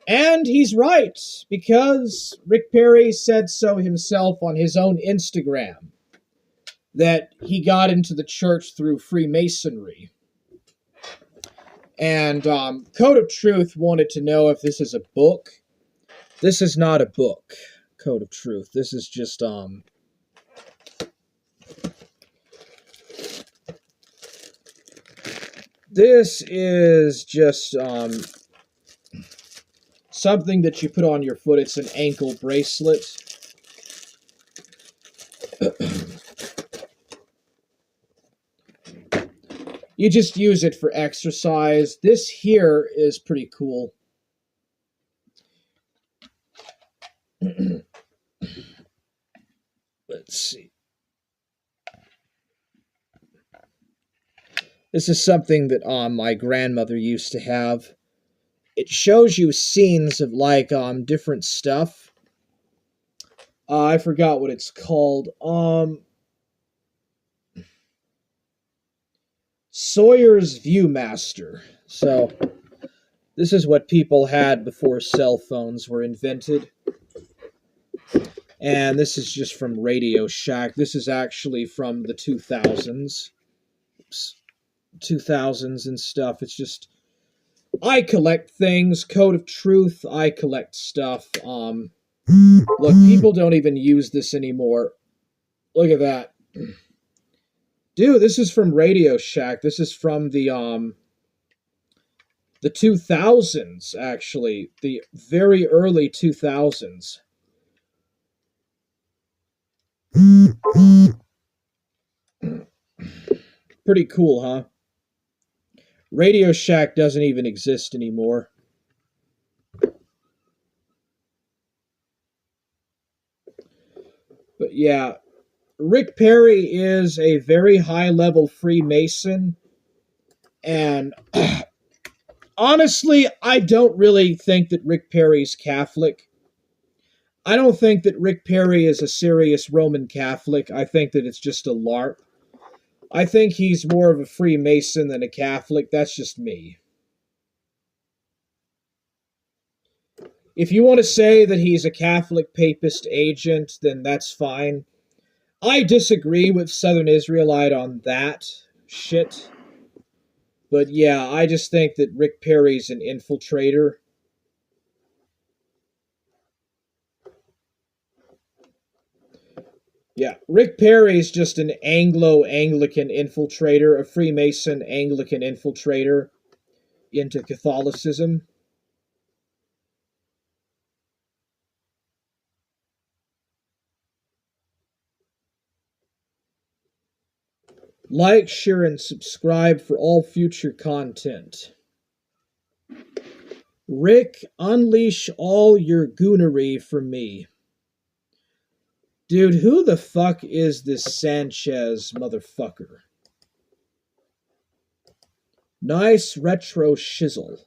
And he's right, because Rick Perry said so himself on his own Instagram, that he got into the church through Freemasonry. And Code of Truth wanted to know if this is a book. This is not a book, Code of Truth. This is just this is just something that you put on your foot. It's an ankle bracelet. You just use it for exercise. This here is pretty cool. Let's see. This is something that my grandmother used to have. It shows you scenes of like different stuff. I forgot what it's called. Sawyer's Viewmaster. So this is what people had before cell phones were invented. And this is just from Radio Shack. This is actually from the 2000s. Oops. 2000s and stuff. It's just, I collect things. Code of Truth, I collect stuff. Look, people don't even use this anymore. Look at that. Dude, this is from Radio Shack. This is from the 2000s, actually. The very early 2000s. Pretty cool, huh? Radio Shack doesn't even exist anymore. But yeah, Rick Perry is a very high-level Freemason, and honestly, I don't really think that Rick Perry's Catholic. I don't think that Rick Perry is a serious Roman Catholic. I think that it's just a LARP. I think he's more of a Freemason than a Catholic. That's just me. If you want to say that he's a Catholic papist agent, then that's fine. I disagree with Southern Israelite on that shit. But yeah, I just think that Rick Perry's an infiltrator. Yeah, Rick Perry's just an Anglo-Anglican infiltrator, a Freemason Anglican infiltrator into Catholicism. Like, share, and subscribe for all future content. Rick, unleash all your goonery for me. Dude, who the fuck is this Sanchez motherfucker? Nice retro shizzle.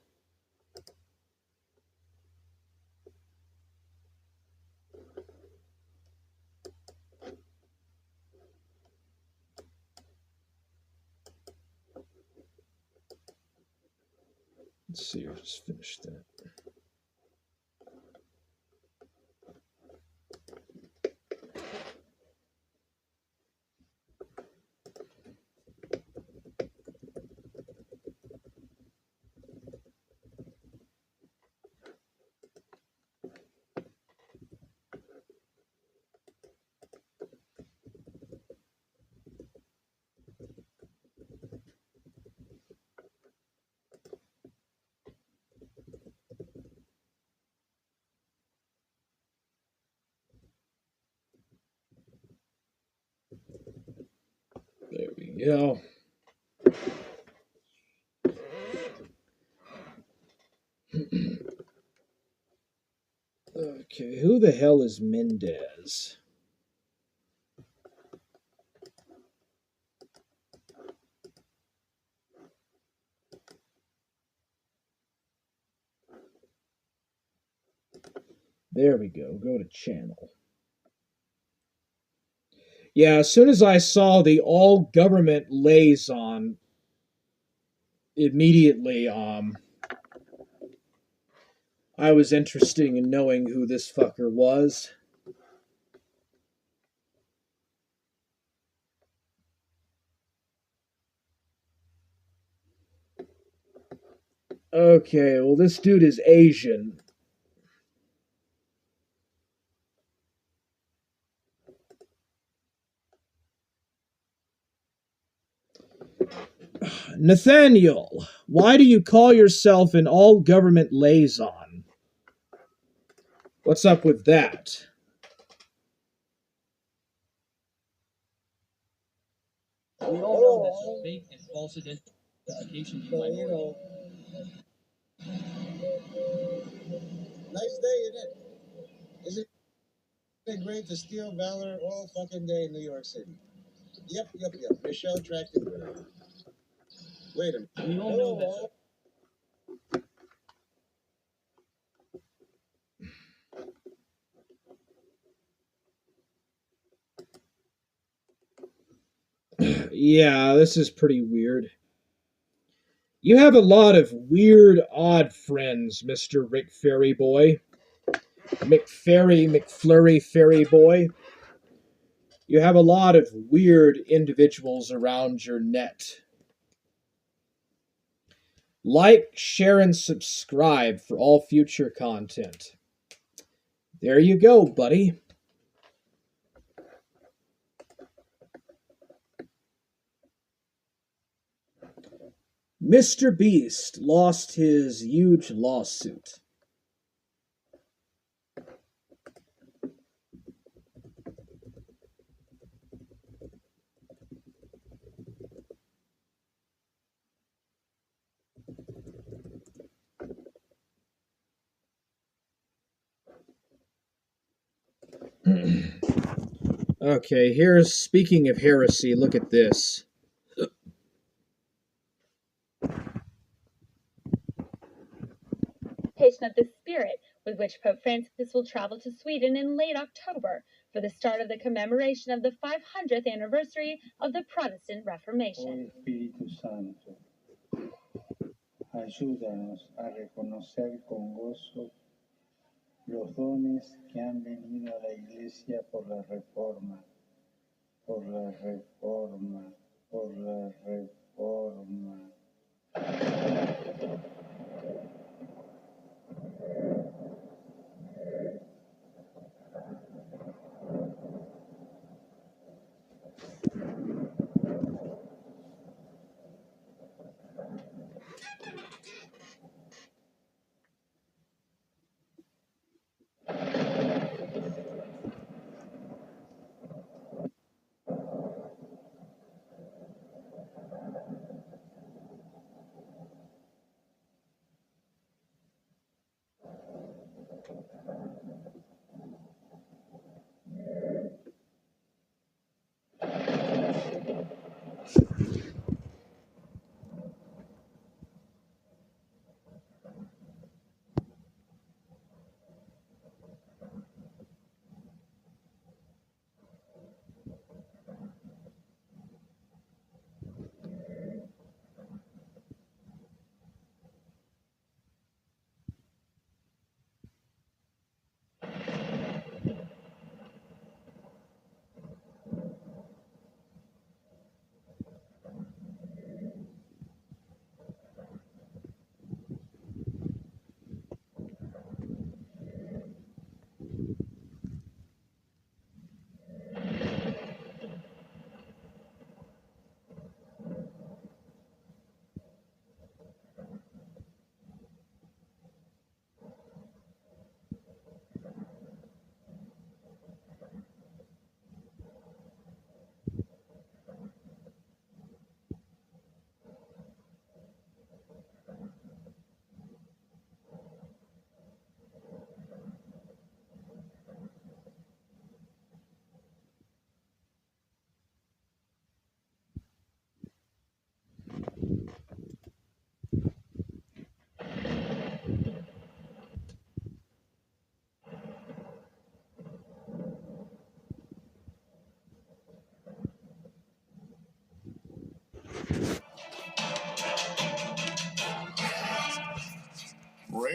Let's see, I'll just finish that. There we go. Okay, who the hell is Mendez? There we go. Go to channel. Yeah, as soon as I saw the all government liaison, immediately I was interested in knowing who this fucker was. Okay, well this dude is Asian. Nathaniel, why do you call yourself an all government liaison? What's up with that? We all know that's fake and false identification. So, you know, nice day, isn't it? Isn't it great to steal valor all fucking day in New York City? Yep. Michelle Trachtenberg. Wait a minute. We all know that. Yeah, this is pretty weird. You have a lot of weird, odd friends, Mr. Rick Fairy Boy. McFlurry Fairy Boy. You have a lot of weird individuals around your net. Like, share, and subscribe for all future content. There you go, buddy. Mr. Beast lost his huge lawsuit. Okay, here's, speaking of heresy, look at this. Of the spirit with which Pope Francis will travel to Sweden in late October for the start of the commemoration of the 500th anniversary of the Protestant Reformation. Oh Espíritu Santo, ayúdanos a reconocer con gozo los dones que han venido a la Iglesia por la Reforma, por la Reforma, por la Reforma.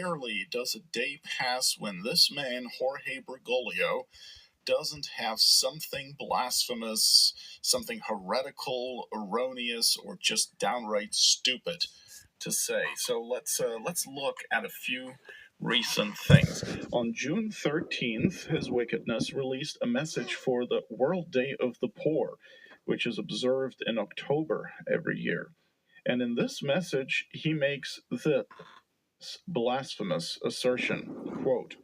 rarely does a day pass when this man, Jorge Bergoglio, doesn't have something blasphemous, something heretical, erroneous, or just downright stupid to say. So let's look at a few recent things. On June 13th, His Wickedness released a message for the World Day of the Poor, which is observed in October every year. And in this message, he makes this blasphemous assertion, quote,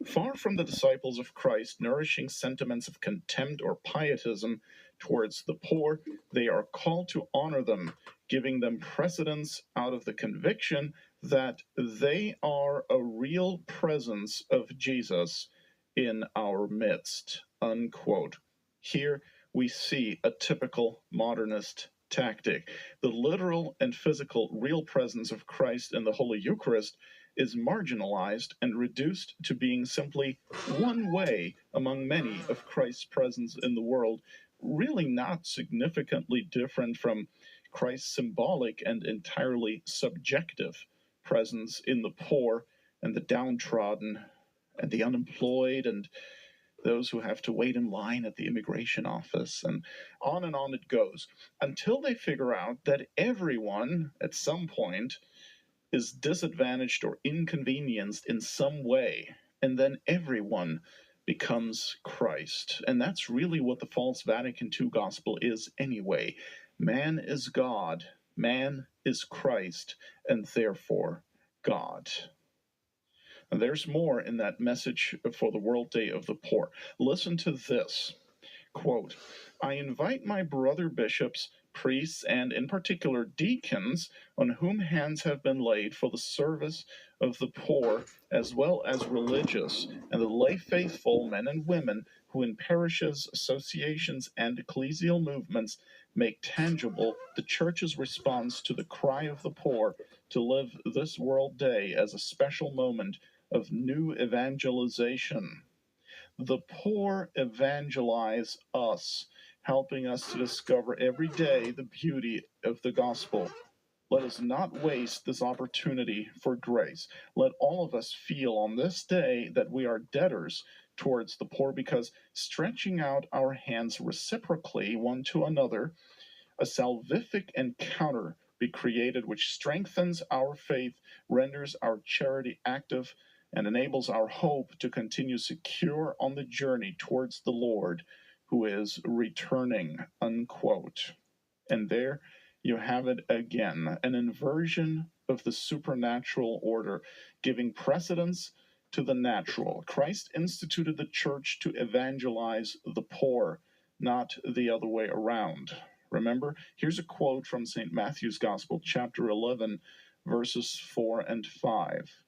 "Far from the disciples of Christ nourishing sentiments of contempt or pietism towards the poor, they are called to honor them, giving them precedence out of the conviction that they are a real presence of Jesus in our midst." Unquote. Here we see a typical modernist tactic. The literal and physical real presence of Christ in the Holy Eucharist is marginalized and reduced to being simply one way among many of Christ's presence in the world, really not significantly different from Christ's symbolic and entirely subjective presence in the poor and the downtrodden and the unemployed and those who have to wait in line at the immigration office, and on it goes, until they figure out that everyone at some point is disadvantaged or inconvenienced in some way, and then everyone becomes Christ. And that's really what the false Vatican II gospel is anyway. Man is God, man is Christ, and therefore God. And there's more in that message for the World Day of the Poor. Listen to this. Quote, "I invite my brother bishops, priests, and in particular deacons, on whom hands have been laid for the service of the poor, as well as religious, and the lay faithful men and women who in parishes, associations, and ecclesial movements make tangible the Church's response to the cry of the poor, to live this World Day as a special moment of new evangelization. The poor evangelize us, helping us to discover every day the beauty of the gospel. Let us not waste this opportunity for grace. Let all of us feel on this day that we are debtors towards the poor, because stretching out our hands reciprocally one to another, a salvific encounter be created which strengthens our faith, renders our charity active, and enables our hope to continue secure on the journey towards the Lord who is returning." Unquote. And there you have it again, an inversion of the supernatural order, giving precedence to the natural. Christ instituted the church to evangelize the poor, not the other way around. Remember, here's a quote from St. Matthew's Gospel, chapter 11, verses 4 and 5.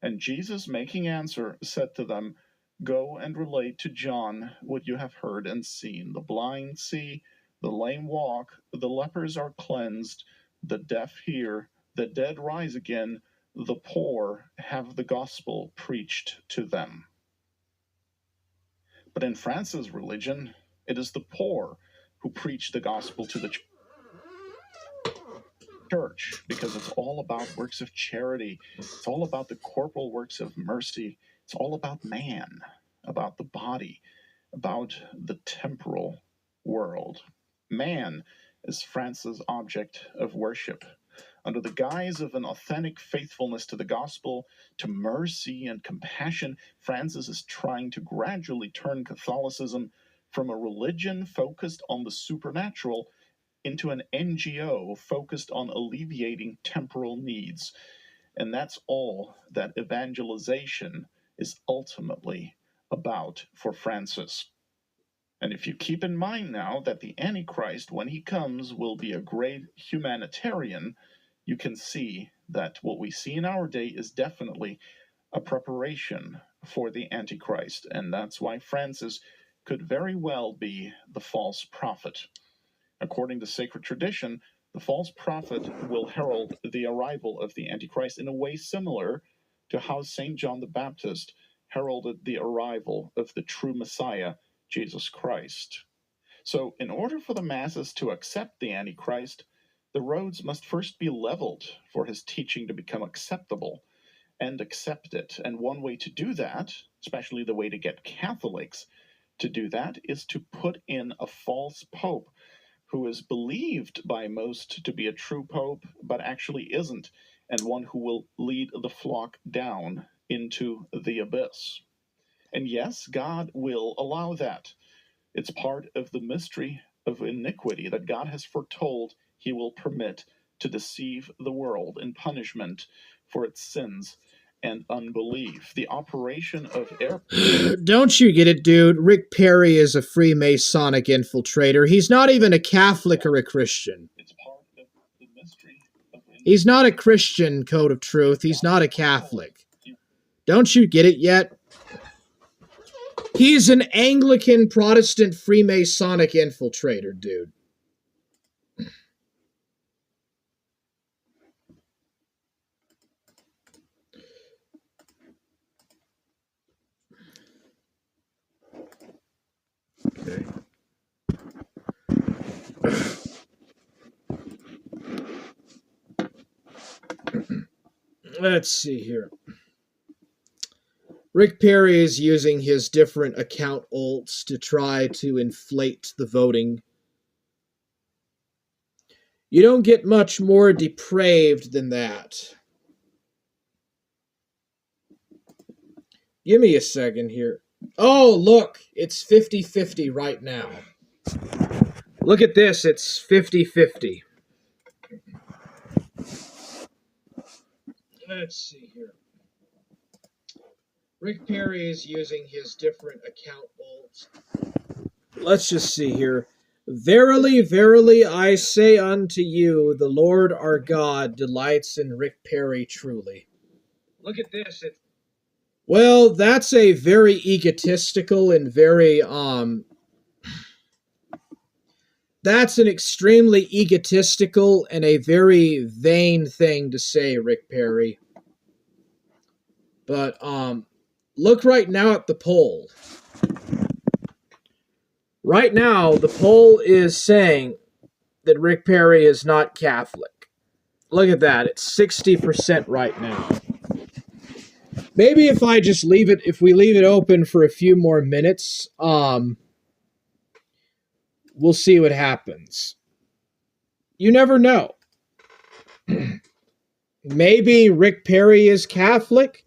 "And Jesus, making answer, said to them, Go and relate to John what you have heard and seen. The blind see, the lame walk, the lepers are cleansed, the deaf hear, the dead rise again, the poor have the gospel preached to them." But in France's religion, it is the poor who preach the gospel to the church, because it's all about works of charity. It's all about the corporal works of mercy. It's all about man, about the body, about the temporal world. Man is France's object of worship. Under the guise of an authentic faithfulness to the gospel, to mercy and compassion, Francis is trying to gradually turn Catholicism from a religion focused on the supernatural into an NGO focused on alleviating temporal needs. And that's all that evangelization is ultimately about for Francis. And if you keep in mind now that the Antichrist, when he comes, will be a great humanitarian, you can see that what we see in our day is definitely a preparation for the Antichrist. And that's why Francis could very well be the false prophet. According to sacred tradition, the false prophet will herald the arrival of the Antichrist in a way similar to how St. John the Baptist heralded the arrival of the true Messiah, Jesus Christ. So, in order for the masses to accept the Antichrist, the roads must first be leveled for his teaching to become acceptable. and accept it. And one way to do that, especially the way to get Catholics to do that, is to put in a false pope who is believed by most to be a true pope, but actually isn't, and one who will lead the flock down into the abyss. And yes, God will allow that. It's part of the mystery of iniquity that God has foretold he will permit to deceive the world in punishment for its sins and unbelief. The operation of air. Don't you get it, dude? Rick Perry is a Freemasonic infiltrator. He's not even a Catholic or a Christian. It's part of the mystery of He's not a Christian, Code of Truth. He's not a Catholic. Don't you get it yet? He's an Anglican Protestant Freemasonic infiltrator, dude. Okay. Let's see here. Rick Perry is using his different account alts to try to inflate the voting. You don't get much more depraved than that. Give me a second here. Oh, look, it's 50-50 right now. Look at this, it's 50-50. Let's see here. Rick Perry is using his different account alts. Let's just see here. Verily, verily, I say unto you, the Lord our God delights in Rick Perry truly. Look at this. Well, that's a very egotistical and very, that's an extremely egotistical and a very vain thing to say, Rick Perry. But, look right now at the poll. Right now, the poll is saying that Rick Perry is not Catholic. Look at that. It's 60% right now. Maybe if we leave it open for a few more minutes, we'll see what happens. You never know. Maybe Rick Perry is Catholic.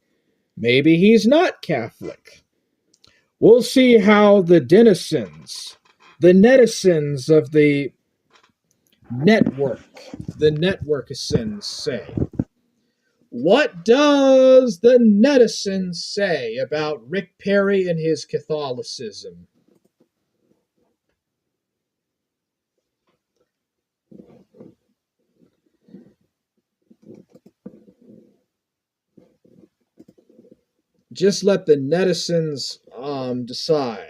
Maybe he's not Catholic. We'll see how the netizens of the networkisms say. What does the netizens say about Rick Perry and his Catholicism? Just let the netizens decide.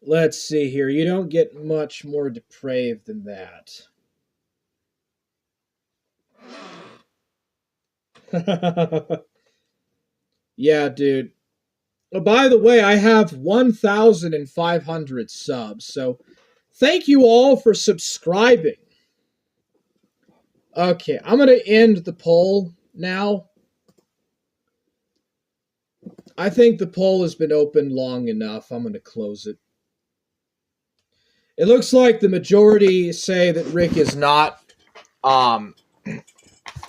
Let's see here. You don't get much more depraved than that. Yeah, dude. Oh, by the way, I have 1,500 subs, so thank you all for subscribing. Okay, I'm going to end the poll now. I think the poll has been open long enough. I'm going to close it. It looks like the majority say that Rick is not. It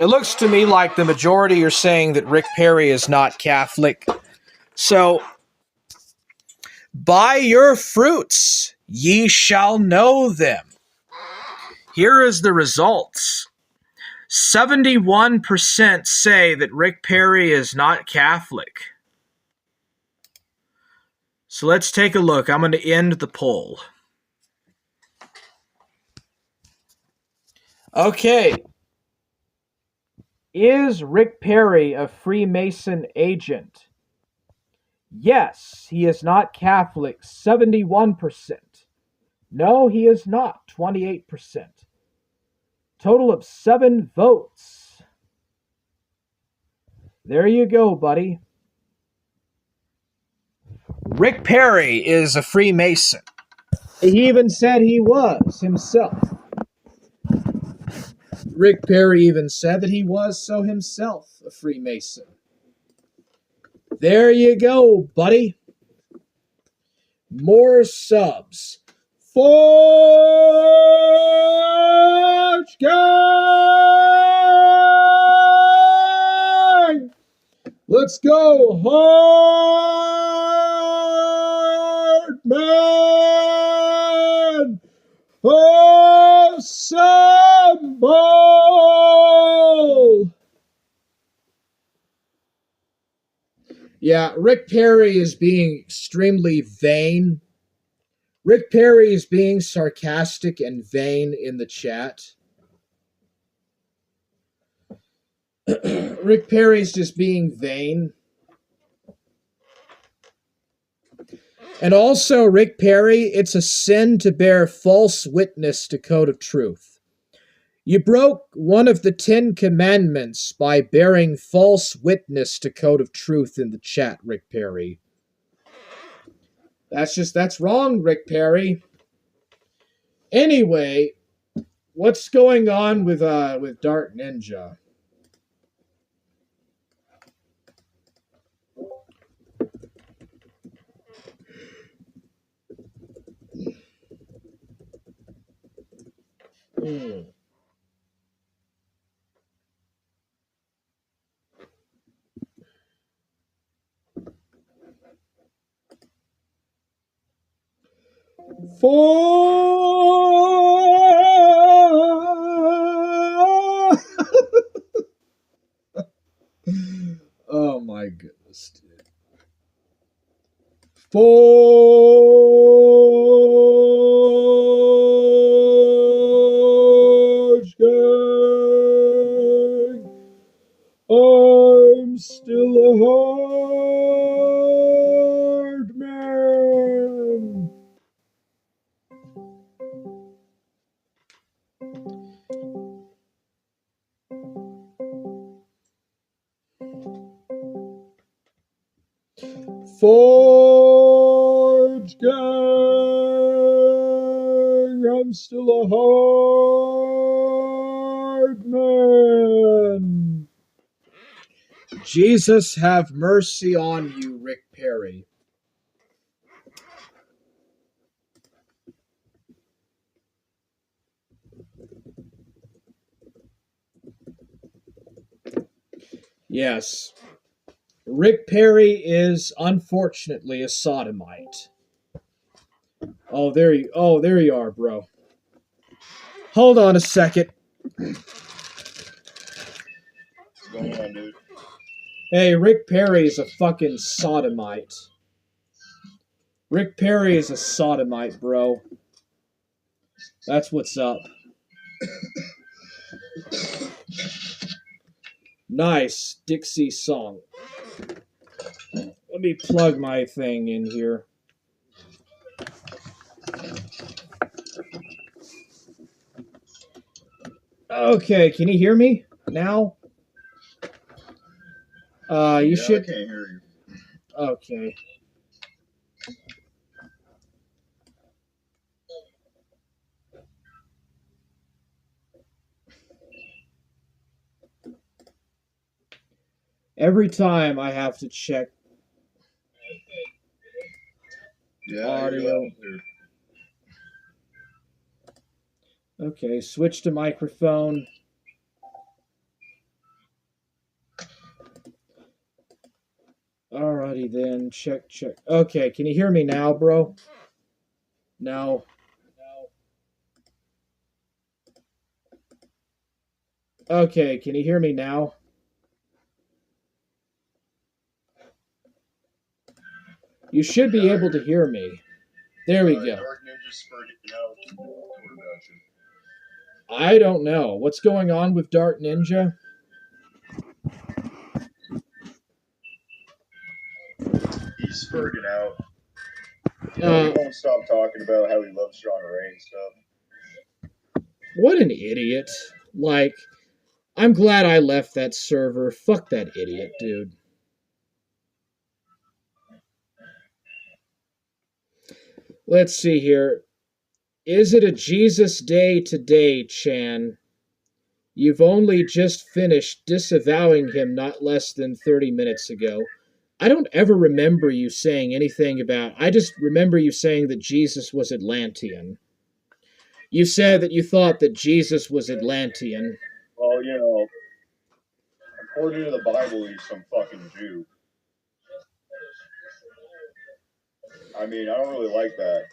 looks to me like the majority are saying that Rick Perry is not Catholic. So, by your fruits ye shall know them. Here is the results. 71% say that Rick Perry is not Catholic. So let's take a look. I'm going to end the poll. Okay. Is Rick Perry a Freemason agent? Yes, he is not Catholic, 71%. No, he is not, 28%. Total of 7 votes. There you go, buddy. Rick Perry is a Freemason. He even said he was himself. Rick Perry even said that he was so himself a Freemason. There you go, buddy. More subs. Forge Gang! Let's go, hard man! Assemble! Yeah, Rick Perry is being extremely vain. Rick Perry is being sarcastic and vain in the chat. Rick Perry's just being vain. And also, Rick Perry, it's a sin to bear false witness to Code of Truth. You broke one of the 10 commandments by bearing false witness to Code of Truth in the chat, Rick Perry. That's wrong, Rick Perry. Anyway, what's going on with Dart Ninja? Oh my goodness, dude. Forge Gang! I'm still a hard man! Forge Gang! I'm still a hard man! Jesus have mercy on you, Rick Perry. Yes. Rick Perry is unfortunately a sodomite. Oh, there you are, bro. Hold on a second. What's going on, dude? Hey, Rick Perry is a fucking sodomite. Rick Perry is a sodomite, bro. That's what's up. Nice Dixie song. Let me plug my thing in here. Okay, can you hear me now? You should. I can't hear you. Okay. Every time I have to check audio. Okay, switch to microphone. Alrighty then, check. Okay, can you hear me now, bro? No. Okay, can you hear me now? You should be able to hear me. There we go. I don't know. What's going on with Dart Ninja? He's spurting out. He won't stop talking about how he loves Sean Ray and stuff. What an idiot. Like, I'm glad I left that server. Fuck that idiot, dude. Let's see here. Is it a Jesus day today, Chan? You've only just finished disavowing him not less than 30 minutes ago. I don't ever remember you saying anything about. I just remember you saying that Jesus was Atlantean. You said that you thought that Jesus was Atlantean. Well, according to the Bible, he's some fucking Jew. I mean, I don't really like that.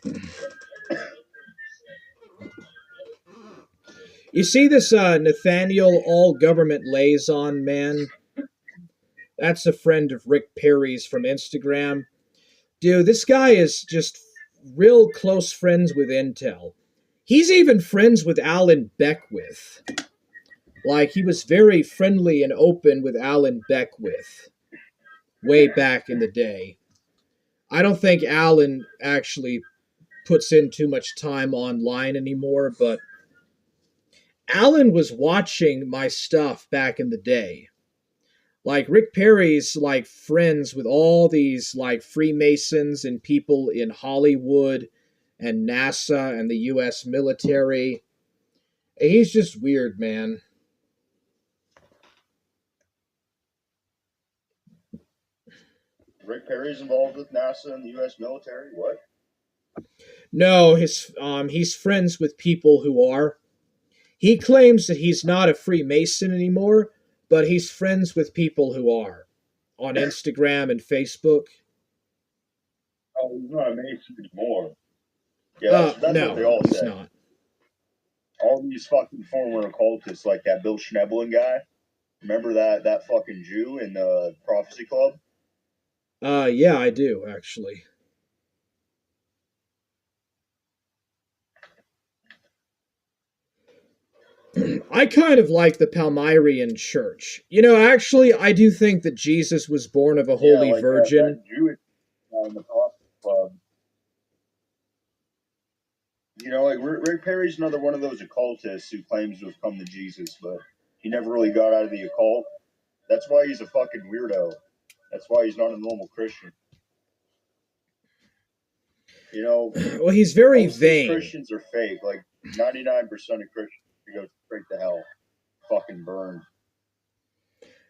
You see this Nathaniel All Government Liaison man? That's a friend of Rick Perry's from Instagram. Dude, this guy is just real close friends with Intel. He's even friends with Alan Beckwith. Like, he was very friendly and open with Alan Beckwith way back in the day. I don't think Alan actually puts in too much time online anymore, but Alan was watching my stuff back in the day. Like, Rick Perry's like friends with all these like Freemasons and people in Hollywood and NASA and the US military. He's just weird, man. Rick Perry's involved with NASA and the U.S. military. What? No, he's friends with people who are. He claims that he's not a Freemason anymore, but he's friends with people who are on Instagram and Facebook. Oh, he's not a Mason anymore. Yeah, that's No, what they all he's say. not. All these fucking former occultists, like that Bill Schneblin guy. Remember that fucking Jew in the Prophecy Club? Yeah, I do actually. I kind of like the Palmyrean Church. Actually, I do think that Jesus was born of a holy like virgin. That Jewish guy in the Prophecy Club. Like Rick Perry's another one of those occultists who claims to have come to Jesus, but he never really got out of the occult. That's why he's a fucking weirdo. That's why he's not a normal Christian. Well, he's very vain. Christians are fake. Like 99% of Christians go straight to hell. Fucking burned.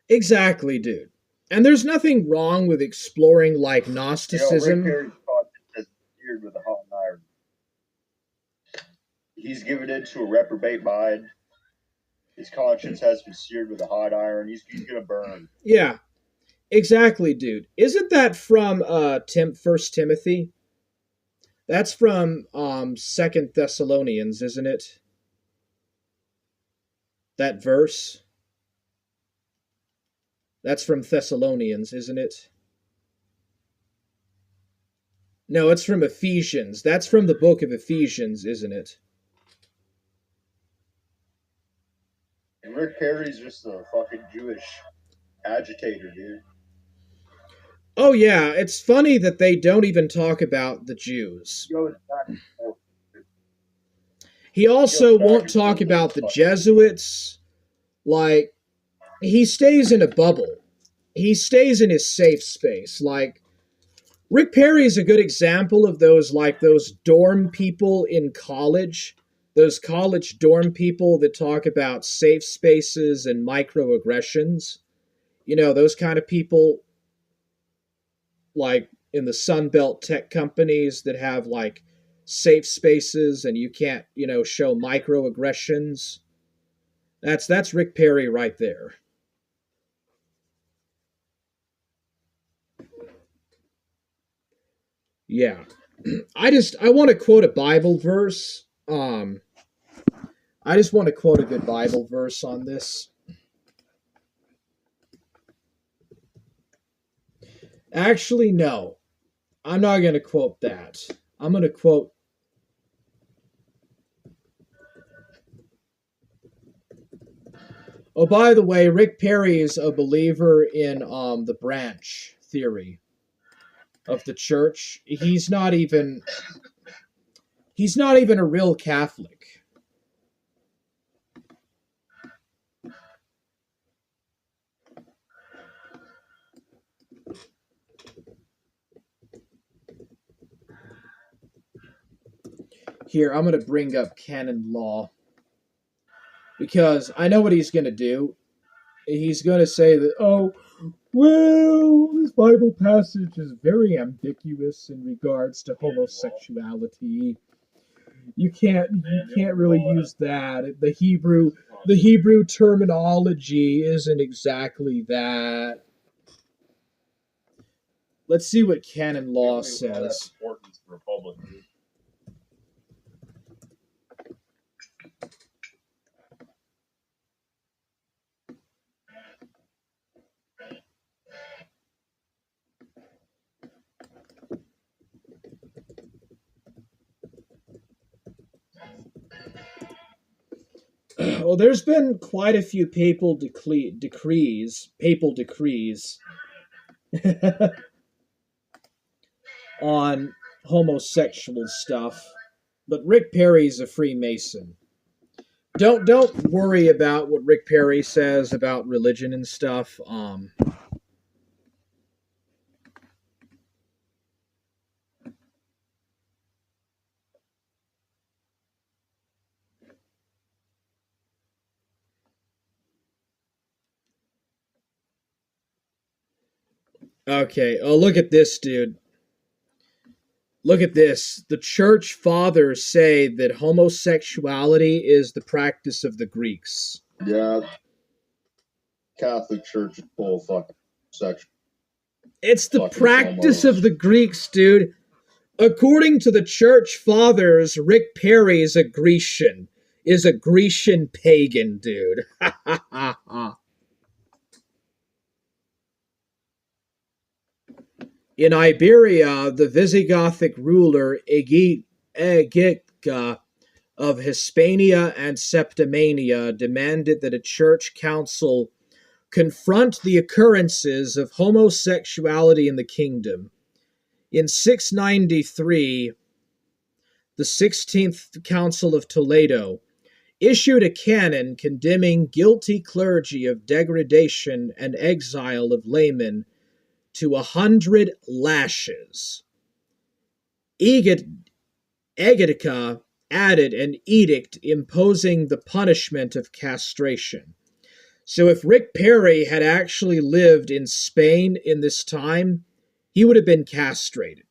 Exactly, dude. And there's nothing wrong with exploring like Gnosticism. Rick Perry's conscience has seared with a hot iron. He's given in to a reprobate mind. His conscience has been seared with a hot iron. He's gonna burn. Yeah, exactly, dude. Isn't that from First Timothy? That's from Second Thessalonians, isn't it? That verse. That's from Thessalonians, isn't it? No, it's from Ephesians. That's from the book of Ephesians, isn't it? And Rick Perry's just a fucking Jewish agitator, dude. Oh yeah, it's funny that they don't even talk about the Jews. He also won't talk about the Jesuits. Like, he stays in a bubble. He stays in his safe space. Like, Rick Perry is a good example of those dorm people in college. Those college dorm people that talk about safe spaces and microaggressions. Those kind of people, like in the Sunbelt tech companies that have like safe spaces and you can't, show microaggressions. That's Rick Perry right there. Yeah. I want to quote a Bible verse. I just want to quote a good Bible verse on this. Actually, no. I'm not going to quote that. I'm going to quote. Oh, by the way, Rick Perry is a believer in the branch theory of the church. He's not even a real Catholic. Here, I'm going to bring up canon law because I know what he's going to do. He's going to say that, oh, well, this Bible passage is very ambiguous in regards to homosexuality. You can't really use that. The Hebrew terminology isn't exactly that. Let's see what canon law says. Well, there's been quite a few papal decrees on homosexual stuff, but Rick Perry's a Freemason. Don't worry about what Rick Perry says about religion and stuff. Okay. Oh, look at this, dude. Look at this. The church fathers say that homosexuality is the practice of the Greeks. Yeah, Catholic Church is full of fucking sex. It's the practice of the Greeks, dude. According to the church fathers, Rick Perry is a Grecian pagan, dude. In Iberia, the Visigothic ruler Egica of Hispania and Septimania demanded that a church council confront the occurrences of homosexuality in the kingdom. In 693, the 16th Council of Toledo issued a canon condemning guilty clergy of degradation and exile of laymen to 100 lashes. Egitica added an edict imposing the punishment of castration. So if Rick Perry had actually lived in Spain in this time, he would have been castrated.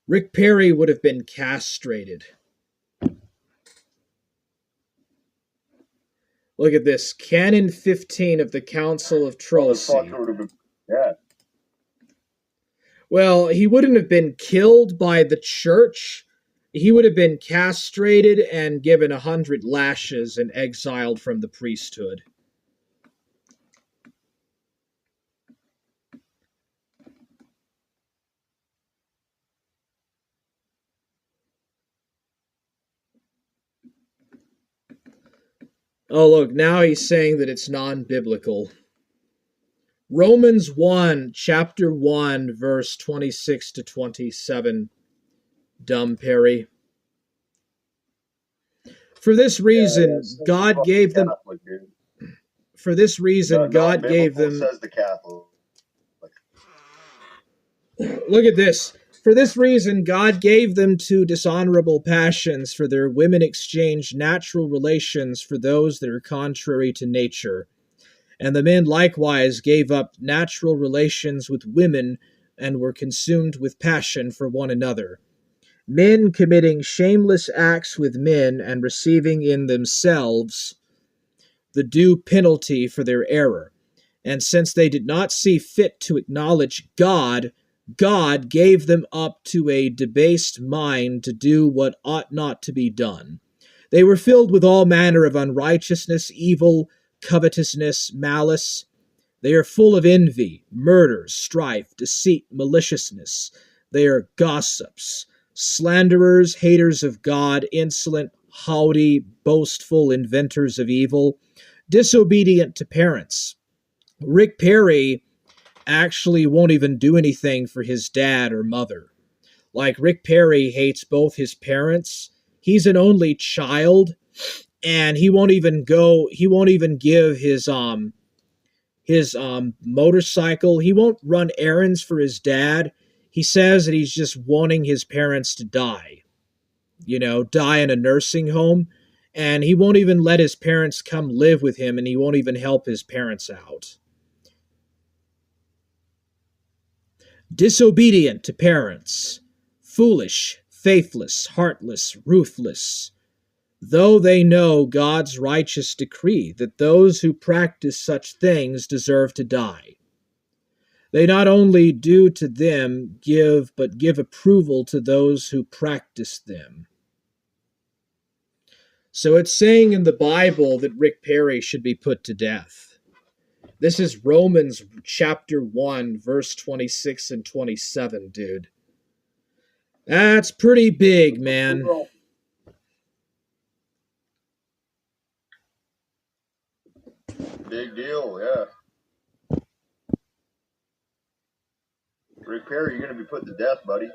Rick Perry would have been castrated. Look at this. Canon 15 of the Council of Trollsey. Yeah. Well, he wouldn't have been killed by the church. He would have been castrated and given 100 lashes and exiled from the priesthood. Oh, look, now he's saying that it's non-biblical. Romans 1, chapter 1, verse 26 to 27. Dumb Perry. For this reason, God gave them... For this reason, God gave them... Says the Catholic. Look at this. For this reason, God gave them to dishonorable passions, for their women exchanged natural relations for those that are contrary to nature. And the men likewise gave up natural relations with women and were consumed with passion for one another. Men committing shameless acts with men and receiving in themselves the due penalty for their error. And since they did not see fit to acknowledge God, God gave them up to a debased mind to do what ought not to be done. They were filled with all manner of unrighteousness, evil, covetousness, malice. They are full of envy, murder, strife, deceit, maliciousness. They are gossips, slanderers, haters of God, insolent, haughty, boastful, inventors of evil, disobedient to parents. Rick Perry actually won't even do anything for his dad or mother. Like, Rick Perry hates both his parents. He's an only child, and he won't even give his motorcycle. He won't run errands for his dad. He says that he's just wanting his parents to die. die in a nursing home, and he won't even let his parents come live with him, and he won't even help his parents out. Disobedient to parents, foolish, faithless, heartless, ruthless, though they know God's righteous decree that those who practice such things deserve to die. They not only do to them but give approval to those who practice them. So it's saying in the Bible that Rick Perry should be put to death. This is Romans chapter 1, verse 26 and 27, dude. That's pretty big, man. Big deal, yeah. Rick Perry, you're going to be put to death, buddy.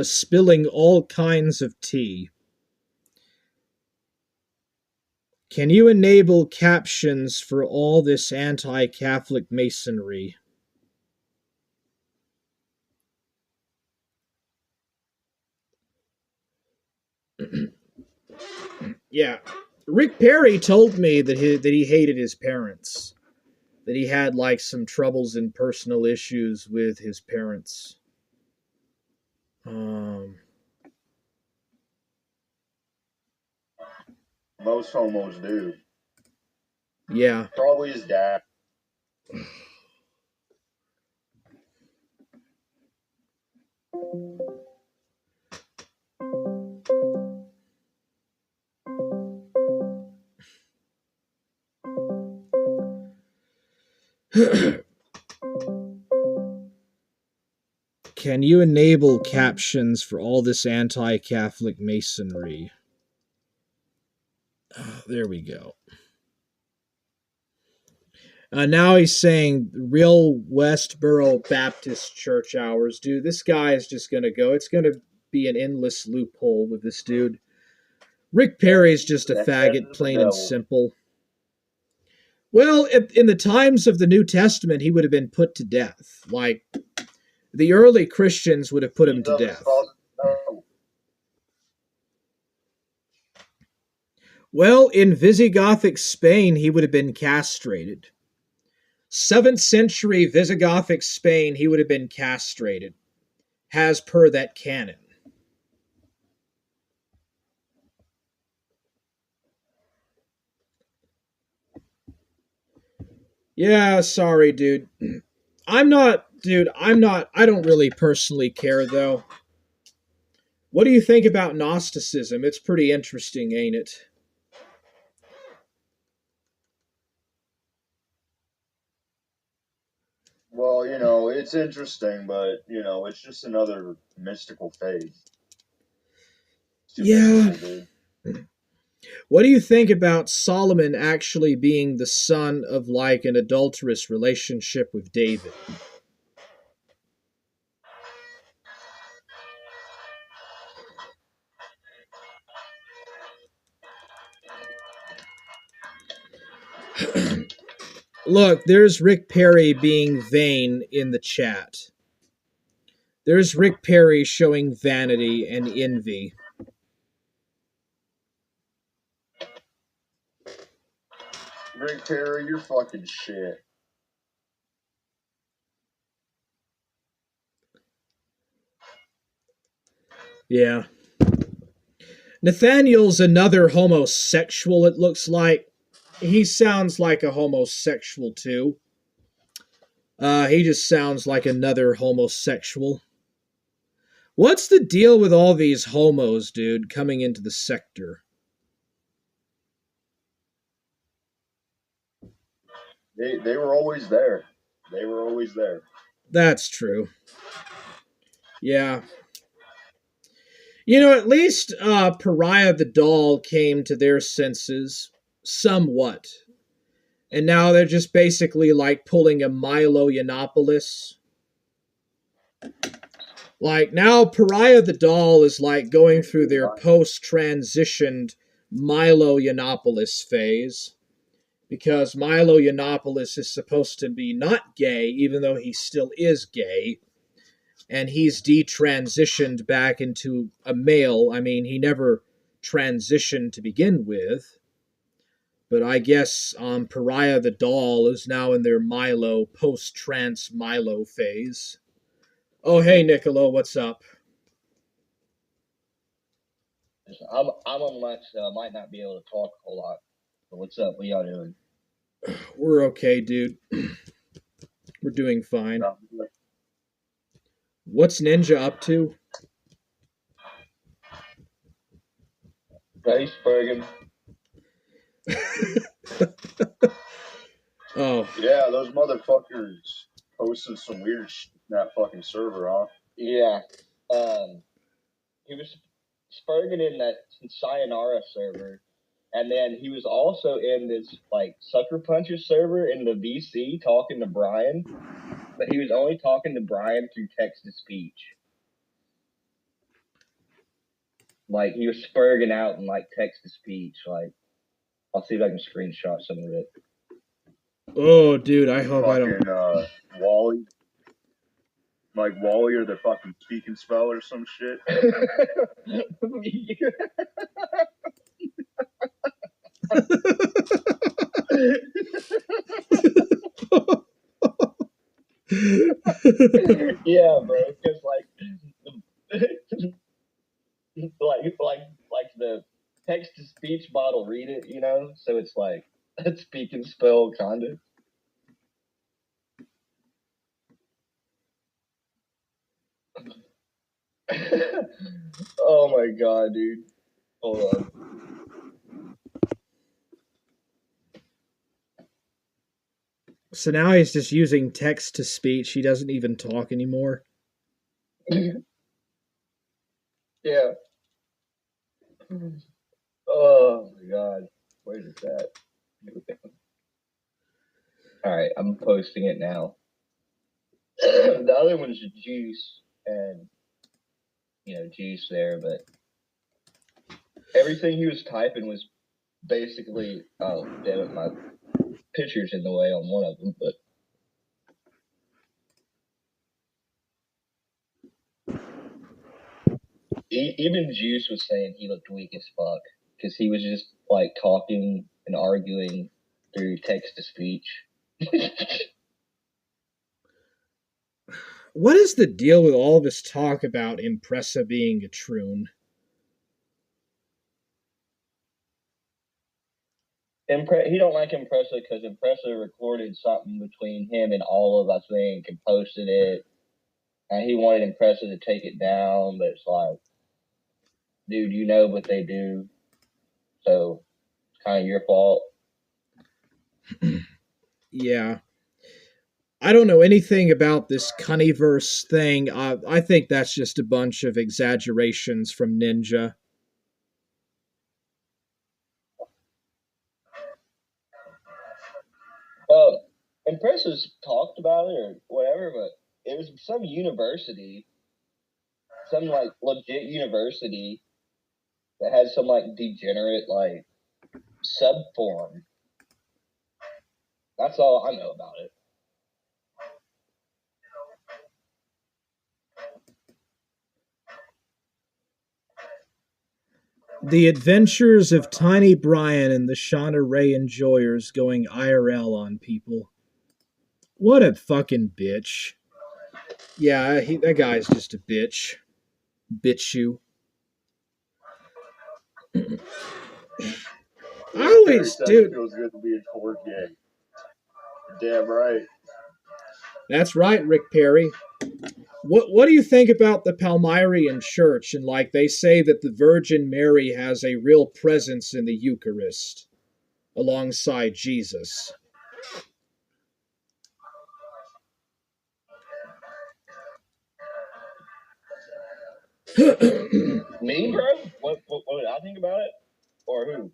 Spilling all kinds of tea. Can you enable captions for all this anti-Catholic masonry? Yeah. Rick Perry told me that he hated his parents. That he had like some troubles and personal issues with his parents. Most homos do. Yeah. Probably his dad. Can you enable captions for all this anti-Catholic masonry? There we go. Now he's saying real Westboro Baptist church hours. Dude, this guy is just going to go. It's going to be an endless loophole with this dude. Rick Perry is just a faggot, plain and simple. Well, in the times of the New Testament, he would have been put to death. Like, the early Christians would have put him to death. Well, in Visigothic Spain, he would have been castrated. 7th century Visigothic Spain, he would have been castrated, as per that canon. Yeah, sorry, dude. I don't really personally care, though. What do you think about Gnosticism? It's pretty interesting, ain't it? Well, it's interesting, but, it's just another mystical faith. Yeah. What do you think about Solomon actually being the son of, like, an adulterous relationship with David? Look, there's Rick Perry being vain in the chat. There's Rick Perry showing vanity and envy. Rick Perry, you're fucking shit. Yeah. Nathaniel's another homosexual, it looks like. He sounds like a homosexual, too. He just sounds like another homosexual. What's the deal with all these homos, dude, coming into the sector? They were always there. They were always there. That's true. Yeah. At least Pariah the Doll came to their senses somewhat. And now they're just basically like pulling a Milo Yiannopoulos. Like, now Pariah the Doll is like going through their post-transitioned Milo Yiannopoulos phase. because Milo Yiannopoulos is supposed to be not gay, even though he still is gay, and he's detransitioned back into a male. I mean, he never transitioned to begin with, but I guess Pariah the doll is now in their Milo, post-trans Milo phase. Oh, hey, Niccolo, what's up? I'm on lunch, so I might not be able to talk a whole lot. But what's up? What y'all doing? We're okay, dude. We're doing fine. What's Ninja up to? Hey, Spurgeon. Oh. Yeah, those motherfuckers posted some weird shit in that fucking server, huh? Yeah. He was Spurgeon in that Sayonara server, and then he was also in this like Sucker Puncher server in the VC talking to Brian, but he was only talking to Brian through text to speech. Like he was spurging out in like text to speech. Like I'll see if I can screenshot some of it. Oh, dude, I hope fucking, I don't. Wally. Like Wally or the fucking speak and spell or some shit. Yeah, bro. Because like the text to speech model read it, you know. So it's like speak and spell kind of. Oh my god, dude. Hold on. So now he's just using text to speech. He doesn't even talk anymore. Yeah. Oh my god. Where is that? Alright, I'm posting it now. The other one's Juice and Juice there, but everything he was typing was basically damn it, my picture's in the way on one of them, but even Juice was saying he looked weak as fuck because he was just like talking and arguing through text to speech. What is the deal with all this talk about Impressa being a troon? He don't like Impressa because Impressa recorded something between him and Olive, I think, and posted it. And he wanted Impressa to take it down, but it's like, dude, you know what they do, so it's kind of your fault. Yeah. I don't know anything about this Cunniverse thing. I think that's just a bunch of exaggerations from Ninja. Impressa's talked about it or whatever, but it was some university, some like legit university that had some like degenerate like sub forum. That's all I know about it. The Adventures of Tiny Brian and the Shauna Ray Enjoyers going IRL on people. What a fucking bitch. Yeah, that guy's just a bitch. Bitch you. I always, dude. It feels good to be in 4K. Damn right. That's right, Rick Perry. What do you think about the Palmyrian Church? And like they say that the Virgin Mary has a real presence in the Eucharist alongside Jesus. Me, bro? What did I think about it? Or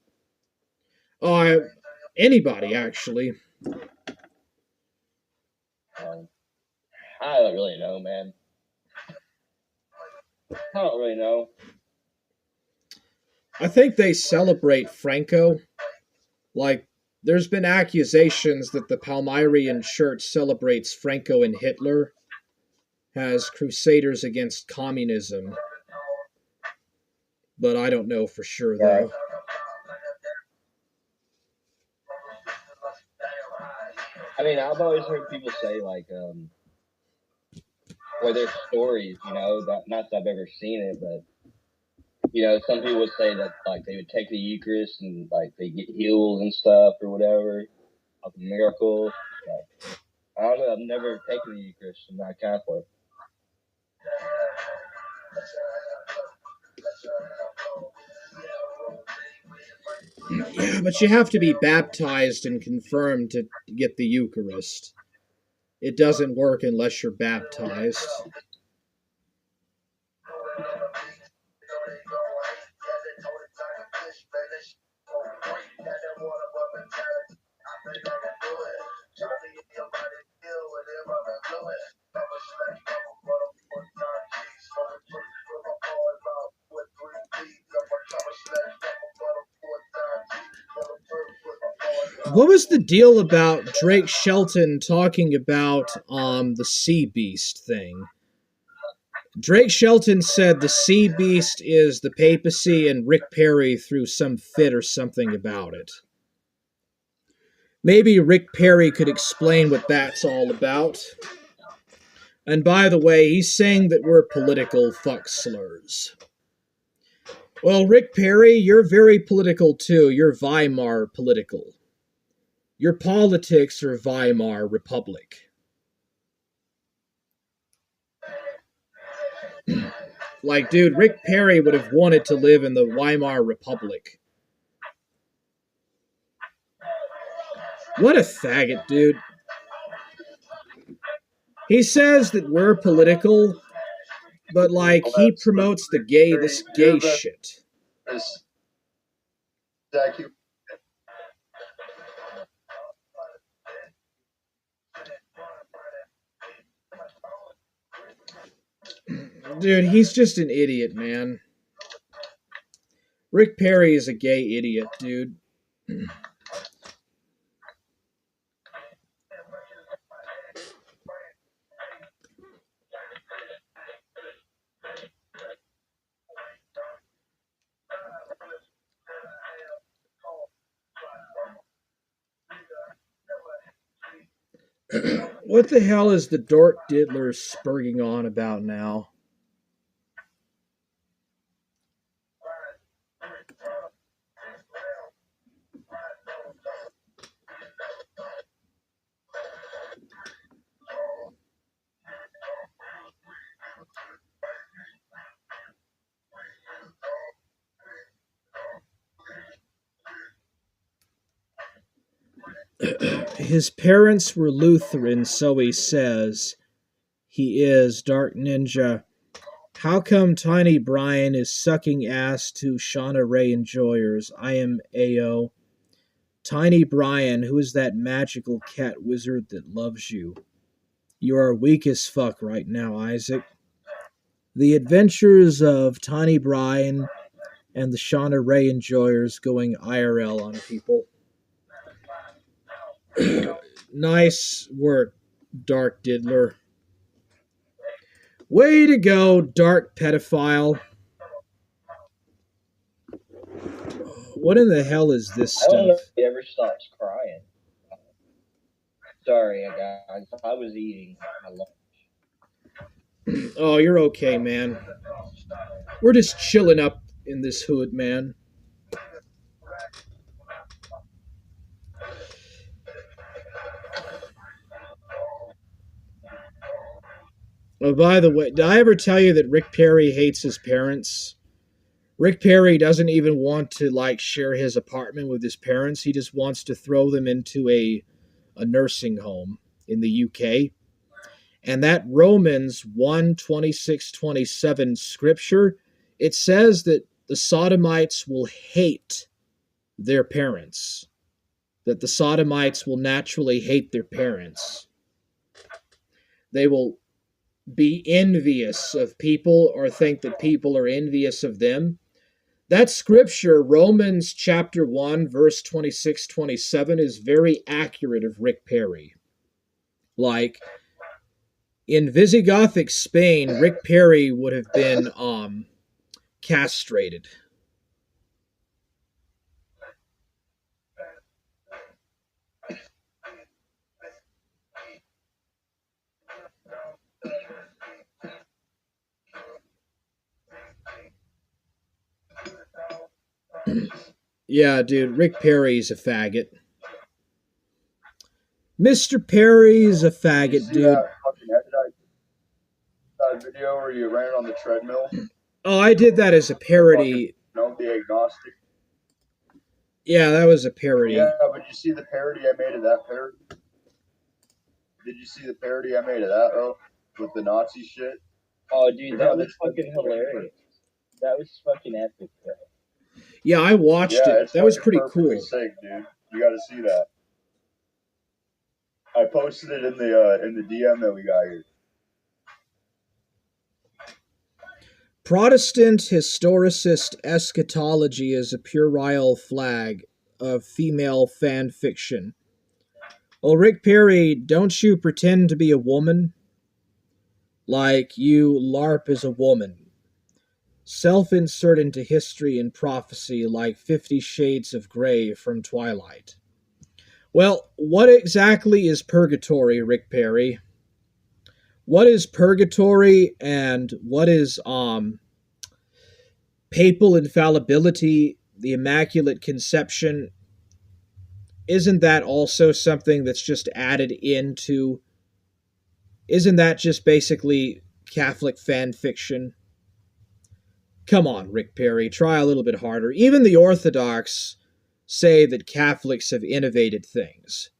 who? Anybody, actually. I don't really know, man. I don't really know. I think they celebrate Franco. Like, There's been accusations that the Palmyrian Church celebrates Franco and Hitler as crusaders against communism, but I don't know for sure, though. I mean, I've always heard people say, like, where there's stories, you know, that, not that I've ever seen it, but, you know, some people would say that, like, they would take the Eucharist and, like, they get healed and stuff or whatever, like a miracle. Like, I don't know, I've never taken the Eucharist. I'm not Catholic. Yeah, but you have to be baptized and confirmed to get the Eucharist. It doesn't work unless you're baptized. What was the deal about Drake Shelton talking about the sea beast thing? Drake Shelton said the sea beast is the papacy, and Rick Perry threw some fit or something about it. Maybe Rick Perry could explain what that's all about. And by the way, he's saying that we're political fuck slurs. Well, Rick Perry, you're very political too. You're Weimar political. Your politics are Weimar Republic. Like, dude, Rick Perry would have wanted to live in the Weimar Republic. What a faggot, dude. He says that we're political, but, like, he promotes this gay shit. Dude, he's just an idiot, man. Rick Perry is a gay idiot, dude. What the hell is the Dork Diddler spurging on about now? His parents were Lutheran, so he says. He is, Dark Ninja. How come Tiny Brian is sucking ass to Shauna Ray enjoyers? I am AO. Tiny Brian, who is that magical cat wizard that loves you? You are weak as fuck right now, Isaac. The adventures of Tiny Brian and the Shauna Ray enjoyers going IRL on people. Nice work, Dark Diddler. Way to go, Dark Pedophile. What in the hell is this stuff? I don't know if he ever stops crying. Sorry, guys. I was eating my lunch. Oh, you're okay, man. We're just chilling up in this hood, man. Oh, by the way, did I ever tell you that Rick Perry hates his parents? Rick Perry doesn't even want to, like, share his apartment with his parents. He just wants to throw them into a nursing home in the UK. And that Romans 1:26-27 scripture, it says that the Sodomites will hate their parents. That the Sodomites will naturally hate their parents. They will be envious of people or think that people are envious of them. that scripture, Romans chapter 1, verse 26, 27, is very accurate of Rick Perry. Like, in Visigothic Spain, Rick Perry would have been castrated. Yeah, dude, Rick Perry's a faggot. Mr. Perry's a faggot, dude. That video where you ran on the treadmill? Oh, I did that as a parody. No, the agnostic. Yeah, that was a parody. Yeah, but you see the parody I made of that parody? Did you see the parody I made of that, though? With the Nazi shit? Oh, dude, that was fucking hilarious. That was fucking epic, bro. Yeah, I watched it. That was pretty cool. Sick, dude. You got to see that. I posted it in the DM that we got here. Protestant historicist eschatology is a puerile flag of female fan fiction. Well, Rick Perry, don't you pretend to be a woman? Like you LARP as a woman. Self-insert into history and prophecy like 50 Shades of Grey from Twilight. Well, what exactly is purgatory, Rick Perry? What is purgatory and what is papal infallibility, the Immaculate Conception? Isn't that also something that's just added into? Isn't that just basically Catholic fan fiction? Come on, Rick Perry, try a little bit harder. Even the Orthodox say that Catholics have innovated things.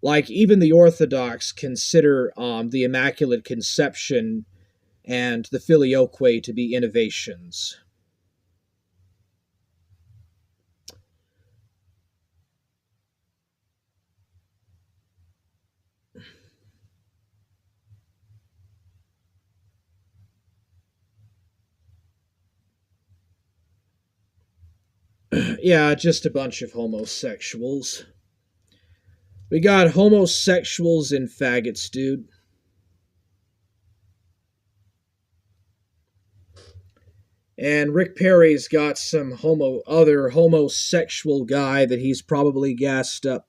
Like, even the Orthodox consider the Immaculate Conception and the Filioque to be innovations. Yeah, just a bunch of homosexuals. We got homosexuals and faggots, dude. And Rick Perry's got some other homosexual guy that he's probably gassed up.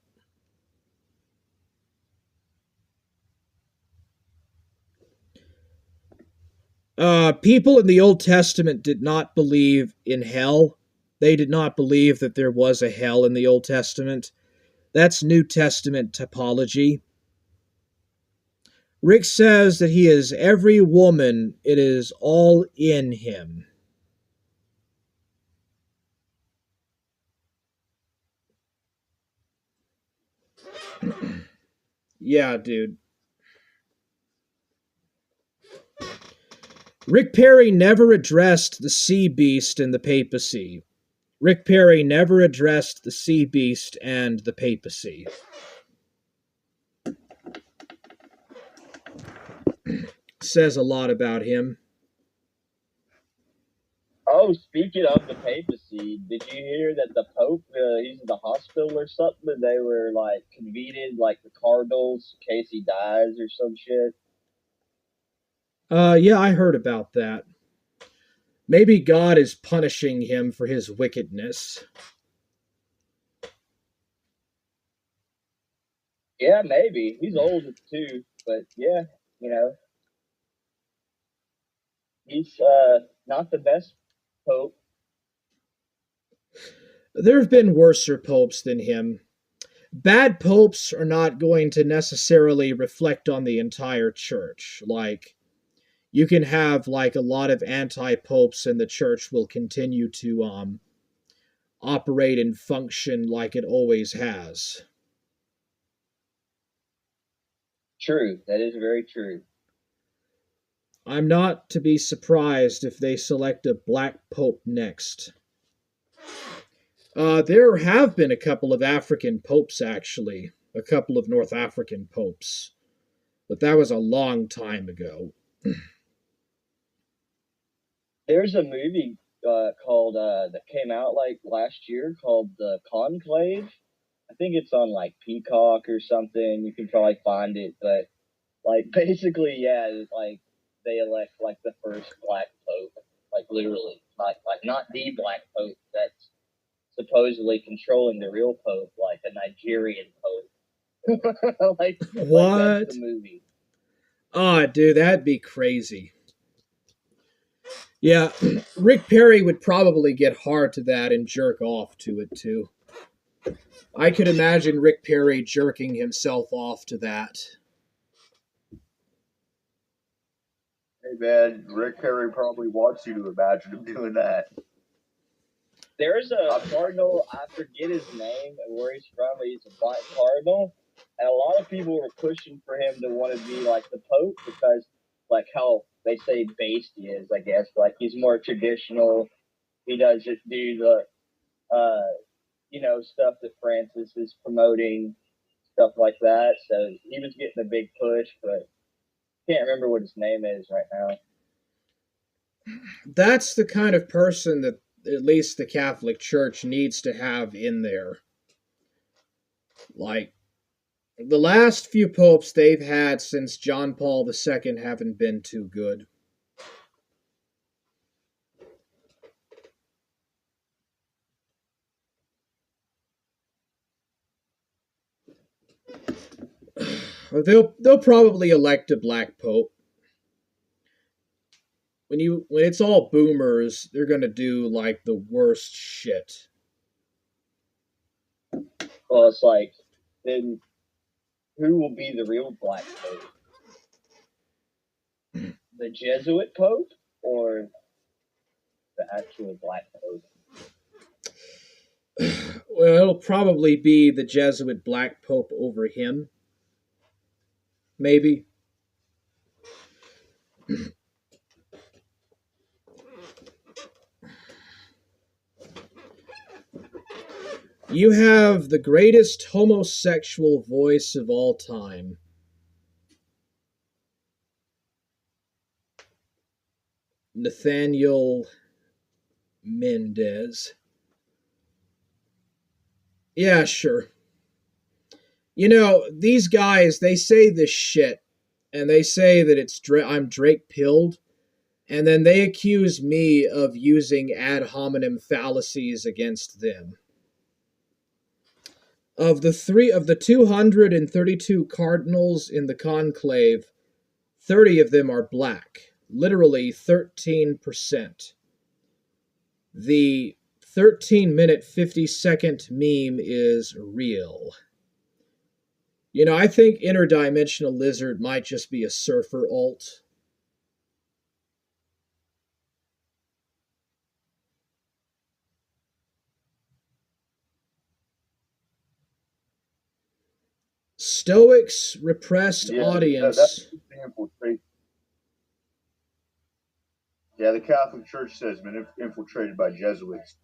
People in the Old Testament did not believe in hell. They did not believe that there was a hell in the Old Testament. That's New Testament typology. Rick says that he is every woman, it is all in him. Yeah, dude. Rick Perry never addressed the sea beast and the papacy. Rick Perry never addressed the sea beast and the papacy. Says a lot about him. Oh, speaking of the papacy, did you hear that the Pope, he's in the hospital or something, and they were, like, convened, like, the cardinals in case he dies or some shit? Yeah, I heard about that. Maybe God is punishing him for his wickedness. Yeah, maybe. He's old, too, but, yeah, you know. He's, not the best Pope. There have been worser popes than him. Bad popes are not going to necessarily reflect on the entire church. Like, you can have, like, a lot of anti-popes and the church will continue to operate and function like it always has. True. That is very true. I'm not to be surprised if they select a black pope next. There have been a couple of African popes, actually. A couple of North African popes. But that was a long time ago. There's a movie called that came out like last year called the Conclave. I think it's on like Peacock or something. You can probably find it, but like basically, yeah, like they elect like the first black pope, like literally, like not the black pope that's supposedly controlling the real pope, like a Nigerian pope. like What? That's the movie. Oh, dude, that'd be crazy. Yeah, Rick Perry would probably get hard to that and jerk off to it too. I could imagine Rick Perry jerking himself off to that. Hey man, Rick Perry probably wants you to imagine him doing that. There's a cardinal, I forget his name and where he's from, but he's a black cardinal. And a lot of people were pushing for him to want to be like the Pope because, like, how they say based he is, I guess. Like, he's more traditional. He doesn't do the, stuff that Francis is promoting, stuff like that. So he was getting a big push, but can't remember what his name is right now. That's the kind of person that at least the Catholic Church needs to have in there. Like, the last few popes they've had since John Paul II haven't been too good. They'll probably elect a black pope. When it's all boomers, they're gonna do like the worst shit. Well, it's like, then who will be the real black pope? The Jesuit pope or the actual black pope? Well, it'll probably be the Jesuit black pope over him. Maybe. You have the greatest homosexual voice of all time. Nathaniel Mendez. Yeah, sure. You know, these guys, they say this shit, and they say that I'm Drake pilled, and then they accuse me of using ad hominem fallacies against them. Of the 232 cardinals in the conclave, 30 of them are black. Literally 13%. The 13-minute 50-second meme is real. You know, I think Interdimensional Lizard might just be a surfer alt. Stoics repressed audience. Yeah, the Catholic Church says been infiltrated by Jesuits,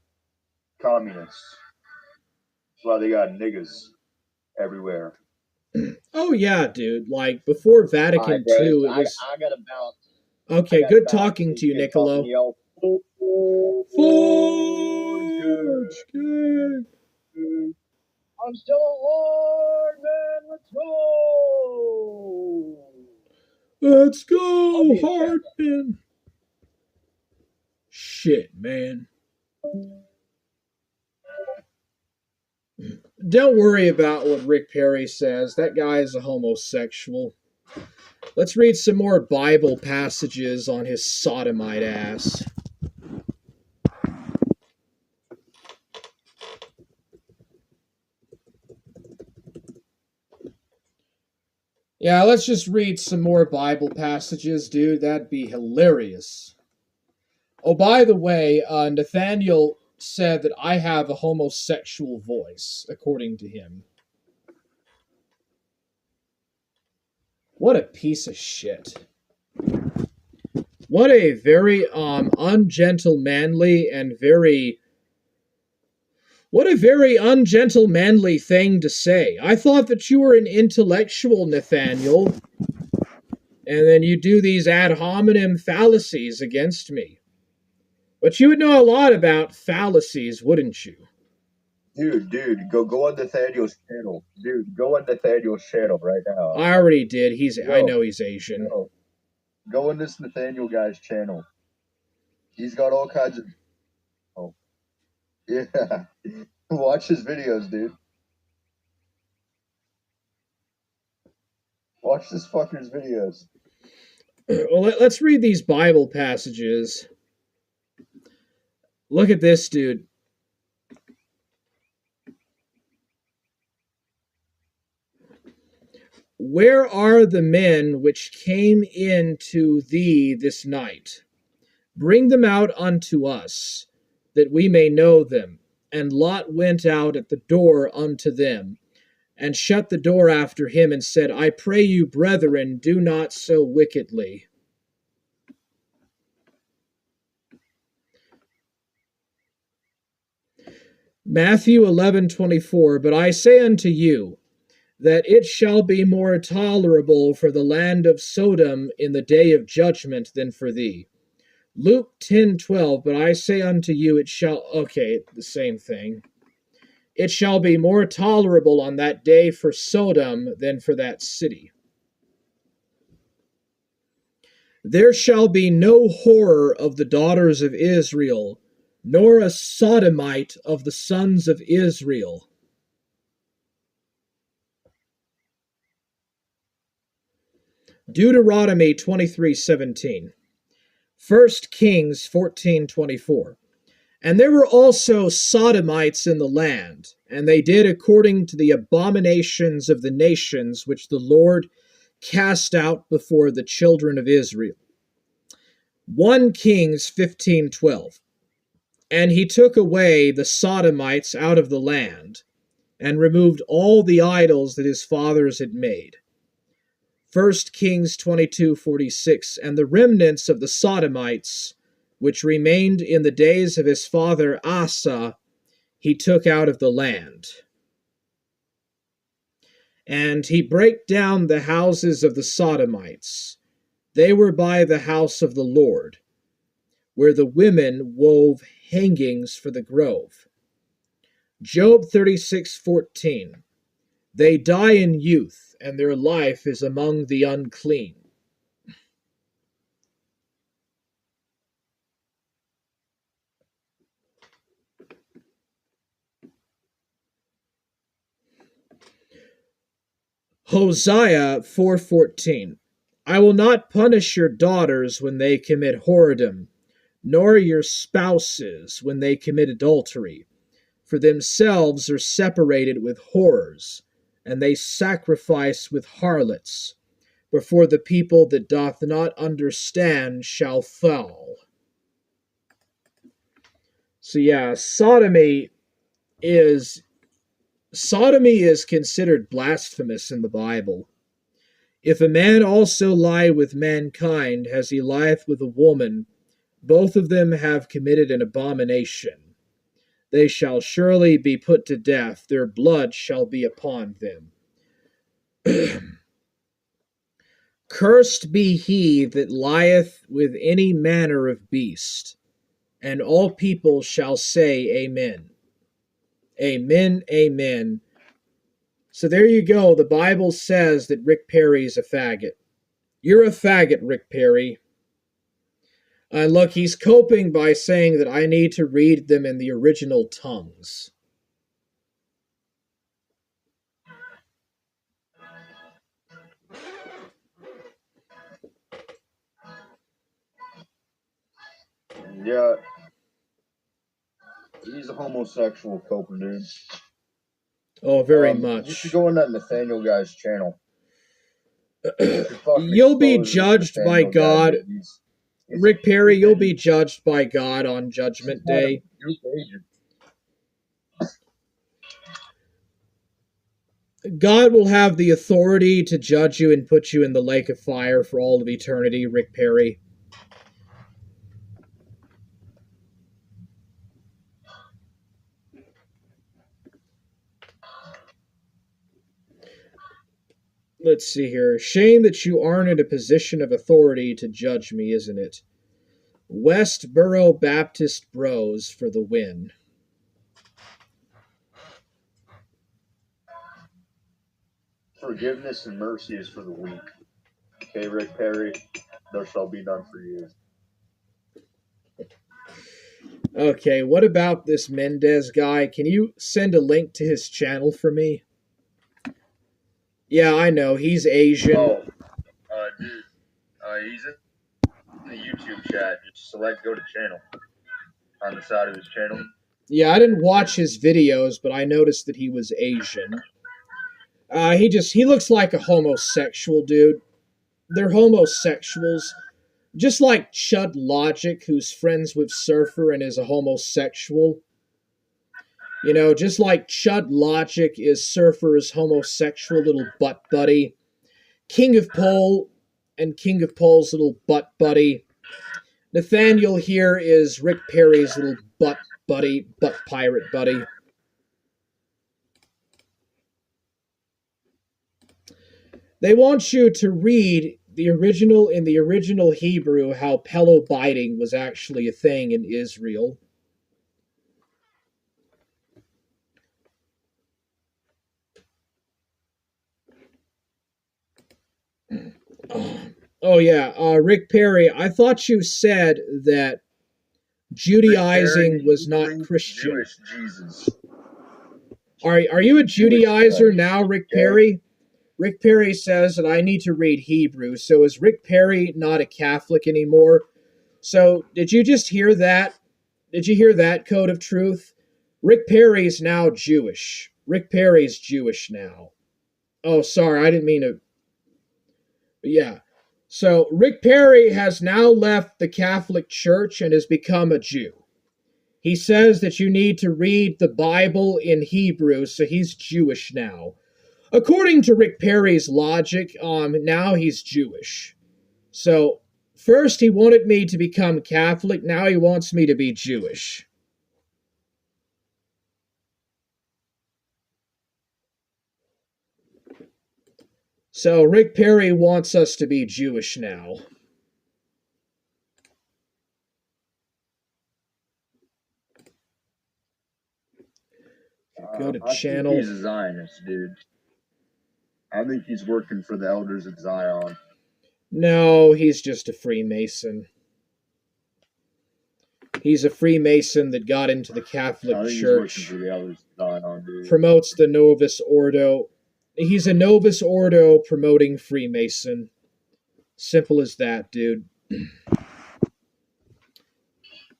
communists. That's why they got niggas everywhere. Oh yeah, dude. Like before Vatican II, it was. I gotta bounce. Okay, good talking to you, Niccolo. Forge King. I'm still a hard man. Let's go. Let's go, hard man. Shit, man. Don't worry about what Rick Perry says. That guy is a homosexual. Let's read some more Bible passages on his sodomite ass. Yeah, let's just read some more Bible passages, dude. That'd be hilarious. Oh, by the way, Nathaniel said that I have a homosexual voice, according to him. What a piece of shit. What a very ungentlemanly and what a very ungentlemanly thing to say. I thought that you were an intellectual, Nathaniel. And then you do these ad hominem fallacies against me. But you would know a lot about fallacies, wouldn't you? Dude, go on Nathaniel's channel. Dude, go on Nathaniel's channel right now. I already did. I Yo, know he's Asian. yo, go on this Nathaniel guy's channel. He's got all kinds of. Oh, yeah. Watch his videos, dude. Watch this fucker's videos. Well, let's read these Bible passages. Look at this, dude. Where are the men which came in to thee this night? Bring them out unto us, that we may know them. And Lot went out at the door unto them, and shut the door after him, and said, I pray you, brethren, do not so wickedly. Matthew 11:24, but I say unto you, that it shall be more tolerable for the land of Sodom in the day of judgment than for thee. Luke 10:12, but I say unto you, it shall, okay, the same thing. It shall be more tolerable on that day for Sodom than for that city. There shall be no horror of the daughters of Israel, nor a sodomite of the sons of Israel. Deuteronomy 23:17. 1 Kings 14:24. And there were also sodomites in the land, and they did according to the abominations of the nations which the Lord cast out before the children of Israel. 1 Kings 15:12. And he took away the sodomites out of the land, and removed all the idols that his fathers had made. 1 Kings 22:46. And the remnants of the sodomites, which remained in the days of his father Asa, he took out of the land. And he brake down the houses of the sodomites. They were by the house of the Lord, where the women wove hangings for the grove. Job 36:14. They die in youth, and their life is among the unclean. Hosea 4:14. I will not punish your daughters when they commit whoredom, nor your spouses when they commit adultery, for themselves are separated with whores, and they sacrifice with harlots, before the people that doth not understand shall fall. So yeah, sodomy is considered blasphemous in the Bible. If a man also lie with mankind as he lieth with a woman, both of them have committed an abomination. They shall surely be put to death, their blood shall be upon them. Cursed be he that lieth with any manner of beast. And all people shall say, Amen. Amen, amen. So there you go. The Bible says that Rick Perry's a faggot. You're a faggot, Rick Perry. And look, he's coping by saying that I need to read them in the original tongues. Yeah. He's a homosexual coper, dude. Oh, very much. You should go on that Nathaniel guy's channel. You'll be judged by God. Rick Perry, you'll be judged by God on Judgment Day. God will have the authority to judge you and put you in the lake of fire for all of eternity, Rick Perry. Let's see here. Shame that you aren't in a position of authority to judge me, isn't it? Westboro Baptist Bros for the win. Forgiveness and mercy is for the weak. Okay, Rick Perry, there shall be none for you. Okay, what about this Mendez guy? Can you send a link to his channel for me? Yeah, I know, he's Asian. Oh, dude, he's in the YouTube chat. Just select go to channel on the side of his channel. Yeah, I didn't watch his videos, but I noticed that he was Asian. He looks like a homosexual, dude. They're homosexuals. Just like Chud Logic, who's friends with Surfer and is a homosexual. You know, just like Chud Logic is Surfer's homosexual little butt buddy. King of Pole and King of Pole's little butt buddy. Nathaniel here is Rick Perry's little butt buddy, butt pirate buddy. They want you to read the original in the original Hebrew how pillow biting was actually a thing in Israel. Oh yeah, Rick Perry, I thought you said that Judaizing was not Christian. Jewish Jesus. Are you a Judaizer now, Rick Perry? Rick Perry says that I need to read Hebrew, so is Rick Perry not a Catholic anymore? So, did you just hear that? Did you hear that, Code of Truth? Rick Perry's now Jewish. Rick Perry's Jewish now. Oh, sorry, I didn't mean to... Yeah. So, Rick Perry has now left the Catholic Church and has become a Jew. He says that you need to read the Bible in Hebrew, so he's Jewish now. According to Rick Perry's logic, now he's Jewish. So, first he wanted me to become Catholic, now he wants me to be Jewish. So, Rick Perry wants us to be Jewish now. Go to channel. I think he's a Zionist, dude. I think he's working for the elders of Zion. No, he's just a Freemason. He's a Freemason that got into the Catholic Church. For the elders of Zion, dude. Promotes the Novus Ordo. He's a Novus Ordo promoting Freemason. Simple as that, dude.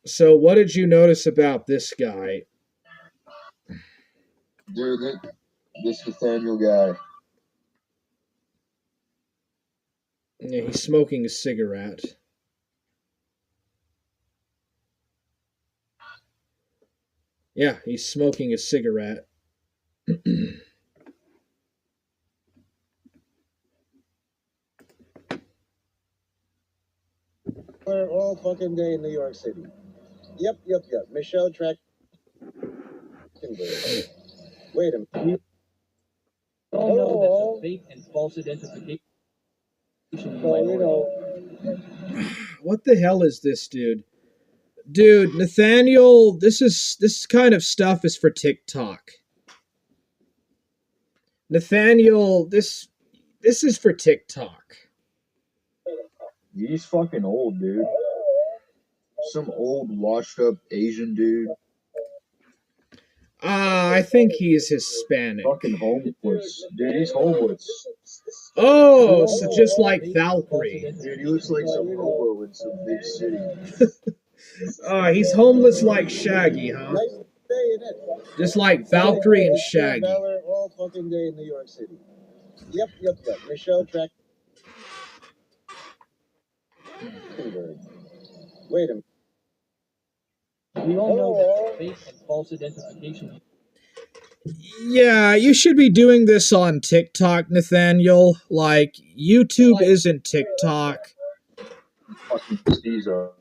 So, what did you notice about this guy? Dude, this Nathaniel guy. Yeah, he's smoking a cigarette. Yeah, he's smoking a cigarette. All fucking day in New York City. Yep. Michelle Trachtenberg. Wait a minute. We all know that's a fake and false identification. What the hell is this, dude? Dude, Nathaniel, this kind of stuff is for TikTok. Nathaniel, this is for TikTok. He's fucking old, dude. Some old, washed-up Asian dude. I think he's Hispanic. Fucking homeless. Dude, he's homeless. Oh, so just like Valkyrie. Dude, he looks like some hobo in some big city. He's homeless like Shaggy, huh? Just like Valkyrie and Shaggy. All fucking day in New York City. Yep. Michelle Trachtenberg. Wait a minute. We all know that's fake and false identification. Yeah, you should be doing this on TikTok, Nathaniel. Like, YouTube isn't TikTok. Fucking these are.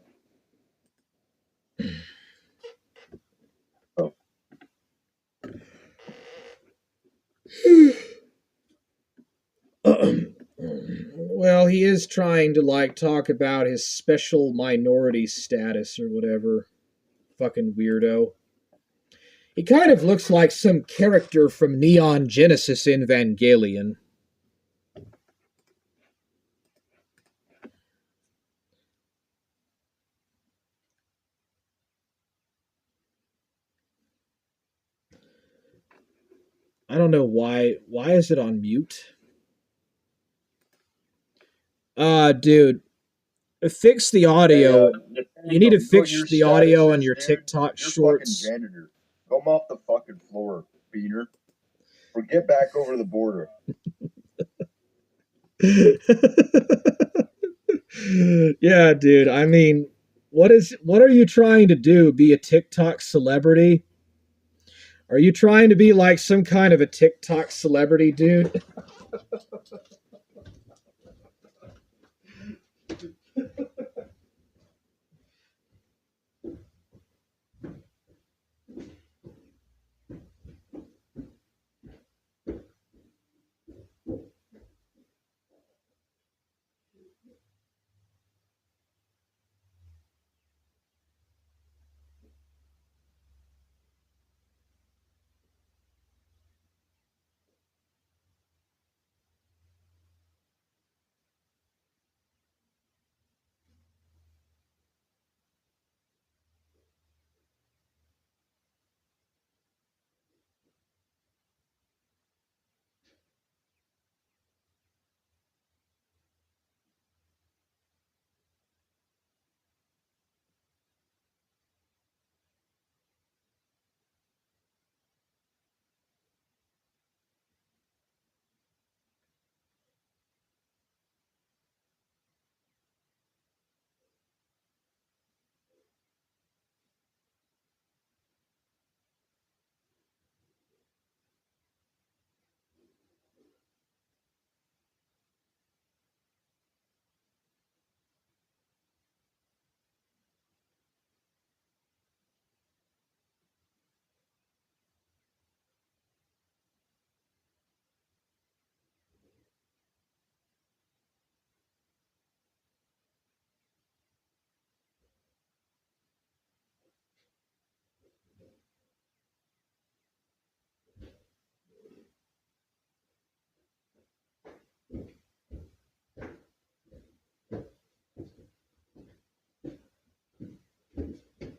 Well, he is trying to, like, talk about his special minority status or whatever. Fucking weirdo. He kind of looks like some character from Neon Genesis Evangelion. I don't know why. Why is it on mute? Dude, fix the Hey, audio. You need Nathaniel, to you know what fix your the status audio on is, your dude? TikTok You're fucking shorts. janitor. Come off the fucking floor, beaner. Or get back over the border. Yeah, dude. I mean, what are you trying to do? Be a TikTok celebrity? Are you trying to be like some kind of a TikTok celebrity, dude?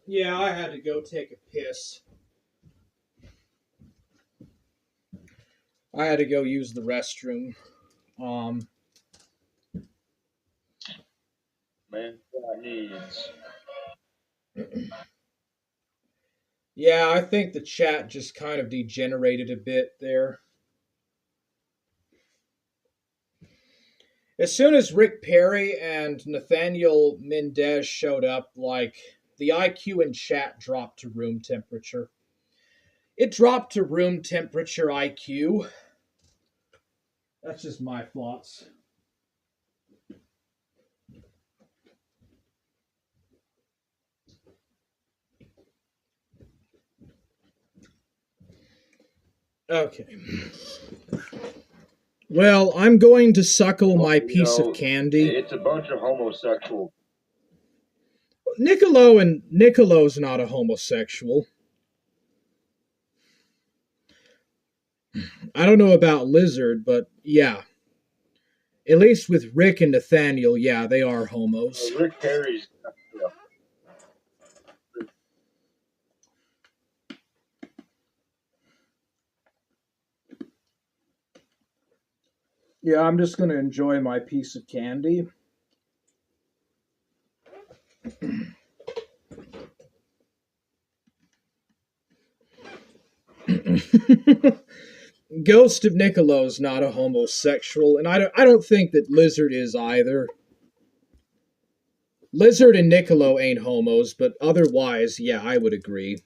Yeah, I had to go take a piss. I had to go use the restroom. Um, Man, needs. yeah, I think the chat just kind of degenerated a bit there. As soon as Rick Perry and Nathaniel Mendez showed up, like, the IQ in chat dropped to room temperature. It dropped to room temperature IQ. That's just my thoughts. Okay. Well, I'm going to suckle my piece of candy. It's a bunch of homosexual. Nicolo's not a homosexual. I don't know about Lizard, but yeah. At least with Rick and Nathaniel, yeah, they are homos. Rick Perry's. Yeah, I'm just going to enjoy my piece of candy. Ghost of Nicolo's not a homosexual, and I don't think that Lizard is either. Lizard and Nicolo ain't homos, but otherwise, yeah, I would agree.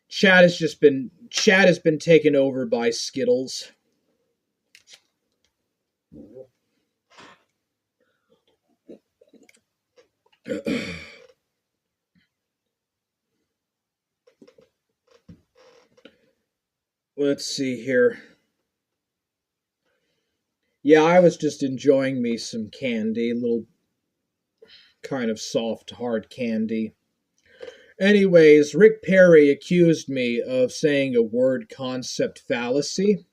Chad has been taken over by Skittles. Let's see here. Yeah, I was just enjoying me some candy, a little kind of soft, hard candy. Anyways, Rick Perry accused me of saying a word concept fallacy,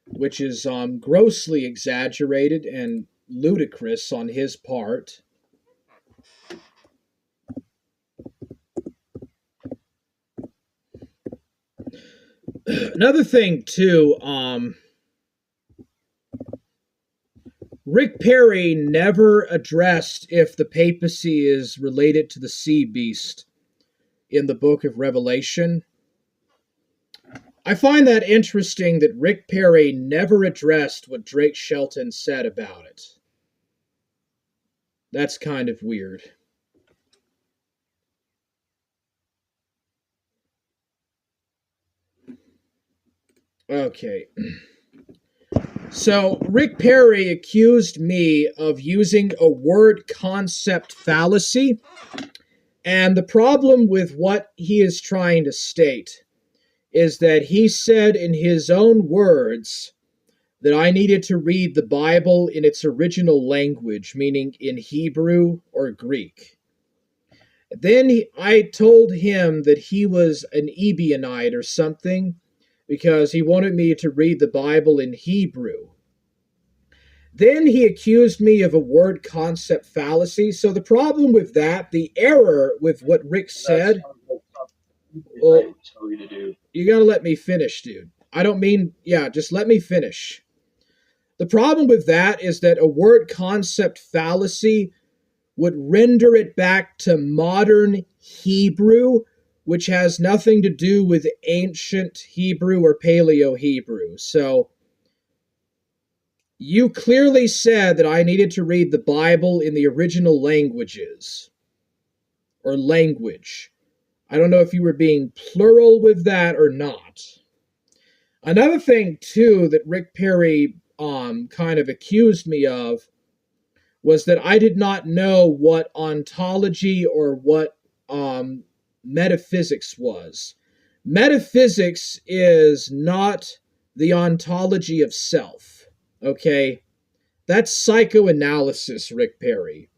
which is grossly exaggerated and ludicrous on his part. Another thing, too, Rick Perry never addressed if the papacy is related to the sea beast in the book of Revelation. I find that interesting that Rick Perry never addressed what Drake Shelton said about it. That's kind of weird. Okay. So, Rick Perry accused me of using a word concept fallacy, and the problem with what he is trying to state is that he said in his own words that I needed to read the Bible in its original language, meaning in Hebrew or Greek. Then I told him that he was an Ebionite or something because he wanted me to read the Bible in Hebrew. Then he accused me of a word concept fallacy. So the problem with that, the error with what Rick said, well, you gotta let me finish, dude. I don't mean, yeah, just let me finish. The problem with that is that a word concept fallacy would render it back to modern Hebrew, which has nothing to do with ancient Hebrew or Paleo Hebrew. So you clearly said that I needed to read the Bible in the original languages or language. I don't know if you were being plural with that or not. Another thing, too, that Rick Perry kind of accused me of was that I did not know what ontology or what metaphysics was. Metaphysics is not the ontology of self, okay? That's psychoanalysis, Rick Perry.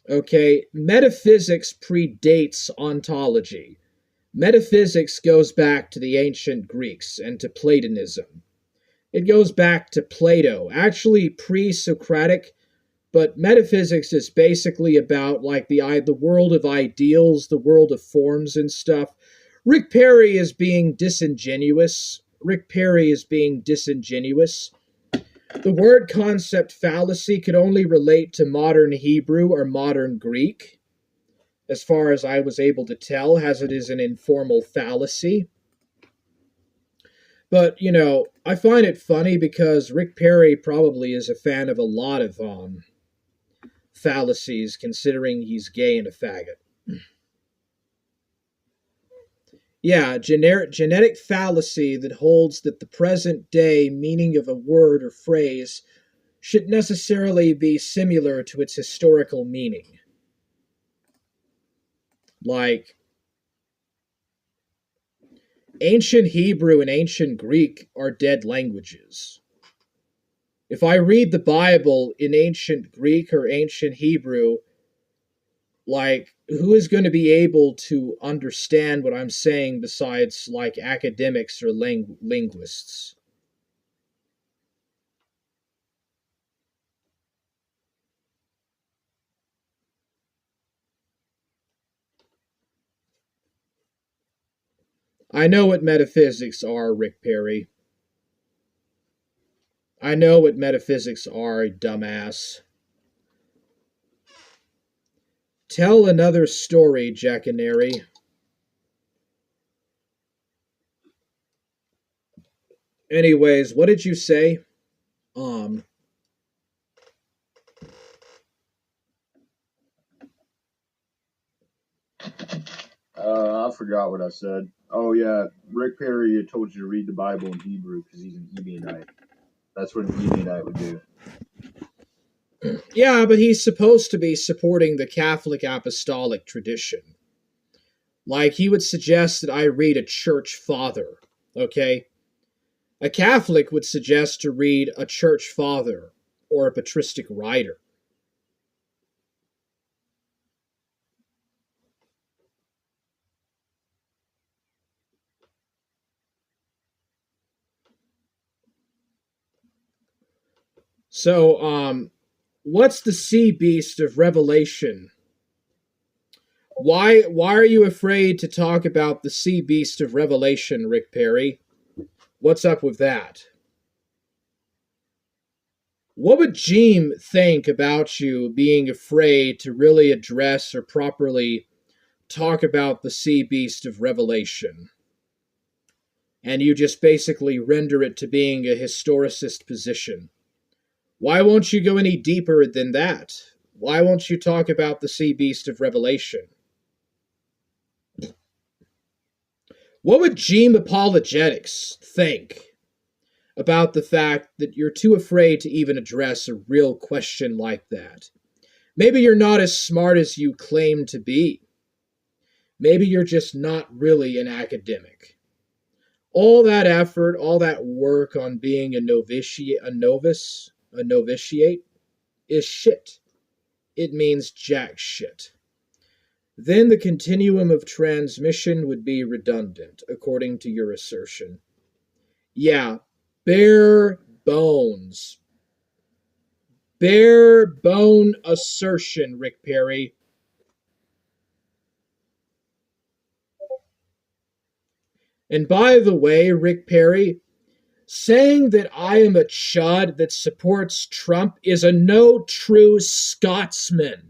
Okay? Metaphysics predates ontology. Metaphysics goes back to the ancient Greeks and to Platonism. It goes back to Plato, actually pre-Socratic, but metaphysics is basically about like the world of ideals, the world of forms and stuff. Rick Perry is being disingenuous. Rick Perry is being disingenuous. The word concept fallacy could only relate to modern Hebrew or modern Greek, as far as I was able to tell, as it is an informal fallacy. But, you know, I find it funny because Rick Perry probably is a fan of a lot of fallacies, considering he's gay and a faggot. Yeah, genetic fallacy that holds that the present day meaning of a word or phrase should necessarily be similar to its historical meaning. Like, ancient Hebrew and ancient Greek are dead languages. If I read the Bible in ancient Greek or ancient Hebrew, like, who is going to be able to understand what I'm saying besides, like, academics or linguists? I know what metaphysics are, Rick Perry. I know what metaphysics are, dumbass. Tell another story, Jackanary. Anyways, what did you say? I forgot what I said. Oh yeah, Rick Perry had told you to read the Bible in Hebrew because he's an Ebionite. That's what an Ebionite would do. Yeah, but he's supposed to be supporting the Catholic apostolic tradition. Like, he would suggest that I read a church father, okay? A Catholic would suggest to read a church father or a patristic writer. So, what's the sea beast of Revelation? Why are you afraid to talk about the sea beast of Revelation, Rick Perry? What's up with that? What would Jeem think about you being afraid to really address or properly talk about the sea beast of Revelation? And you just basically render it to being a historicist position. Why won't you go any deeper than that? Why won't you talk about the sea beast of Revelation? What would Jeem Apologetics think about the fact that you're too afraid to even address a real question like that? Maybe you're not as smart as you claim to be. Maybe you're just not really an academic. All that effort, all that work on being a novitiate is shit. It means jack shit. Then the continuum of transmission would be redundant, according to your assertion. Yeah, bare bones. Bare bone assertion, Rick Perry. And by the way, Rick Perry, saying that I am a chud that supports Trump is a no true Scotsman.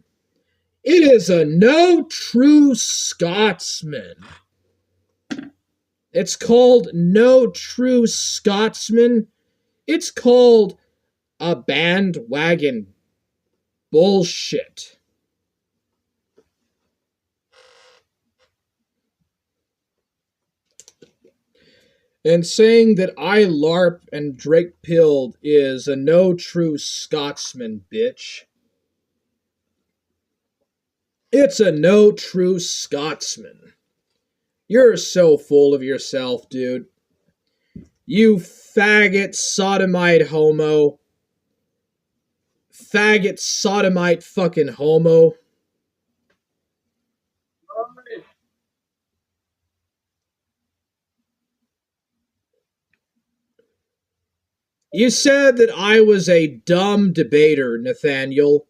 It is a no true Scotsman. It's called no true Scotsman. It's called a bandwagon bullshit. And saying that I LARP and Drake pilled is a no true Scotsman, bitch. It's a no true Scotsman. You're so full of yourself, dude. You faggot, sodomite homo. Faggot, sodomite fucking homo. You said that I was a dumb debater, Nathaniel.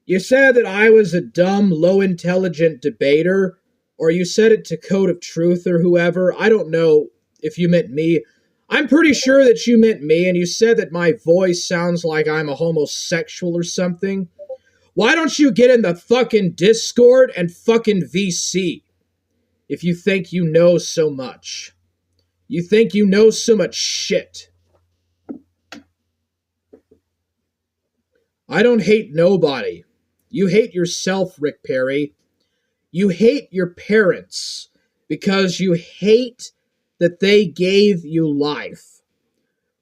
You said that I was a dumb, low-intelligent debater, or you said it to Code of Truth or whoever. I don't know if you meant me. I'm pretty sure that you meant me, and you said that my voice sounds like I'm a homosexual or something. Why don't you get in the fucking Discord and fucking VC if you think you know so much? You think you know so much shit. I don't hate nobody. You hate yourself, Rick Perry. You hate your parents because you hate that they gave you life.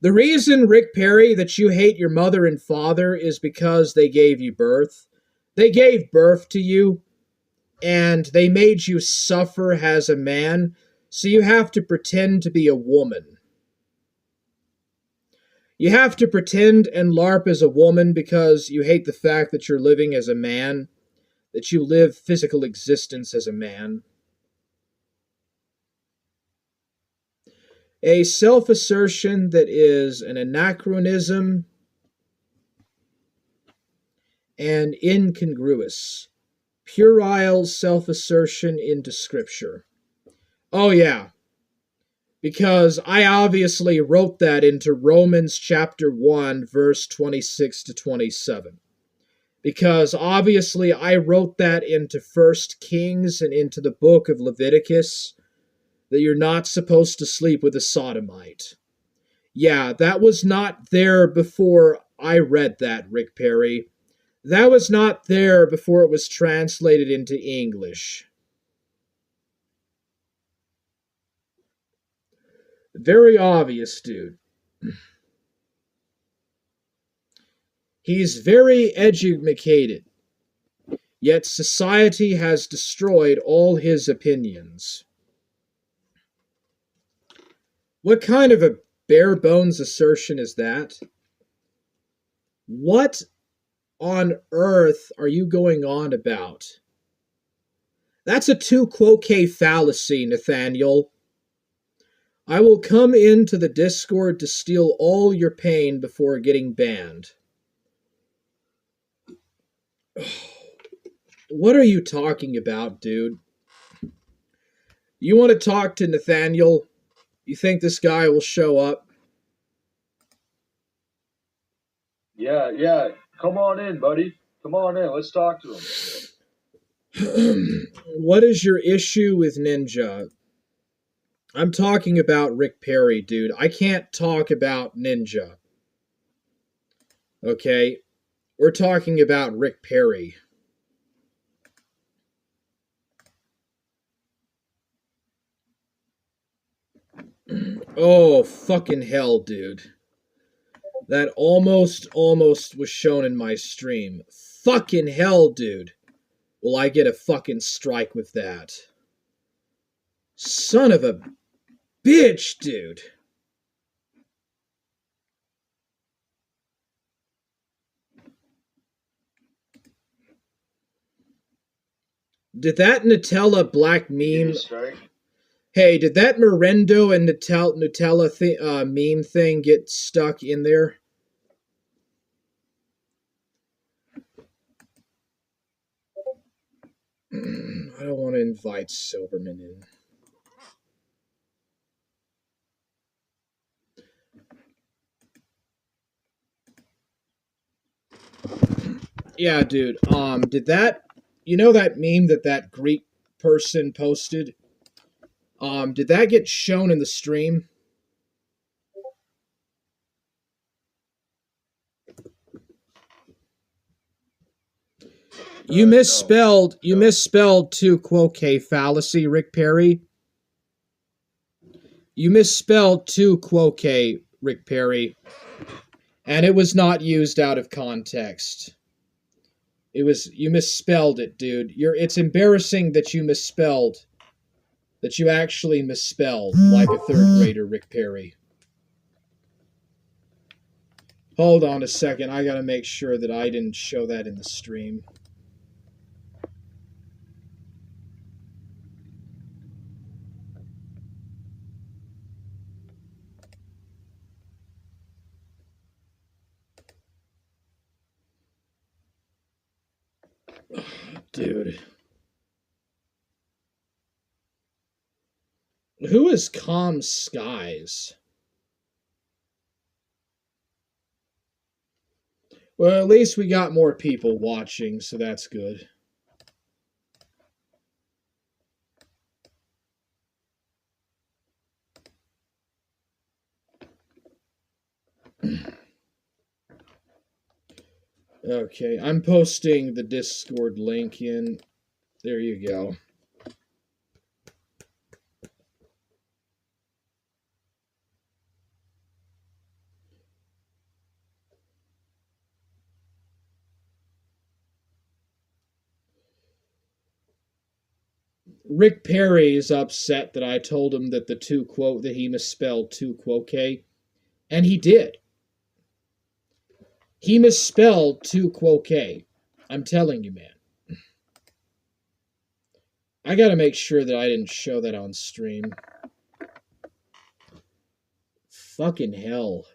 The reason, Rick Perry, that you hate your mother and father is because they gave you birth. They gave birth to you, and they made you suffer as a man, so you have to pretend to be a woman. You have to pretend and LARP as a woman because you hate the fact that you're living as a man, that you live physical existence as a man. A self-assertion that is an anachronism and incongruous. Puerile self-assertion into Scripture. Oh yeah, because I obviously wrote that into Romans chapter 1, verse 26 to 27. Because obviously I wrote that into 1 Kings and into the book of Leviticus, that you're not supposed to sleep with a sodomite. Yeah, that was not there before I read that, Rick Perry. That was not there before it was translated into English. Very obvious, dude. He's very educated, yet society has destroyed all his opinions. What kind of a bare bones assertion is that? What on earth are you going on about? That's a tu quoque fallacy, Nathaniel. I will come into the Discord to steal all your pain before getting banned. What are you talking about, dude? You want to talk to Nathaniel? You think this guy will show up? Yeah. Come on in, buddy. Come on in. Let's talk to him. What is your issue with Ninja? I'm talking about Rick Perry, dude. I can't talk about Ninja. Okay? We're talking about Rick Perry. Oh, fucking hell, dude. That almost was shown in my stream. Fucking hell, dude. Will I get a fucking strike with that? Son of a bitch, dude. Did that Nutella black meme... Hey, did that Merendo and Nutella meme thing get stuck in there? I don't want to invite Silverman in. Yeah, dude. Did that... You know that meme that Greek person posted? Did that get shown in the stream? You misspelled tu quoque fallacy, Rick Perry. You misspelled tu quoque, Rick Perry. And it was not used out of context. You misspelled it, dude. It's embarrassing that you misspelled. That you actually misspelled like a third grader, Rick Perry. Hold on a second. I gotta make sure that I didn't show that in the stream. Dude. Who is Calm Skies? Well, at least we got more people watching, so that's good. Okay, I'm posting the Discord link in. There you go. Rick Perry is upset that I told him that that he misspelled tu quoque, and he did. He misspelled tu quoque. I'm telling you, man. I gotta make sure that I didn't show that on stream. Fucking hell.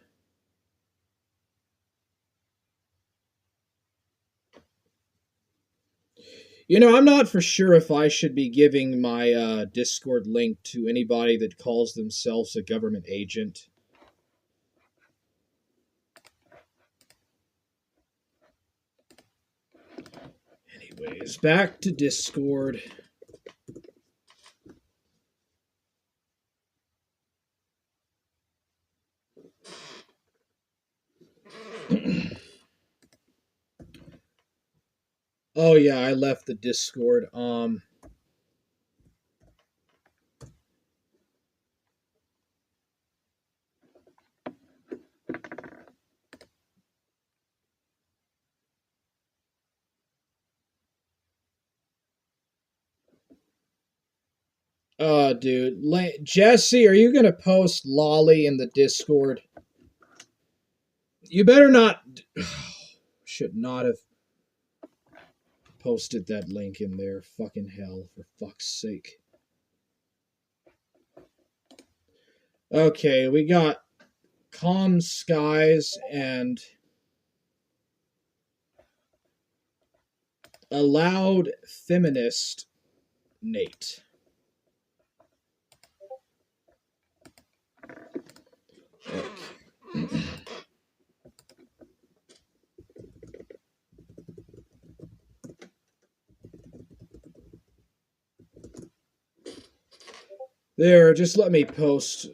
You know, I'm not for sure if I should be giving my Discord link to anybody that calls themselves a government agent. Anyways, back to Discord. Oh yeah, I left the Discord. Dude. Jesse, are you going to post Lolly in the Discord? You better not. Should not have posted that link in there. Fucking hell, for fuck's sake. Okay, we got Calm Skies and a loud feminist Nate. Okay. There, just let me post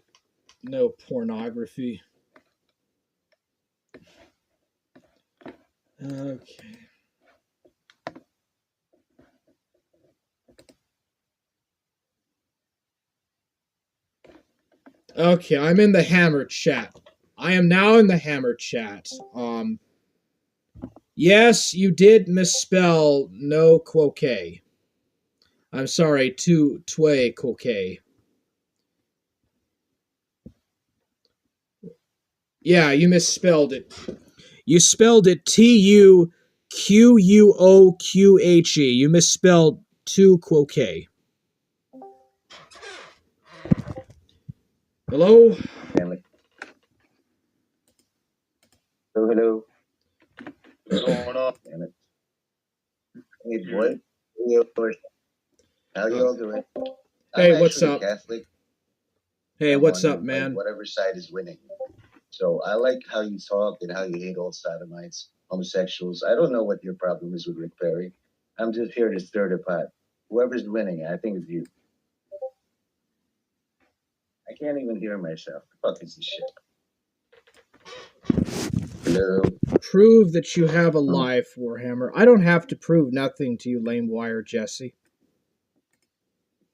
no pornography. Okay. Okay, I'm in the Hammer chat. I am now in the Hammer chat. Yes, you did misspell no quoque. I'm sorry, tue quoque. Yeah, you misspelled it. You spelled it Tuquoque. You misspelled tu quoque. Hello? Damn it. Hello. What's going on? Damn it. Hey, boy. How you all doing? Hey, I'm what's actually up? Catholic. Hey, I'm what's on, up, man? whatever side is winning. So I like how you talk and how you hate all sodomites, homosexuals. I don't know what your problem is with Rick Perry. I'm just here to stir the pot. Whoever's winning, I think it's you. I can't even hear myself. The fuck is this shit? Hello. Prove that you have a life, Warhammer. I don't have to prove nothing to you, lame wire Jesse.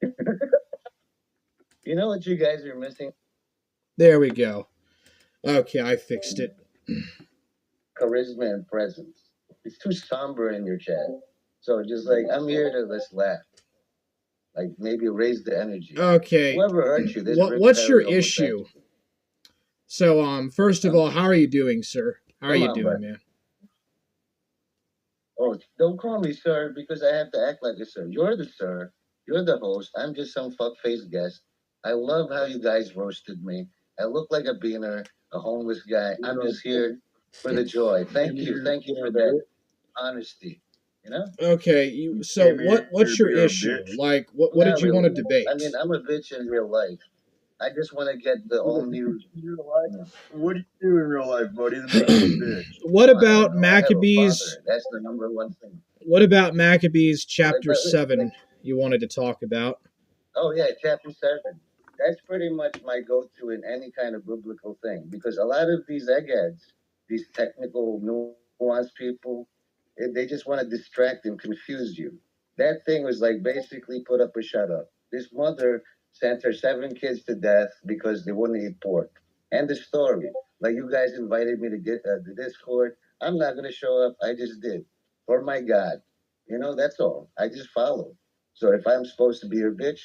You know what you guys are missing? There we go. Okay, I fixed it. Charisma and presence. It's too somber in your chat. So just like, I'm here to just laugh. Like maybe raise the energy. Okay. Whoever hurt you, this What's your issue? So, first of all, how are you doing, sir? How are you doing, man? Oh, don't call me sir because I have to act like a sir. You're the sir. You're the host. I'm just some fuck-faced guest. I love how you guys roasted me. I look like a beaner, a homeless guy. I'm just here for the joy. Thank you. Thank you for that honesty. You know? Okay, so what's your issue? Like, what did you want to debate? I mean, I'm a bitch in real life. I just want to get the all new. What do you do in real life, buddy? That makes you a bitch. What about Maccabees? That's the number one thing. What about Maccabees chapter 7 you wanted to talk about? Oh yeah, chapter 7. That's pretty much my go-to in any kind of biblical thing because a lot of these eggheads, these technical nuanced people, they just want to distract and confuse you. That thing was like basically put up or shut up. This mother sent her 7 kids to death because they wouldn't eat pork. And the story. Like you guys invited me to get the Discord. I'm not gonna show up. I just did for my God. You know, that's all. I just followed. So if I'm supposed to be your bitch,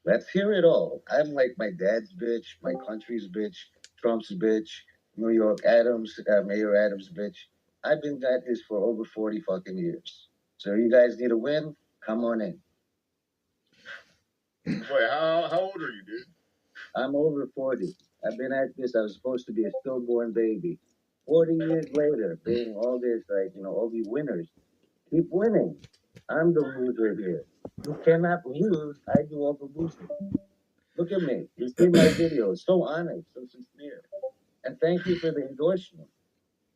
let's hear it all. I'm like my dad's bitch, my country's bitch, Trump's bitch, New York Adams, Mayor Adams' bitch. I've been at this for over 40 fucking years. So you guys need a win? Come on in. Wait, how old are you, dude? I'm over 40. I've been at this. I was supposed to be a stillborn baby. 40 years later, being all this, like, you know, all these winners. Keep winning. I'm the loser here. You cannot lose. I do all the losing. Look at me. You see my videos. So honest, so sincere. And thank you for the endorsement.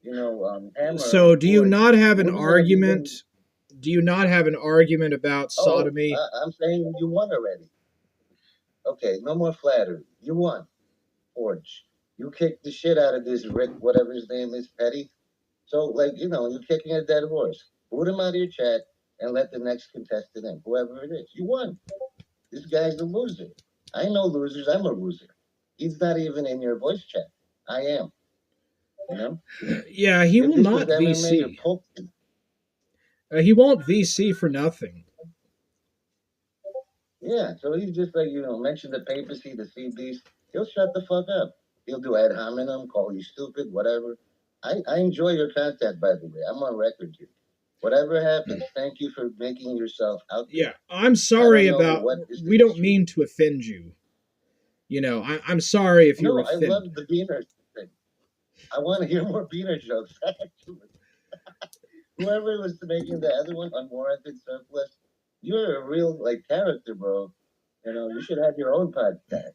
You know, Hammer. So, do you not have an argument? Do you not have an argument about sodomy? I'm saying you won already. Okay, no more flattery. You won. Forge. You kicked the shit out of this Rick, whatever his name is, Petty. So, like, you know, you're kicking a dead horse. Boot him out of your chat and let the next contestant in, whoever it is. You won. This guy's a loser. I know losers. I'm a loser. He's not even in your voice chat. I am. You know? Yeah, he will not VC. He won't VC for nothing. Yeah, so he's just like, mention the papacy, the CBs. He'll shut the fuck up. He'll do ad hominem, call you stupid, whatever. I enjoy your content, by the way. I'm on record here. Whatever happens, thank you for making yourself out there. Yeah, I'm sorry about. We don't mean to offend you. I'm sorry if you're No, I offended. love the Beaner thing. I want to hear more Beaner jokes, actually. Whoever was making the other one, Unwarranted Surplus, you're a real, character, bro. You should have your own podcast.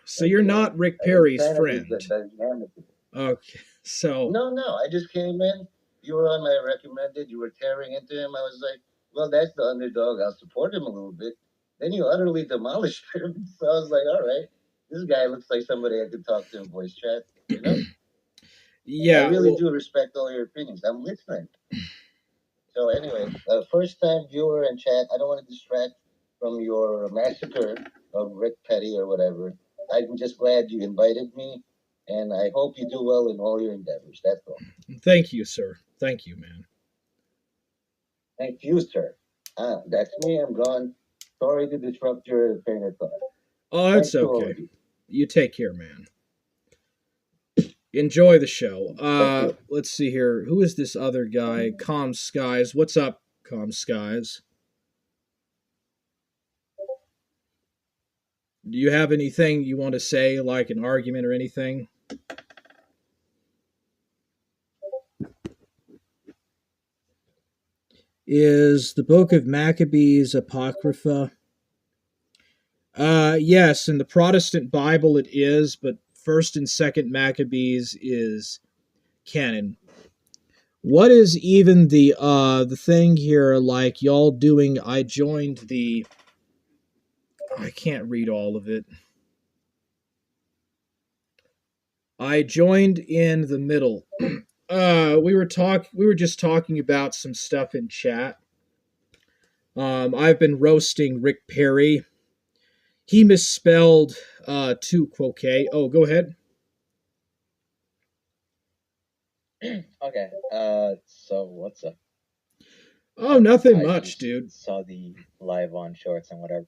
So you're not Rick Perry's friend. Okay, so. No, I just came in. You were on my recommended. You were tearing into him. I was like, well, that's the underdog. I'll support him a little bit. Then you utterly demolished him. So I was like, all right, this guy looks like somebody I could talk to in voice chat. Yeah, I really do respect all your opinions. I'm listening. So anyway, first time viewer and chat. I don't want to distract from your massacre of Rick Petty or whatever. I'm just glad you invited me, and I hope you do well in all your endeavors. That's all. Thank you, sir. Thank you, man. Thank you, sir. That's me. I'm gone. Sorry to disrupt your train of thought. Oh, that's okay. You take care, man. Enjoy the show. Let's see here. Who is this other guy? Calm Skies. What's up, Calm Skies? Do you have anything you want to say, like an argument or anything? Is the Book of Maccabees Apocrypha? Yes, in the Protestant Bible it is, but First and Second Maccabees is canon. What is even the thing here, like y'all doing? I joined the. I can't read all of it. I joined in the middle. We were just talking about some stuff in chat. I've been roasting Rick Perry. He misspelled tu quoque. Oh, go ahead. Okay. So what's up? Oh, nothing much, dude. Saw the live on shorts and whatever.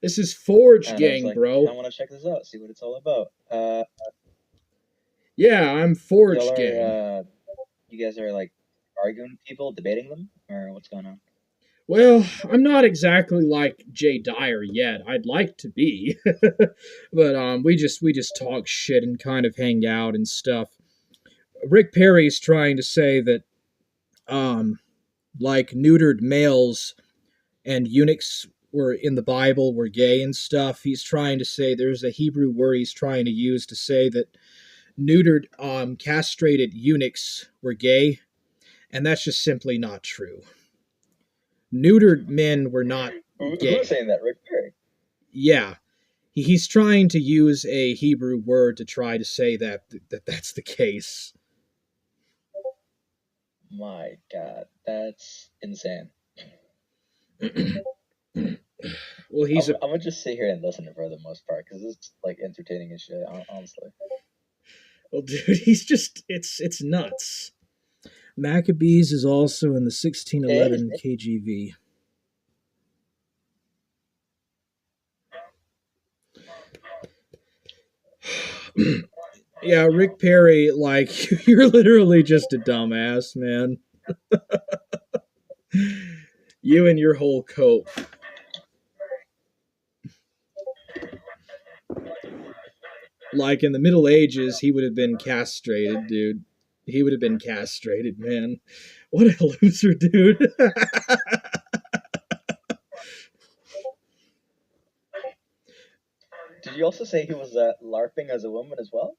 This is Forge and Gang, bro. I want to check this out, see what it's all about. Yeah, I'm Forge Gang. You guys are like arguing people, debating them, or what's going on? Well, I'm not exactly like Jay Dyer yet. I'd like to be, but we just talk shit and kind of hang out and stuff. Rick Perry's trying to say that like neutered males and eunuchs were in the Bible were gay and stuff. He's trying to say there's a Hebrew word he's trying to use to say that neutered castrated eunuchs were gay, and that's just simply not true. Neutered men were not gay. Who's saying that? Rick Perry? Yeah. He's trying to use a Hebrew word to try to say that's the case. My God, that's insane. Well, I'm gonna just sit here and listen for the most part because it's like entertaining as shit, honestly. Well, dude, it's nuts. Maccabees is also in the 1611 KJV. Yeah, Rick Perry, like, you're literally just a dumbass, man. You and your whole cope. Like, in the Middle Ages, he would have been castrated, dude. He would have been castrated, man. What a loser, dude. Did you also say he was LARPing as a woman as well?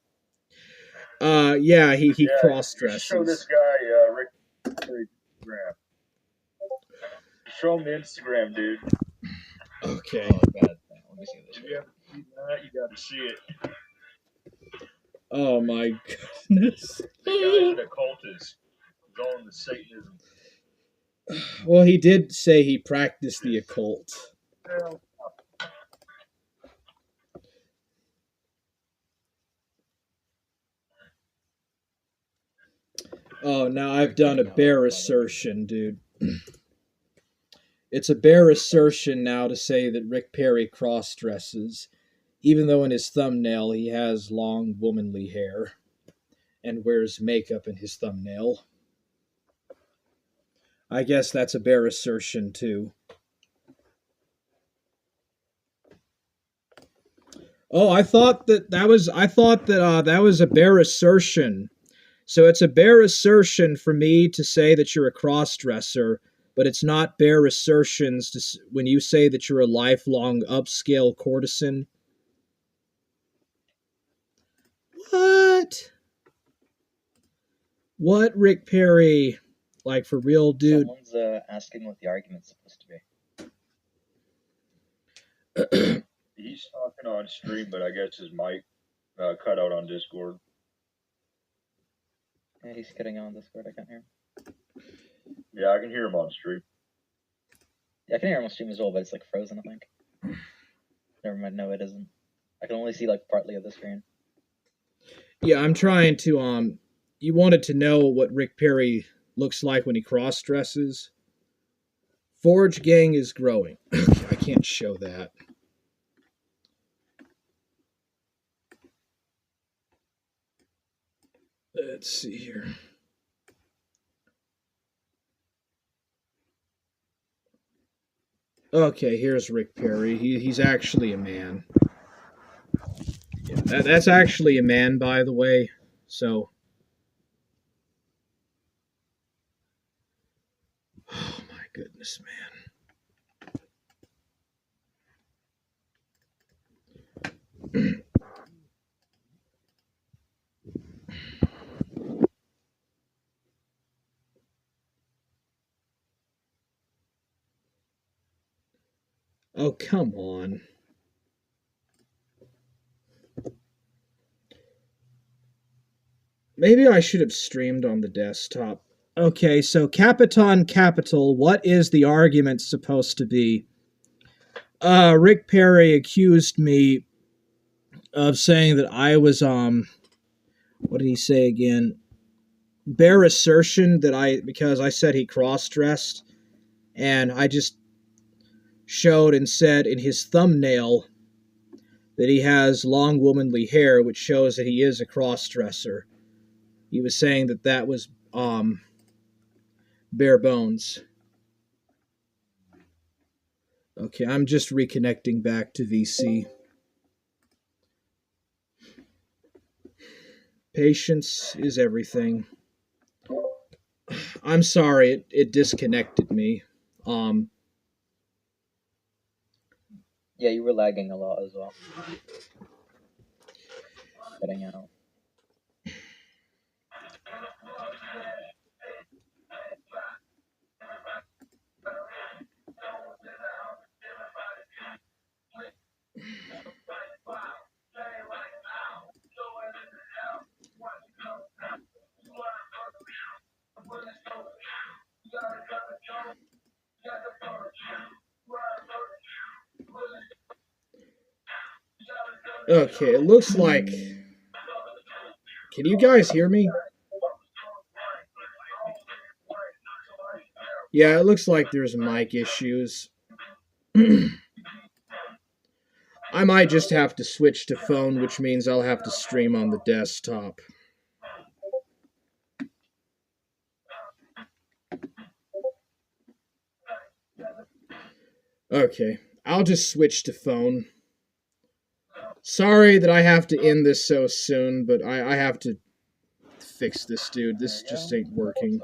Yeah, he cross-dresses. Show this guy, Rick, Instagram. Show him the Instagram, dude. Okay. Oh, God. Let me see this. If you haven't seen that, you gotta see it. Oh, my goodness. The guy's an occultist. He's all into Satanism. Well, he did say he practiced the occult. Oh, now I've done a bare assertion, dude. It's a bare assertion now to say that Rick Perry cross-dresses, even though in his thumbnail he has long womanly hair and wears makeup in his thumbnail. I guess that's a bare assertion too. Oh, I thought that was a bare assertion. So it's a bare assertion for me to say that you're a cross-dresser, but it's not bare assertions when you say that you're a lifelong upscale courtesan. What? What, Rick Perry? Like, for real, dude? Someone's asking what the argument's supposed to be. He's talking on stream, but I guess his mic cut out on Discord. Yeah, he's cutting out on Discord. I can't hear him. Yeah, I can hear him on stream. Yeah, I can hear him on stream as well, but it's like frozen, I think. Never mind, no, it isn't. I can only see like partly of the screen. Yeah, I'm trying to, you wanted to know what Rick Perry looks like when he cross-dresses? Forge Gang is growing. I can't show that. Let's see here. Okay, here's Rick Perry. He's actually a man. Yeah, that's actually a man, by the way. So, oh my goodness, man. Oh, come on. Maybe I should have streamed on the desktop. Okay, so Capitan Capital, what is the argument supposed to be? Rick Perry accused me of saying that I was, what did he say again? Bare assertion that because I said he cross-dressed, and I just showed and said in his thumbnail that he has long womanly hair, which shows that he is a cross-dresser. He was saying that was, bare bones. Okay, I'm just reconnecting back to VC. Patience is everything. I'm sorry, it disconnected me. Yeah, you were lagging a lot as well. Cutting out. Okay, it looks like... Can you guys hear me? Yeah, it looks like there's mic issues. I might just have to switch to phone, which means I'll have to stream on the desktop. Okay, I'll just switch to phone. Sorry that I have to end this so soon, but I have to fix this, dude. This just ain't working.